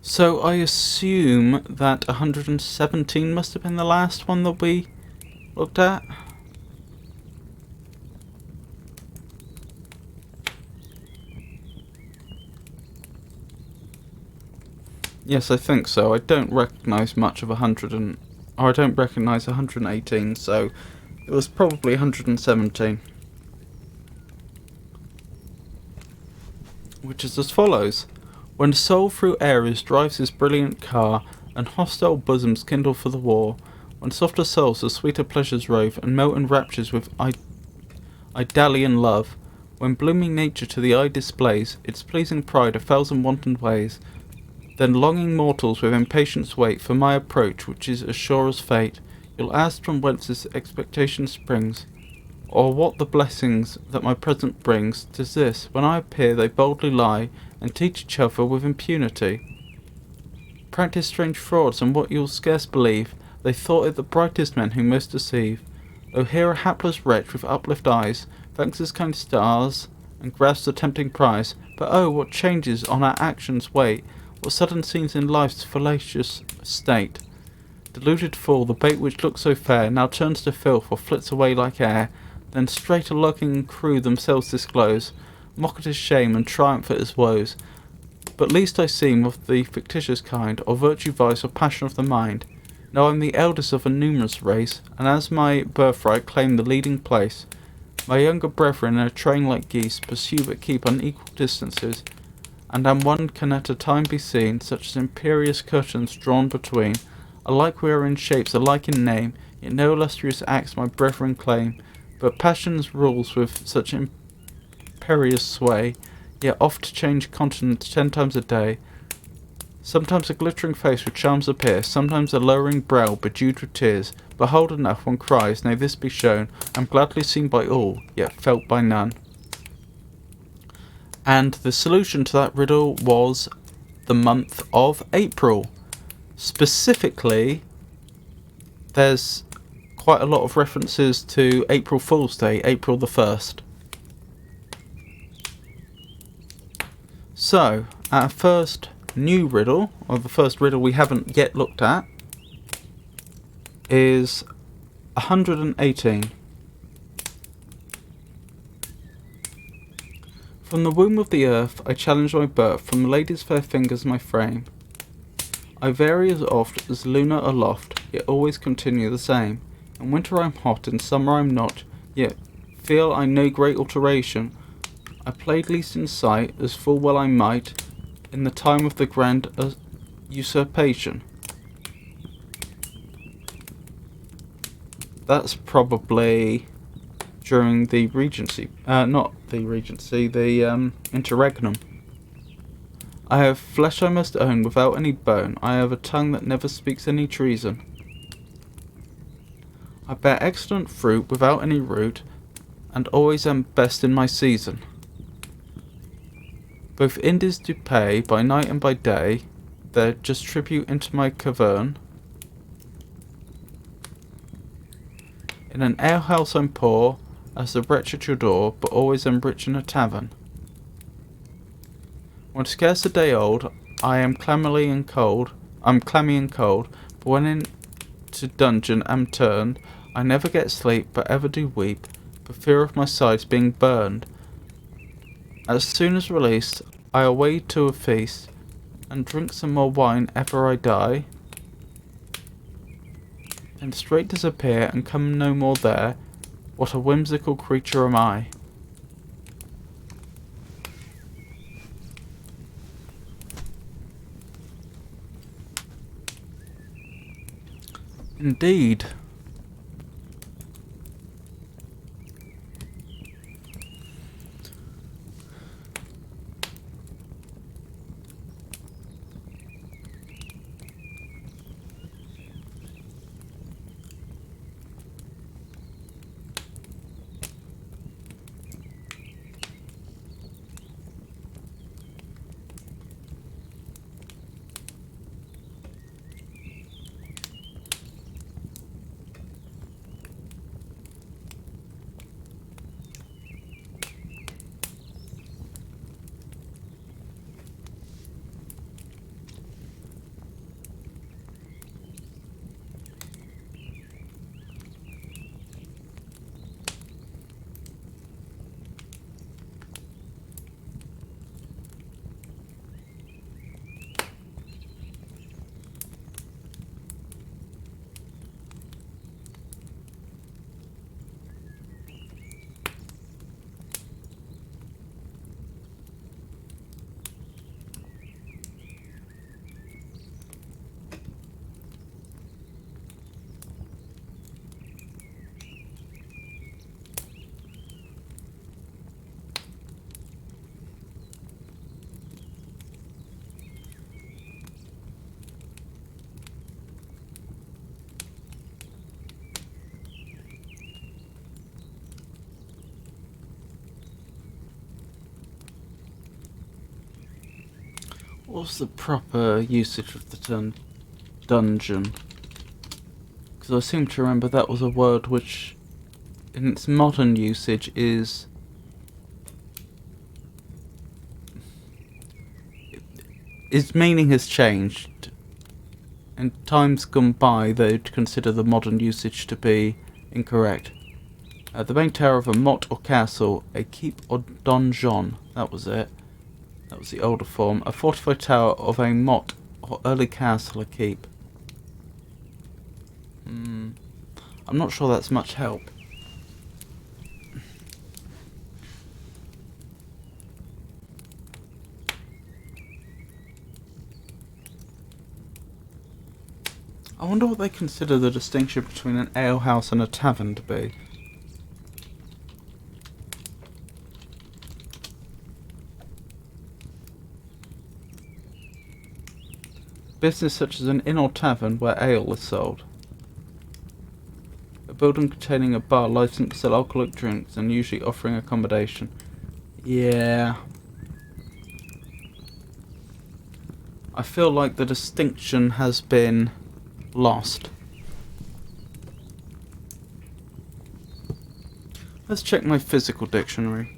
So I assume that 117 must have been the last one that we looked at. Yes, I think so. I don't recognise much of I don't recognise 118, so it was probably 117. Which is as follows. When soul through Ares drives his brilliant car, and hostile bosoms kindle for the war, when softer souls to sweeter pleasures rove, and melt in raptures with Idalian love, when blooming nature to the eye displays its pleasing pride a thousand wanton ways, then longing mortals with impatience wait for my approach, which is as sure as fate. You'll ask from whence this expectation springs, or what the blessings that my presence brings. 'Tis this, when I appear they boldly lie, and teach each other with impunity. Practice strange frauds, and what you'll scarce believe, they thought it the brightest men who most deceive. Oh, here a hapless wretch with uplift eyes thanks his kind stars, and grasps the tempting prize. But oh, what changes on our actions wait, what sudden scenes in life's fallacious state. Deluded fool, the bait which looked so fair now turns to filth or flits away like air. Then straight a lurking crew themselves disclose, mock at his shame and triumph at his woes. But least I seem of the fictitious kind, or virtue, vice, or passion of the mind. No, I'm the eldest of a numerous race, and as my birthright claim the leading place. My younger brethren in a train like geese pursue but keep unequal distances, and one can at a time be seen, such as imperious curtains drawn between. Alike we are in shapes, alike in name, yet no illustrious acts my brethren claim. But passion's rules with such imperious sway, yet oft change continents 10 times a day. Sometimes a glittering face with charms appear, sometimes a lowering brow bedewed with tears. Behold enough, one cries, nay this be shown, I'm gladly seen by all, yet felt by none. And the solution to that riddle was the month of April. Specifically, there's quite a lot of references to April Fool's Day, April the 1st. So, our first new riddle, or the first riddle we haven't yet looked at, is 118. From the womb of the earth I challenge my birth, from ladies' fair fingers my frame. I vary as oft as Luna aloft, yet always continue the same. In winter I'm hot, in summer I'm not, yet feel I no great alteration. I played least in sight, as full well I might, in the time of the grand usurpation. That's probably during the Regency, not the Regency, the interregnum. I have flesh I must own without any bone, I have a tongue that never speaks any treason. I bear excellent fruit without any root, and always am best in my season. Both Indies do pay, by night and by day, their just tribute into my cavern. In an alehouse I'm poor, as the wretch at your door, but always am rich in a tavern. When scarce a day old, I am clammy and cold, but when into dungeon am turned, I never get sleep, but ever do weep, for fear of my sides being burned. As soon as released, I away to a feast, and drink some more wine ever I die, then straight disappear, and come no more there. What a whimsical creature am I! Indeed. What's the proper usage of the term dungeon? Because I seem to remember that was a word which, in its modern usage, is... its meaning has changed. In times gone by, they'd consider the modern usage to be incorrect. The main tower of a motte or castle, a keep or donjon, that was it. That was the older form. A fortified tower of a motte or early castle, a keep. I'm not sure that's much help. I wonder what they consider the distinction between an alehouse and a tavern to be. Business such as an inn or tavern where ale is sold. A building containing a bar licensed to sell alcoholic drinks and usually offering accommodation. Yeah. I feel like the distinction has been lost. Let's check my physical dictionary.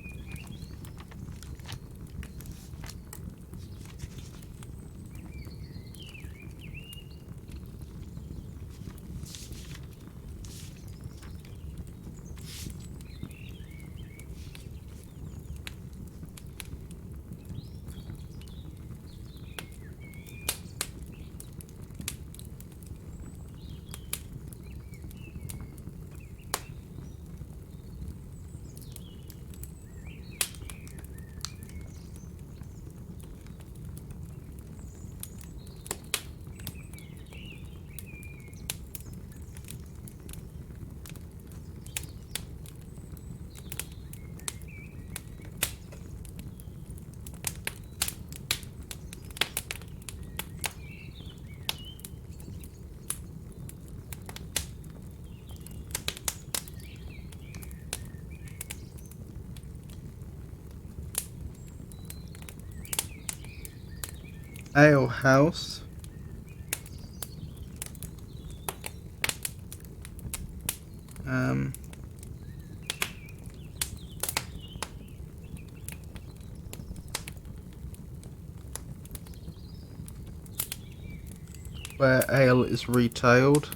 Ale house. Where ale is retailed.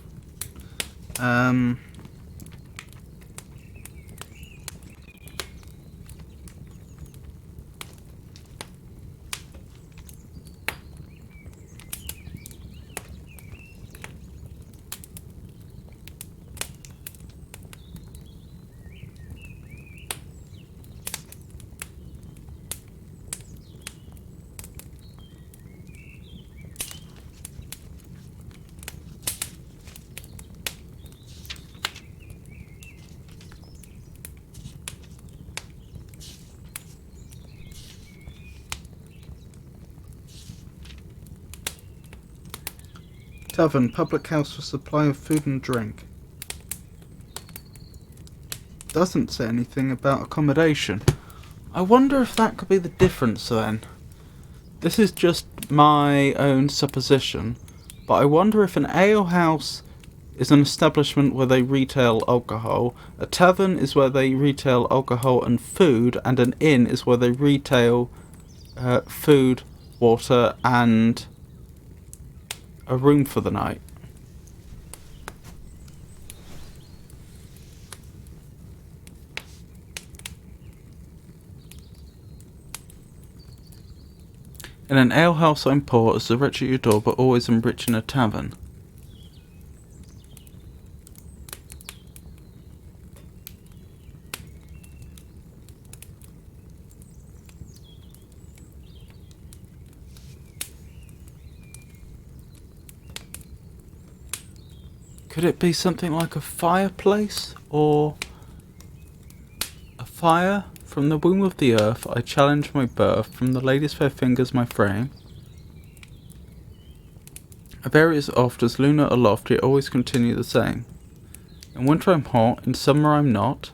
Tavern, public house for supply of food and drink. Doesn't say anything about accommodation. I wonder if that could be the difference then. This is just my own supposition, but I wonder if an alehouse is an establishment where they retail alcohol, a tavern is where they retail alcohol and food, and an inn is where they retail food, water, and a room for the night. In an alehouse I'm poor as the rich at your door, but always am rich in a tavern. Could it be something like a fireplace, or a fire? From the womb of the earth I challenge my birth, from the lady's fair fingers my frame. I bear it as oft as lunar aloft, yet always continue the same. In winter I'm hot, in summer I'm not,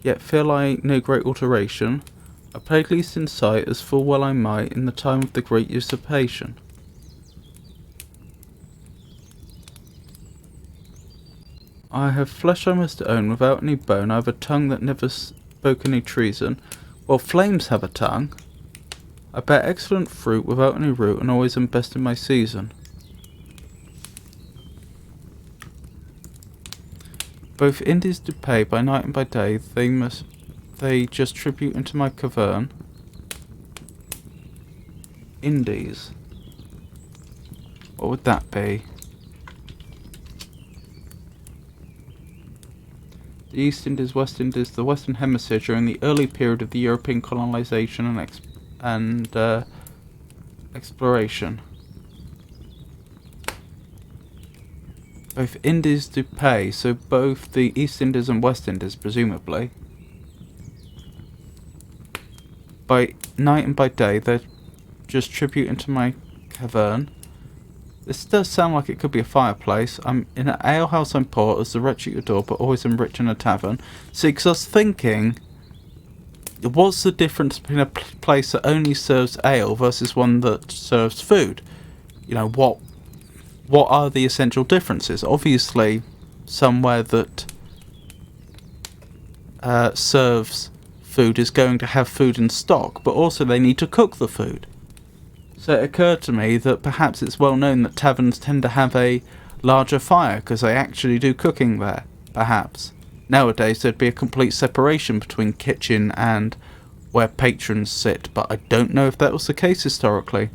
yet feel I no great alteration. I played least in sight, as full well I might, in the time of the great usurpation. I have flesh I must own, without any bone. I have a tongue that never spoke any treason, while flames have a tongue. I bear excellent fruit, without any root, and always am best in my season. Both Indies do pay, by night and by day. They just tribute into my cavern. Indies. What would that be? The East Indies, West Indies, the Western Hemisphere during the early period of the European colonization and exploration. Both Indies do pay, so both the East Indies and West Indies, presumably. By night and by day, they just tribute into my cavern. This does sound like it could be a fireplace. I'm in an alehouse I'm poor, as the wretch at your door, but always am rich in a tavern. See, because I was thinking, what's the difference between a place that only serves ale versus one that serves food? You know, what are the essential differences? Obviously, somewhere that serves food is going to have food in stock, but also they need to cook the food. So it occurred to me that perhaps it's well known that taverns tend to have a larger fire because they actually do cooking there, perhaps. Nowadays there'd be a complete separation between kitchen and where patrons sit, but I don't know if that was the case historically.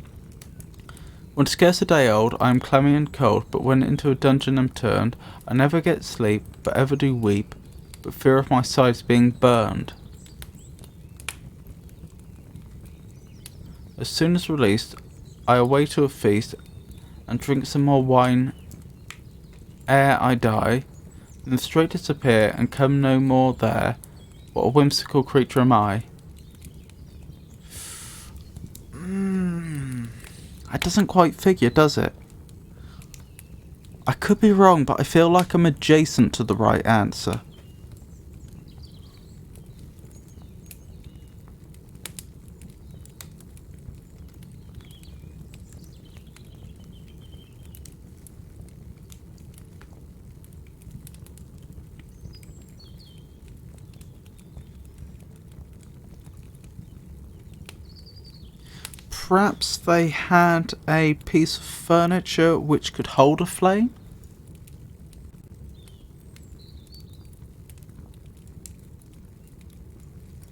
When scarce a day old, I am clammy and cold, but when into a dungeon am turned, I never get sleep, but ever do weep, but fear of my sides being burned. As soon as released, I away to a feast, and drink some more wine ere I die, then straight disappear, and come no more there. What a whimsical creature am I. It doesn't quite figure, does it? I could be wrong, but I feel like I'm adjacent to the right answer. Perhaps they had a piece of furniture which could hold a flame?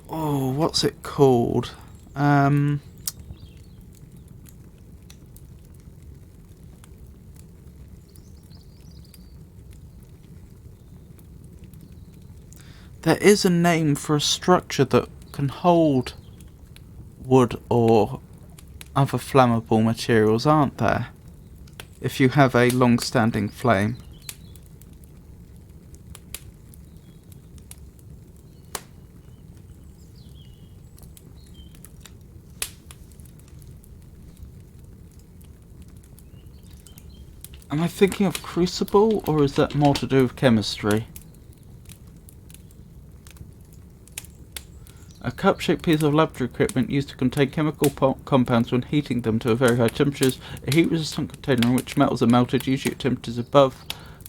Oh, what's it called? There is a name for a structure that can hold wood or other flammable materials, aren't there? If you have a long-standing flame. Am I thinking of crucible, or is that more to do with chemistry? A cup-shaped piece of laboratory equipment used to contain chemical compounds when heating them to a very high temperatures. A heat-resistant container in which metals are melted, usually at temperatures above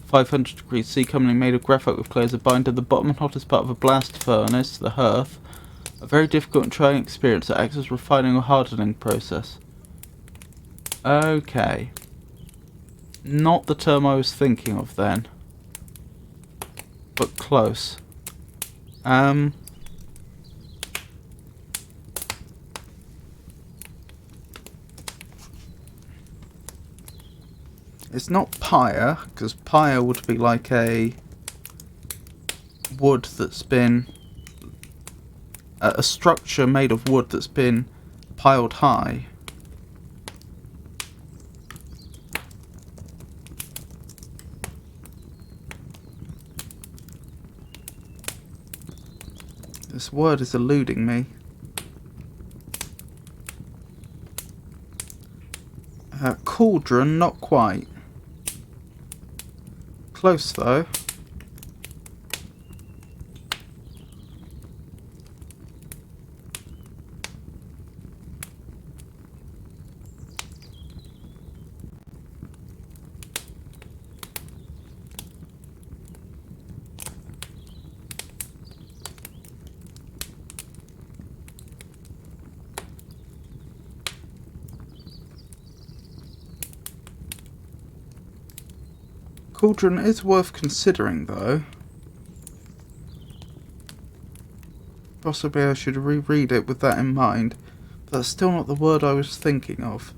500 degrees C, commonly made of graphite with clay as a binder. The bottom and hottest part of a blast furnace, the hearth. A very difficult and trying experience that acts as a refining or hardening process. Okay. Not the term I was thinking of then. But close. It's not pyre, because pyre would be like a wood that's been... a structure made of wood that's been piled high. This word is eluding me. Cauldron, not quite. Close though. Cauldron is worth considering, though. Possibly I should reread it with that in mind. But that's still not the word I was thinking of.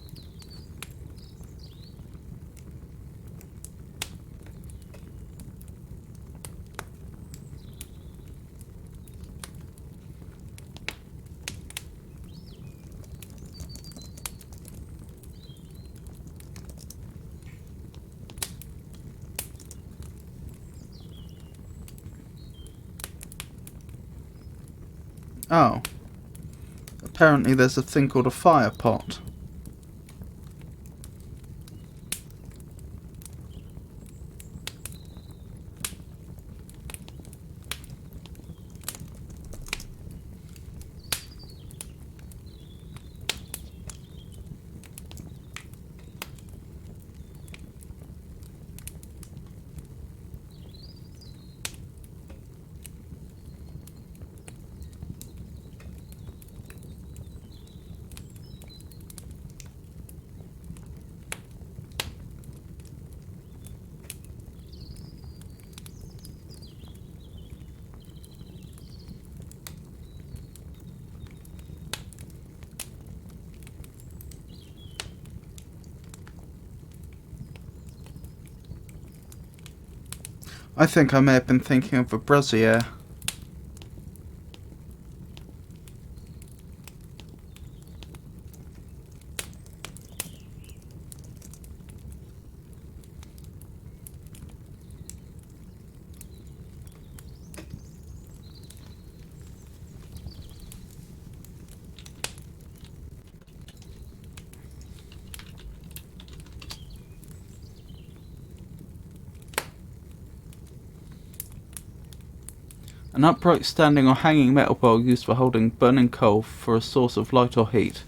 Oh. Apparently there's a thing called a fire pot. I think I may have been thinking of a brazier. An upright standing or hanging metal bowl used for holding burning coal for a source of light or heat.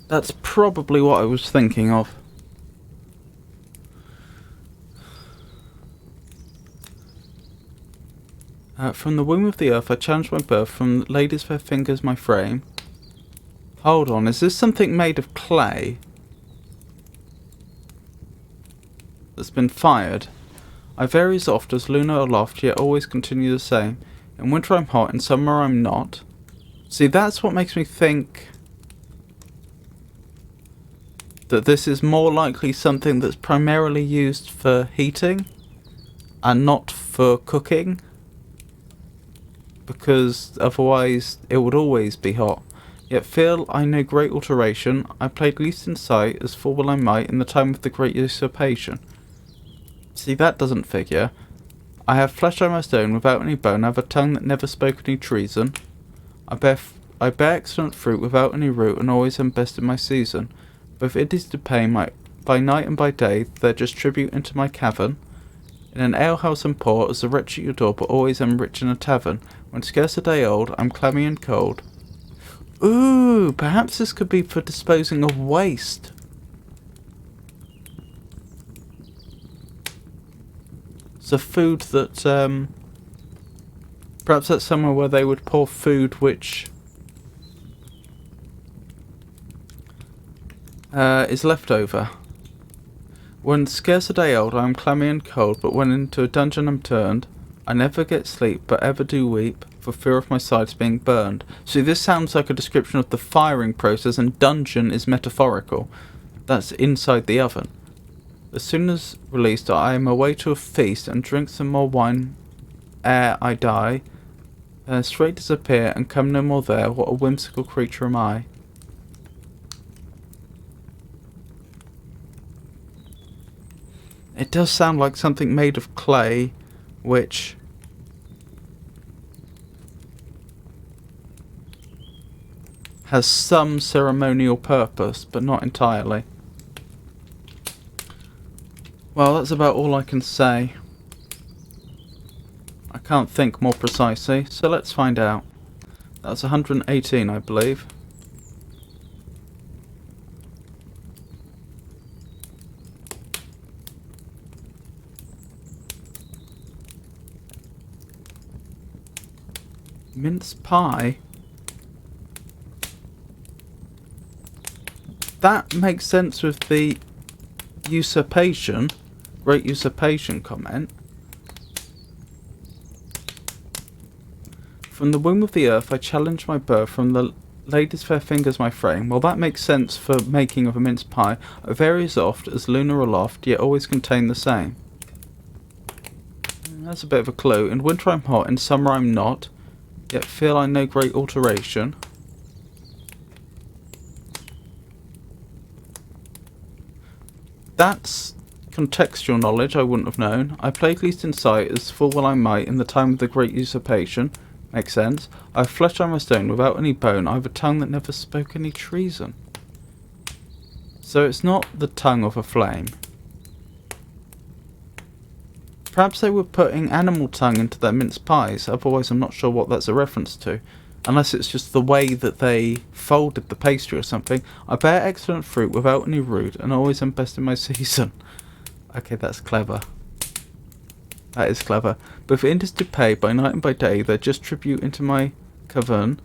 That's probably what I was thinking of. From the womb of the earth I challenge my birth, from ladies' fair fingers my frame. Hold on, is this something made of clay that's been fired? I vary as oft as lunar aloft, yet always continue the same. In winter I'm hot, in summer I'm not. See, that's what makes me think that this is more likely something that's primarily used for heating and not for cooking, because otherwise it would always be hot. Yet feel I no great alteration, I played least in sight, as full well I might, in the time of the great usurpation. See, that doesn't figure. I have flesh I must own, without any bone, I have a tongue that never spoke any treason. I bear excellent fruit, without any root, and always am best in my season. But if it is to pay by night and by day, they're just tribute into my cavern. In an alehouse I'm poor, as the wretch at your door, but always am rich in a tavern. When scarce a day old, I'm clammy and cold. Ooh, perhaps this could be for disposing of waste. So food that, perhaps that's somewhere where they would pour food which is left over. When scarce a day old, I am clammy and cold, but when into a dungeon I'm turned, I never get sleep, but ever do weep, for fear of my sides being burned. See, this sounds like a description of the firing process, and dungeon is metaphorical. That's inside the oven. As soon as released, I am away to a feast, and drink some more wine ere I die, straight disappear, and come no more there. What a whimsical creature am I. It does sound like something made of clay, which has some ceremonial purpose, but not entirely. Well, that's about all I can say. I can't think more precisely, so let's find out. That's 118, I believe. Mince pie? That makes sense with the usurpation, great usurpation comment. From the womb of the earth I challenge my birth, from the lady's fair fingers my frame. Well, that makes sense for making of a mince pie. I vary as oft as lunar aloft, yet always contain the same. That's a bit of a clue. In winter I'm hot, in summer I'm not, yet feel I no great alteration. That's contextual knowledge I wouldn't have known. I played least in sight, as full well I might, in the time of the great usurpation. Makes sense. I have flesh I must own, without any bone. I have a tongue that never spoke any treason. So it's not the tongue of a flame. Perhaps they were putting animal tongue into their mince pies, otherwise I'm not sure what that's a reference to. Unless it's just the way that they folded the pastry or something. I bear excellent fruit without any root, and always am best in my season. Okay, that's clever. That is clever. But if it is to pay by night and by day, they're just tribute into my cavern.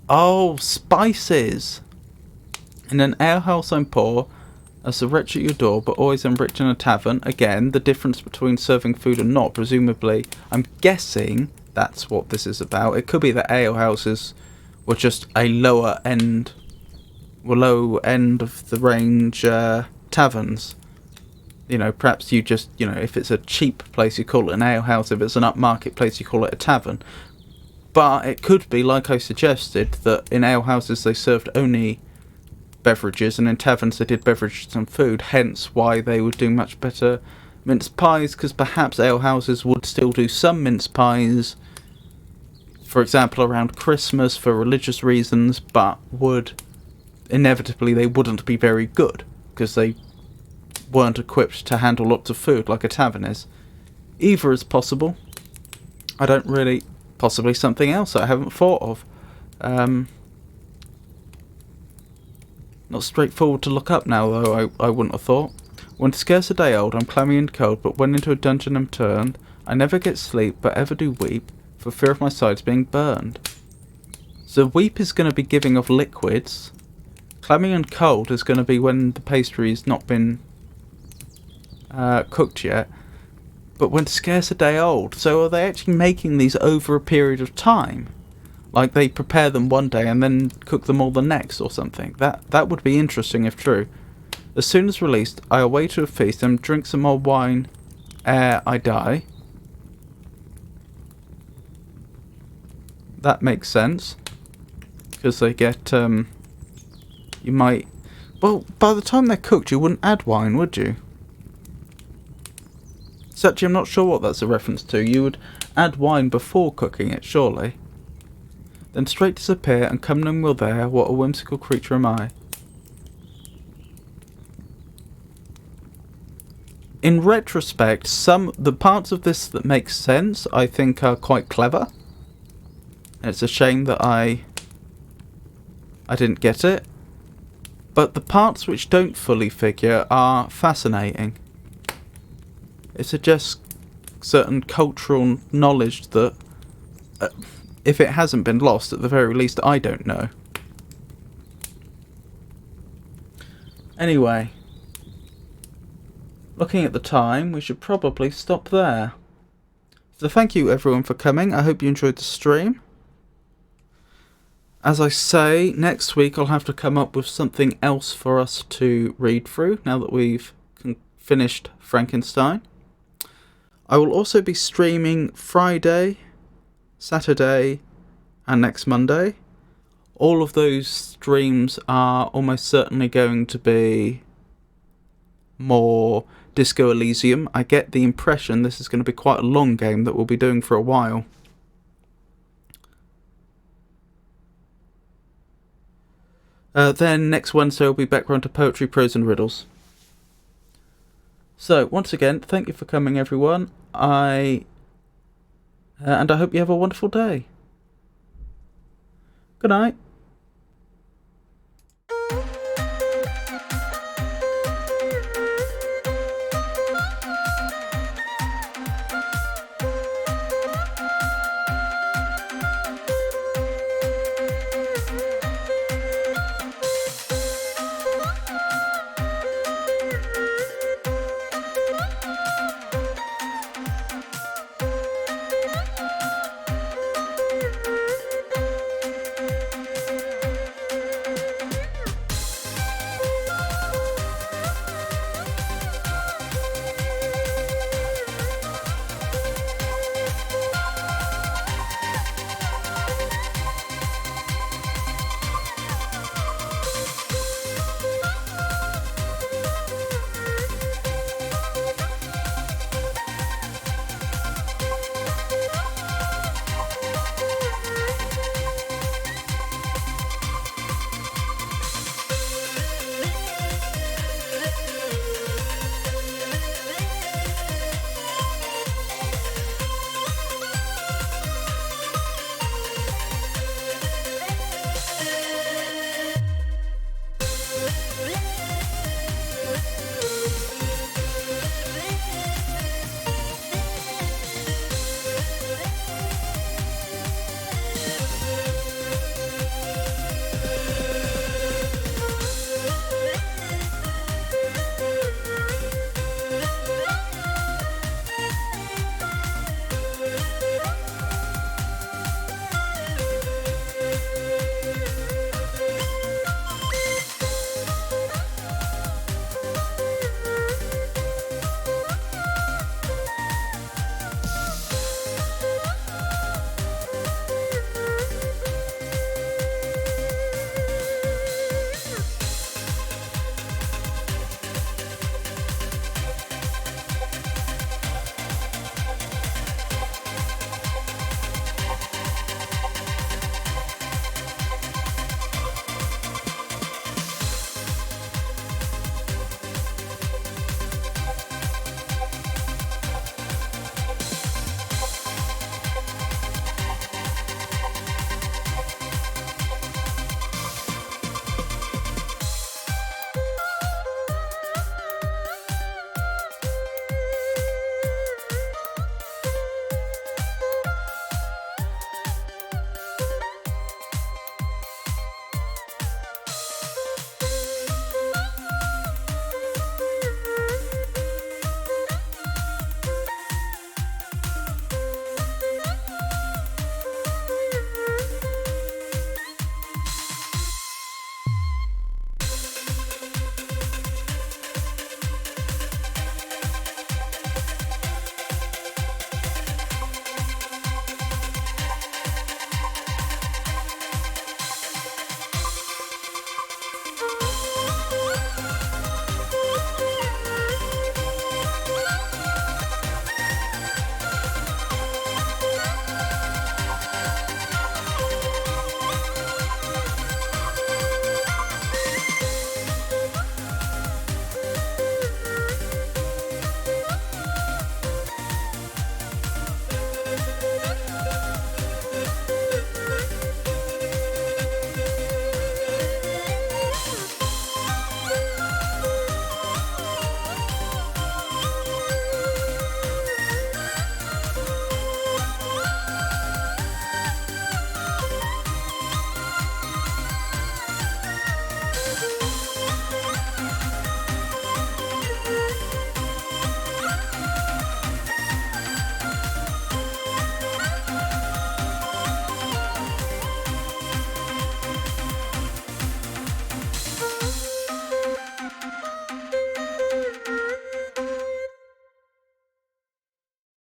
Oh, spices! In an alehouse I'm poor, as the wretch at your door, but always am rich in a tavern. Again, the difference between serving food and not, presumably. I'm guessing that's what this is about. It could be that alehouses were just a low end of the range taverns. You know, perhaps you just, you know, if it's a cheap place you call it an alehouse, if it's an upmarket place you call it a tavern. But it could be, like I suggested, that in alehouses they served only beverages, and in taverns they did beverages and food, hence why they would do much better mince pies, because perhaps alehouses would still do some mince pies, for example around Christmas for religious reasons, but they wouldn't be very good, because they weren't equipped to handle lots of food like a tavern is. Either is possible. I don't really... Possibly something else that I haven't thought of. Not straightforward to look up now, though, I wouldn't have thought. When scarce a day old, I'm clammy and cold, but when into a dungeon I'm turned, I never get sleep, but ever do weep, for fear of my sides being burned. So weep is going to be giving off liquids. Clammy and cold is going to be when the pastry's not been cooked yet. But when scarce a day old. So are they actually making these over a period of time? Like they prepare them one day and then cook them all the next or something? That would be interesting if true. As soon as released, I away to a feast and drink some more wine ere I die. That makes sense. Because they get, you might... Well, by the time they're cooked, you wouldn't add wine, would you? So actually, I'm not sure what that's a reference to. You would add wine before cooking it, surely. Then straight disappear, and come none will there. What a whimsical creature am I. In retrospect, the parts of this that make sense, I think, are quite clever. And it's a shame that I didn't get it. But the parts which don't fully figure are fascinating. It suggests certain cultural knowledge that, if it hasn't been lost, at the very least, I don't know. Anyway, looking at the time, we should probably stop there. So thank you everyone for coming. I hope you enjoyed the stream. As I say, next week I'll have to come up with something else for us to read through, now that we've finished Frankenstein. I will also be streaming Friday, Saturday, and next Monday. All of those streams are almost certainly going to be more Disco Elysium. I get the impression this is going to be quite a long game that we'll be doing for a while. Then next Wednesday we'll be back round to Poetry, Prose and Riddles. So, once again, thank you for coming everyone. And I hope you have a wonderful day. Good night.